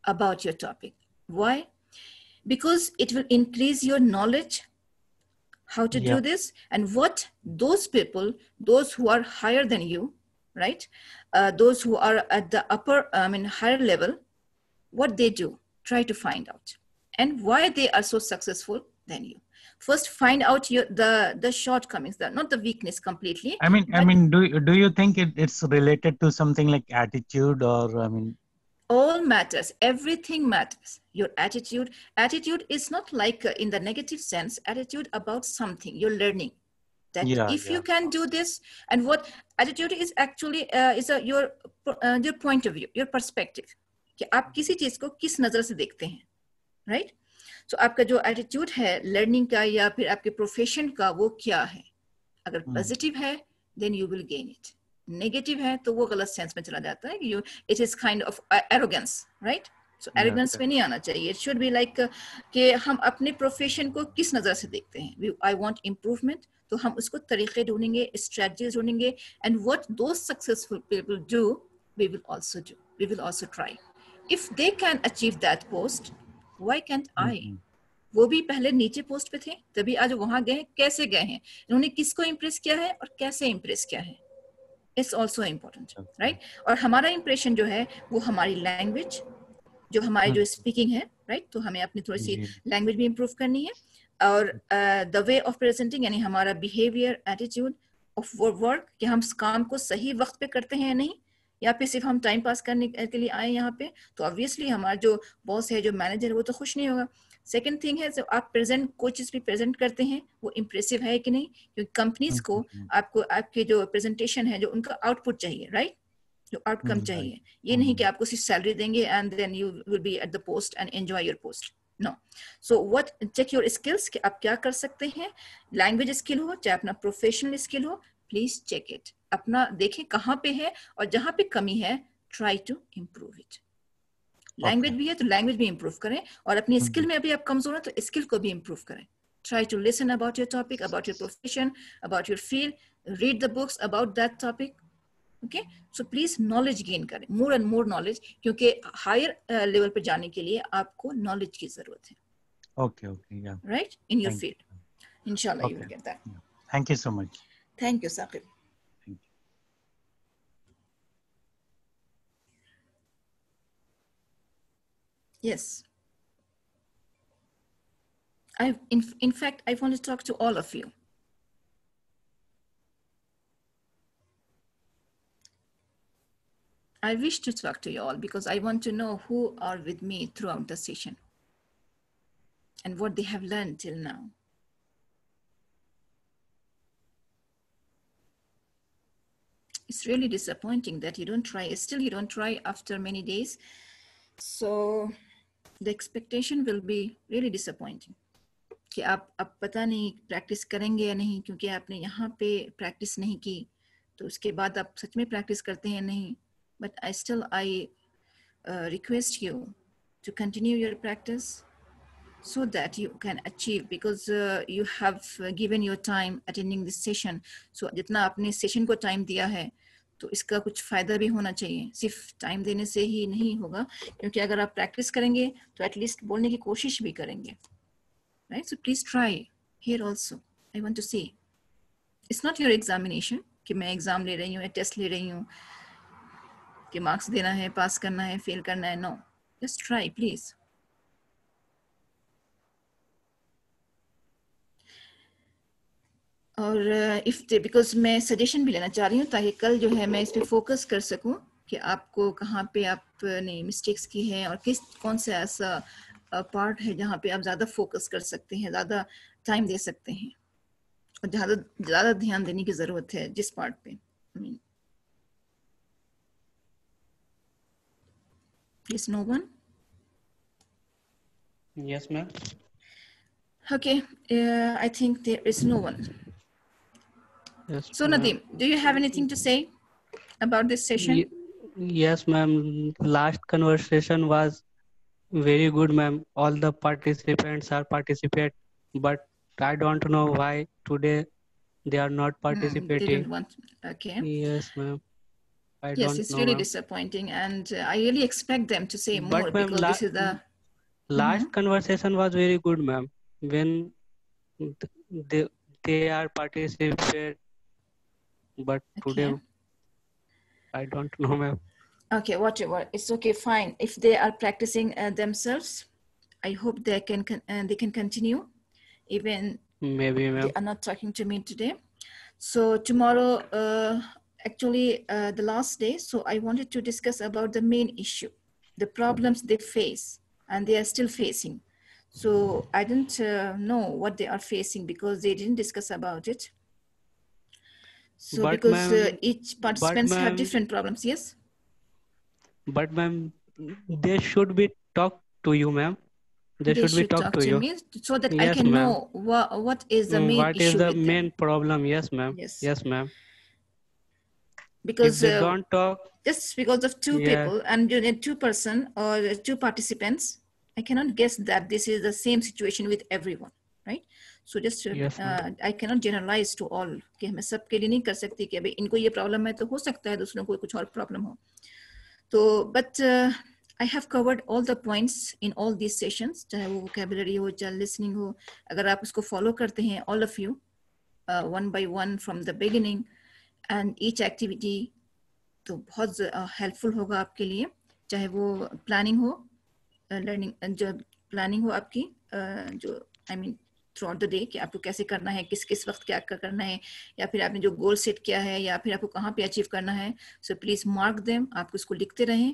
about your topic. Why? Because it will increase your knowledge how to do this, and what those people, those who are higher than you, right? Those who are at the upper, higher level, what they do, try to find out, and why they are so successful than you. First, find out the shortcomings, not the weakness completely. I mean, do you think it's related to something like attitude, or all matters, everything matters. Your attitude is not like in the negative sense, attitude about something you're learning, that if you can do this. And what attitude is actually is your point of view, your perspective, कि आप किसी चीज को किस नजर से देखते हैं, right? So आपका जो attitude है learning का या फिर आपके profession का, वो क्या है? अगर positive है, then you will gain it. Negative है तो वो गलत सेंस में चला जाता है. It is kind of arrogance, right? So arrogance में नहीं आना चाहिए. It should be like कि हम अपने profession को किस नजर से देखते हैं. I want improvement, तो हम उसको तरीके ढूंढेंगे, strategies ढूंढेंगे, and what those successful people do, we will also do. We will also try. If they can achieve that post, why can't I? वो भी पहले नीचे पोस्ट पे थे, तभी आज वहां गए. कैसे गए हैं, इन्होंने किसको इम्प्रेस किया है और कैसे इम्प्रेस किया है, इट्स ऑल्सो इम्पोर्टेंट, राइट? और हमारा इम्प्रेशन जो है वो हमारी लैंग्वेज, जो हमारी जो स्पीकिंग है, राइट? तो हमें अपनी थोड़ी सी लैंग्वेज भी इम्प्रूव करनी है, और द वे ऑफ प्रेजेंटिंग, यानी हमारा बिहेवियर, एटीट्यूड ऑफ वर्क, कि हम काम को सही वक्त पे करते हैं या नहीं, या फिर सिर्फ हम टाइम पास करने के लिए आए यहाँ पे, तो ऑब्वियसली हमारा जो बॉस है, जो मैनेजर है, वो तो खुश नहीं होगा. सेकेंड थिंग है, जो आप प्रेजेंट कोई चीज भी प्रेजेंट करते हैं वो इम्प्रेसिव है कि नहीं, क्योंकि कंपनीज को आपको आपके जो प्रेजेंटेशन है, जो उनका आउटपुट चाहिए, राइट? जो आउटकम चाहिए. ये नहीं कि आपको सिर्फ सैलरी देंगे and then you will be at the post and enjoy your post. No. So what, check your skills कि आप क्या कर सकते हैं. लैंग्वेज स्किल हो चाहे अपना प्रोफेशनल स्किल हो, प्लीज चेक इट. अपना देखें कहाँ पे है, और जहाँ पे कमी है, try to improve it. Language भी है तो लैंग्वेज भी इम्प्रूव करें, और अपनी स्किल में अभी आप कमजोर हैं तो स्किल को भी इम्प्रूव करें. Try to listen about your topic, about your profession, about your field, read the books about that topic. Okay, so please knowledge gain करें, मोर एंड मोर नॉलेज, क्योंकि हायर लेवल पे जाने के लिए आपको नॉलेज की जरूरत है. Okay, yeah, right, in your field. इंशाल्लाह you will get that. Thank you so much. Thank you Saqib. Yes. In fact, I want to talk to all of you. I wish to talk to you all because I want to know who are with me throughout the session and what they have learned till now. It's really disappointing that you don't try. Still, you don't try after many days. So the expectation will be really disappointing कि आप अब पता नहीं practice करेंगे या नहीं, क्योंकि आपने यहाँ पे प्रैक्टिस नहीं की, तो उसके बाद आप सच में प्रैक्टिस करते हैं नहीं. But I request you to continue your practice so that you can achieve, because you have given your time attending this session. So जितना आपने सेशन को टाइम दिया है, तो इसका कुछ फायदा भी होना चाहिए. सिर्फ टाइम देने से ही नहीं होगा, क्योंकि अगर आप प्रैक्टिस करेंगे तो एटलीस्ट बोलने की कोशिश भी करेंगे, right? So please try here also. I want to see, it's not your examination कि मैं एग्जाम ले रही हूँ या टेस्ट ले रही हूँ. कि मार्क्स देना है, पास करना है, फेल करना है. नो, just try please. और बिकॉज मैं सजेशन भी लेना चाह रही हूँ ताकि कल जो है मैं इस पे फोकस कर सकूँ कि आपको कहाँ पे आपने मिस्टेक्स की हैं और कौन सा ऐसा पार्ट है जहाँ पे आप ज़्यादा फोकस कर सकते हैं, ज़्यादा टाइम दे सकते हैं और ज़्यादा ध्यान देने की ज़रूरत है जिस पार्ट पे. Yes, no one? Yes, ma'am. Okay, I think there is no one. Yes. So Nadeem, do you have anything to say about this session? Yes, ma'am. Last conversation was very good, ma'am. All the participants are participate, but I don't know why today they are not participating. They don't want. Okay. Yes, ma'am. I Yes, don't it's know, really ma'am. disappointing, and I really expect them to say more But ma'am, because this is the last conversation was very good, ma'am. When they are participate, but today I don't know, ma'am. Okay, whatever. It's okay, fine. If they are practicing themselves, I hope they can continue, even maybe, ma'am. They are not talking to me today. So tomorrow, actually the last day. So I wanted to discuss about the main issue, the problems they face, and they are still facing. So I didn't know what they are facing because they didn't discuss about it. So but because each participants have different problems, yes? But ma'am, they should be talk to you, ma'am. They should be talk to you. Me so that yes, I can know what is the main issue. What is the with main them. problem? Yes, ma'am. Yes, ma'am. Because if they don't talk, just because of two people and two person or two participants, I cannot guess that this is the same situation with everyone, right? So just I cannot generalize to all कि मैं सबके लिए नहीं कर सकती कि अभी इनको ये प्रॉब्लम है तो हो सकता है दूसरों को कुछ और प्रॉब्लम हो. तो but I have covered all the points in all these sessions, चाहे वो vocabulary हो, चाहे listening हो. अगर आप उसको follow करते हैं, all of you, one by one from the beginning and each activity, तो बहुत हेल्पफुल होगा आपके लिए, चाहे वो प्लानिंग हो, लर्निंग जो प्लानिंग हो आपकी, जो I mean through out the day कि आपको कैसे करना है, किस किस वक्त क्या करना है, या फिर आपने जो गोल सेट किया है या फिर आपको कहाँ पे अचीव करना है. सो प्लीज मार्क देम, आप उसको लिखते रहें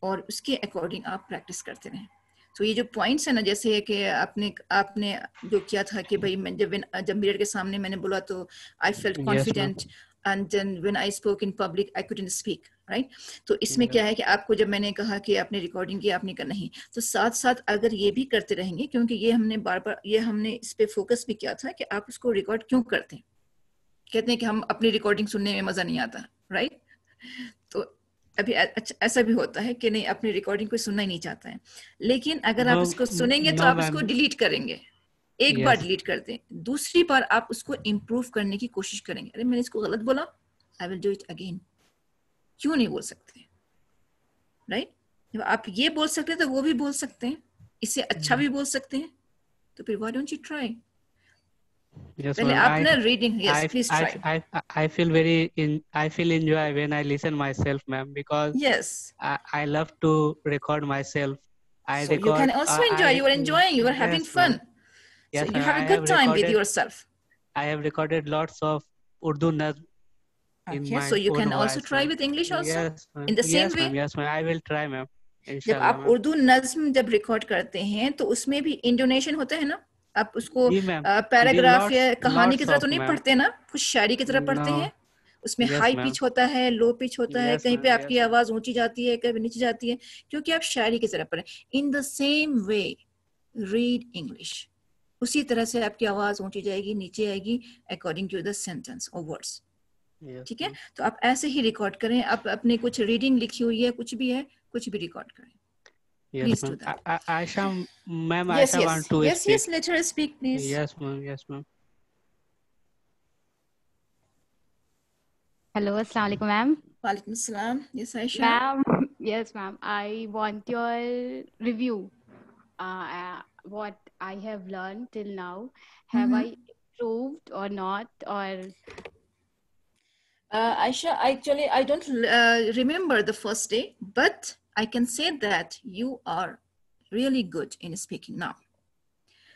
और उसके अकॉर्डिंग आप प्रैक्टिस करते रहें. तो ये जो पॉइंट्स है ना, जैसे कि आपने जो किया था कि भाई मैं जब मिरर के सामने मैंने बोला तो I felt confident, and then when I spoke in public I couldn't speak, right? तो इसमें क्या है कि आपको जब मैंने कहा कि आपने रिकॉर्डिंग की, आपने करना ही, तो साथ साथ अगर ये भी करते रहेंगे, क्योंकि ये हमने बार-बार इस पे फोकस भी किया था कि आप उसको रिकॉर्ड क्यों करते हैं. कहते हैं कि हम अपनी रिकॉर्डिंग सुनने में मजा नहीं आता, राइट? तो अभी ऐसा भी होता है कि नहीं, अपनी रिकॉर्डिंग कोई सुनना ही नहीं चाहता है, लेकिन अगर आप इसको सुनेंगे तो आप उसको डिलीट करेंगे. एक बार डिलीट कर दें, दूसरी बार आप उसको इम्प्रूव करने की कोशिश करेंगे. अरे मैंने इसको गलत बोला, I will do it again. क्यों नहीं बोल सकते, राइट? जब आप ये बोल सकते हैं तो वो भी बोल सकते हैं, इससे अच्छा भी बोल सकते हैं, तो फिर व्हाई डोंट यू ट्राई? पहले आप ना reading, yes please try. I feel I feel enjoy when I listen myself, ma'am, because yes, I love to record myself. So you can also enjoy. You are enjoying. You are having fun. Yes, so you have a good time with yourself. I have recorded lots of Urdu nazm. Okay, so you can also try with English also. Yes, in the same way. Yes, ma'am. I will try, ma'am. जब आप उर्दू नज्म जब record करते हैं तो उसमें भी इंडोनेशन होता है ना, आप उसको पैराग्राफ या कहानी की तरह तो नहीं पढ़ते ना, कुछ शायरी की तरह पढ़ते हैं. उसमें हाई पिच होता है, लो पिच होता है, कहीं पे आपकी आवाज ऊंची जाती है, कहीं नीचे जाती है, क्योंकि आप शायरी की तरह पढ़े. In the same way read English, उसी तरह से आपकी आवाज ऊंची जाएगी, नीचे आएगी, अकॉर्डिंग टू द सेंटेंस और वर्ड्स. ठीक है, तो आप ऐसे ही रिकॉर्ड करें. आप अपने कुछ रीडिंग लिखी हुई है, कुछ भी है, कुछ भी रिकॉर्ड करें. Please do that. Aisha, ma'am, Aisha want to speak. Yes, let her speak, please. Yes, ma'am. Hello, assalamu alaikum, ma'am. Walaikum assalam. Yes, Aisha. Ma'am, yes, ma'am. I want your review. What I have learned till now. Have I improved or not? Or Aisha, actually, I don't remember the first day, but I can say that you are really good in speaking now.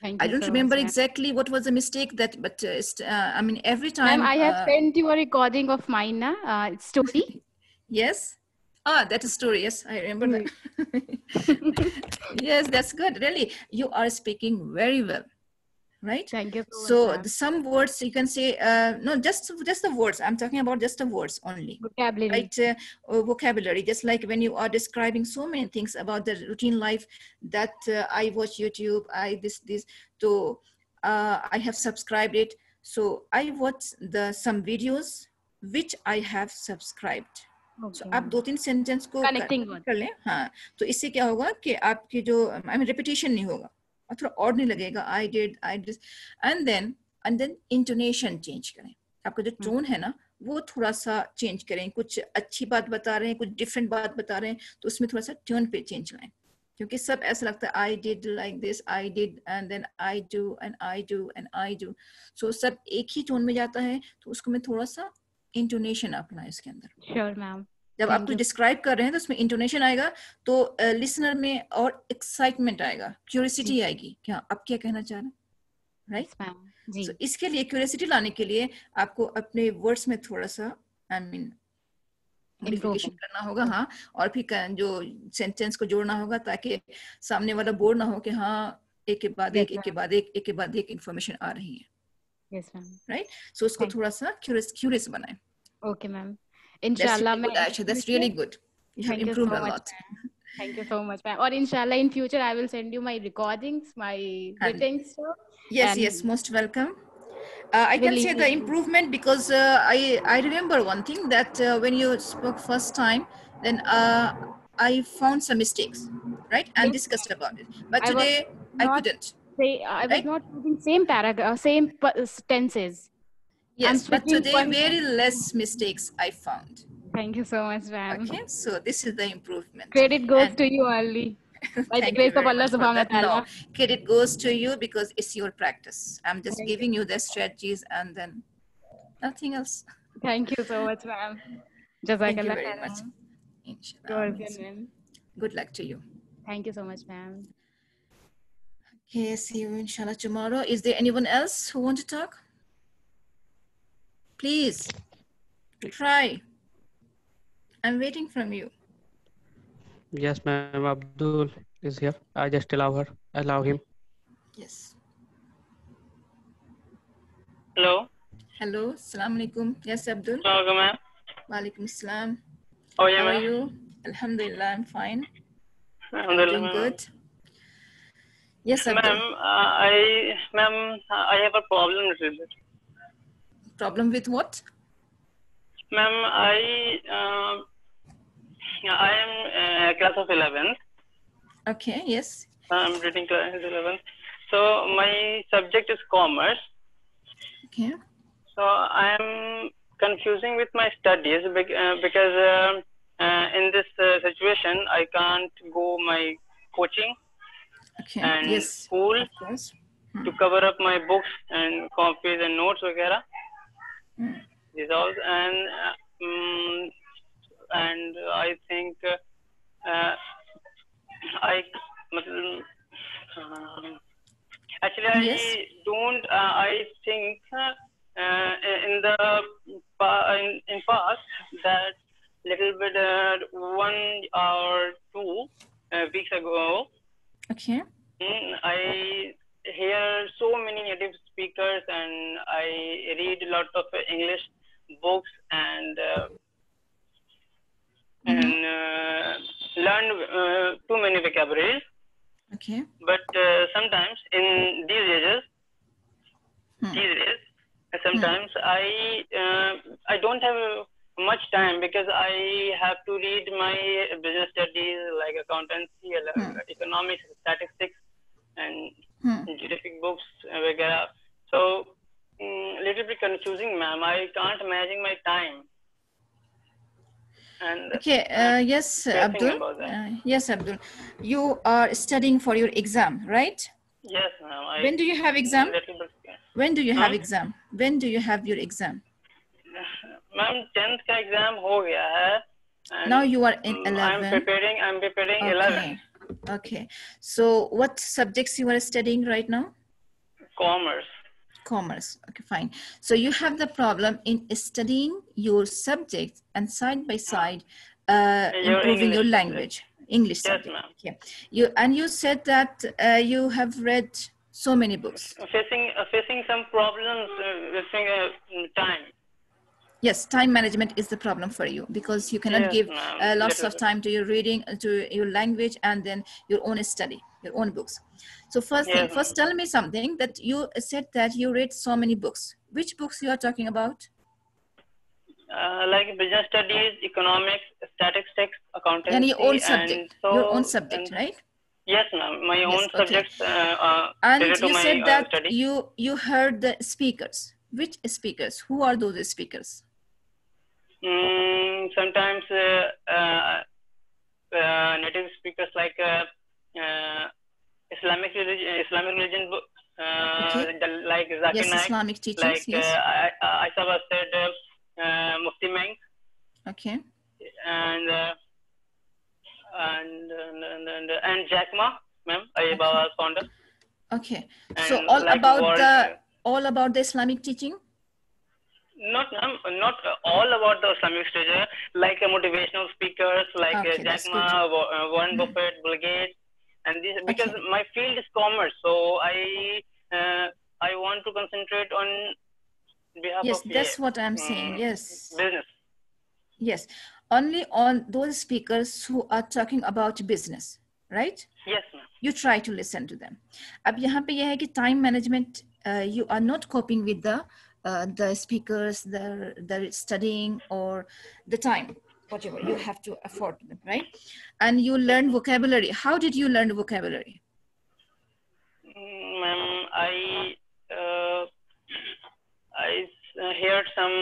Thank you. I don't remember exactly what was the mistake that, but I mean, every time. Ma'am, I have sent you a recording of mine, it's story. Yes. Ah, that is story. Yes, I remember that. Yes, that's good. Really, you are speaking very well. Right? Thank you so much, some words you can say, no, just the words. I'm talking about just the words only. Vocabulary. Right? Vocabulary. Just like when you are describing so many things about the routine life that I watch YouTube, so I have subscribed it. So I watch some videos which I have subscribed. So आप 2-3 sentence को कर लें. हाँ, तो इससे क्या होगा कि आपकी जो repetition नहीं होगा और थोड़ा और नहीं लगेगा. I did, and then intonation change करें. आपका जो tone है ना, वो थोड़ा सा change करें. कुछ अच्छी बात बता रहे हैं, कुछ different बात बता रहे हैं, तो उसमें थोड़ा सा tone पे change लाएं. क्योंकि सब ऐसा लगता है I did like this, I did, and then I do, and I do, and I do. So सब एक ही tone में जाता है, तो उसको मैं थोड़ा सा intonation अपनाएं इसके अंदर. Sure, ma'am. जब आप कुछ डिस्क्राइब कर रहे हैं तो उसमें इंटोनेशन आएगा, तो लिसनर में और एक्साइटमेंट आएगा, क्यूरियोसिटी आएगी, क्या आप क्या कहना चाह रहे हैं, राइट? सो इसके लिए क्यूरियोसिटी लाने के लिए आपको अपने वर्ड्स में थोड़ा सा मॉडिफिकेशन करना होगा. हाँ, और फिर जो सेंटेंस को जोड़ना होगा ताकि सामने वाला बोर ना हो कि हाँ एक के बाद एक, एक के बाद एक, एक के बाद एक इंफॉर्मेशन आ रही है. राइट? सो उसको थोड़ा सा क्यूरियस बनाएं. Okay ma'am. Inshallah, that's really good. You have improved a lot. Thank you so much, ma'am. Or inshallah, in future, I will send you my recordings, my written stuff. Yes, most welcome. I can say the improvement because I remember one thing that when you spoke first time, then I found some mistakes, right, and discussed about it. But today I couldn't. I was not using same paragraph, same tenses. Yes, but today very less mistakes I found. Thank you so much, ma'am. Okay, so this is the improvement. Credit goes to you only. By the grace of Allah subhanahu wa ta'ala. No, credit goes to you because it's your practice. I'm just giving you the strategies and then nothing else. Thank you so much, ma'am. Jazakallah. Thank you very much. Inshallah. Good luck to you. Thank you so much, ma'am. Okay, see you inshallah tomorrow. Is there anyone else who want to talk? Please, try. I'm waiting from you. Yes, ma'am. Abdul is here. I just allow him. Yes. Hello. Hello. Assalamu alaikum. Yes, Abdul. Hello, ma'am. Wa alaikum assalam. Oh, yeah, how are you? Alhamdulillah, I'm fine. Alhamdulillah, doing good. Yes, Abdul. Ma'am, I have a problem with it. Problem with what? Ma'am, I am class of 11th. Okay, yes. I'm reading class 11th. So my subject is commerce. Okay. So I'm confusing with my studies because in this situation I can't go my coaching and school to cover up my books and copies and notes, etc. These all, and I think actually I don't. I think in past that little bit 1 or 2 weeks ago. Okay. I hear so many native speakers and I read a lot of English books and learn too many vocabularies. Okay. But sometimes in these days, sometimes I don't have much time because I have to read my business studies like accountancy, economics, statistics, and scientific books, etc. So, little bit confusing, ma'am. I can't manage my time. And okay. Yes, Abdul. Yes, Abdul. You are studying for your exam, right? Yes, ma'am. When do you have exam? When do you have exam? When do you have your exam? Ma'am 10th का exam हो गया है. Now you are in 11. I'm preparing okay. 11. Okay. So what subjects you are studying right now? Commerce. Commerce. Okay, fine. So you have the problem in studying your subjects and side by side improving your language. English subject. Yes, ma'am. Okay. You said that you have read so many books. Facing some problems with time. Yes, time management is the problem for you because you cannot give lots of time to your reading, to your language, and then your own study, your own books. So first tell me something that you said that you read so many books. Which books you are talking about? Like business studies, economics, statistics, accountancy, and your own subject, your own subject, right? Yes, ma'am. My own subjects. And you said that you heard the speakers. Which speakers? Who are those speakers? Sometimes native speakers like Islamic religion book, like Zakir Naik, Islamic teachings, like Aisha said, Mufti Meng. Okay. And Jack Ma, ma'am, Alibaba's founder. Okay. So all like all about the Islamic teaching? Not all about the Islamic teaching, like motivational speakers like Jack Ma, Warren Buffett, Bill Gates, and this because my field is commerce, so I want to concentrate on behalf of that's what I'm saying. Yes. Business. Yes. Only on those speakers who are talking about business, right? Yes, ma'am. You try to listen to them. अब यहाँ पे यह है कि time management, you are not coping with the speakers, the studying or the time, whatever you have to afford them, right? And you learn vocabulary. How did you learn vocabulary? Ma'am, I heard some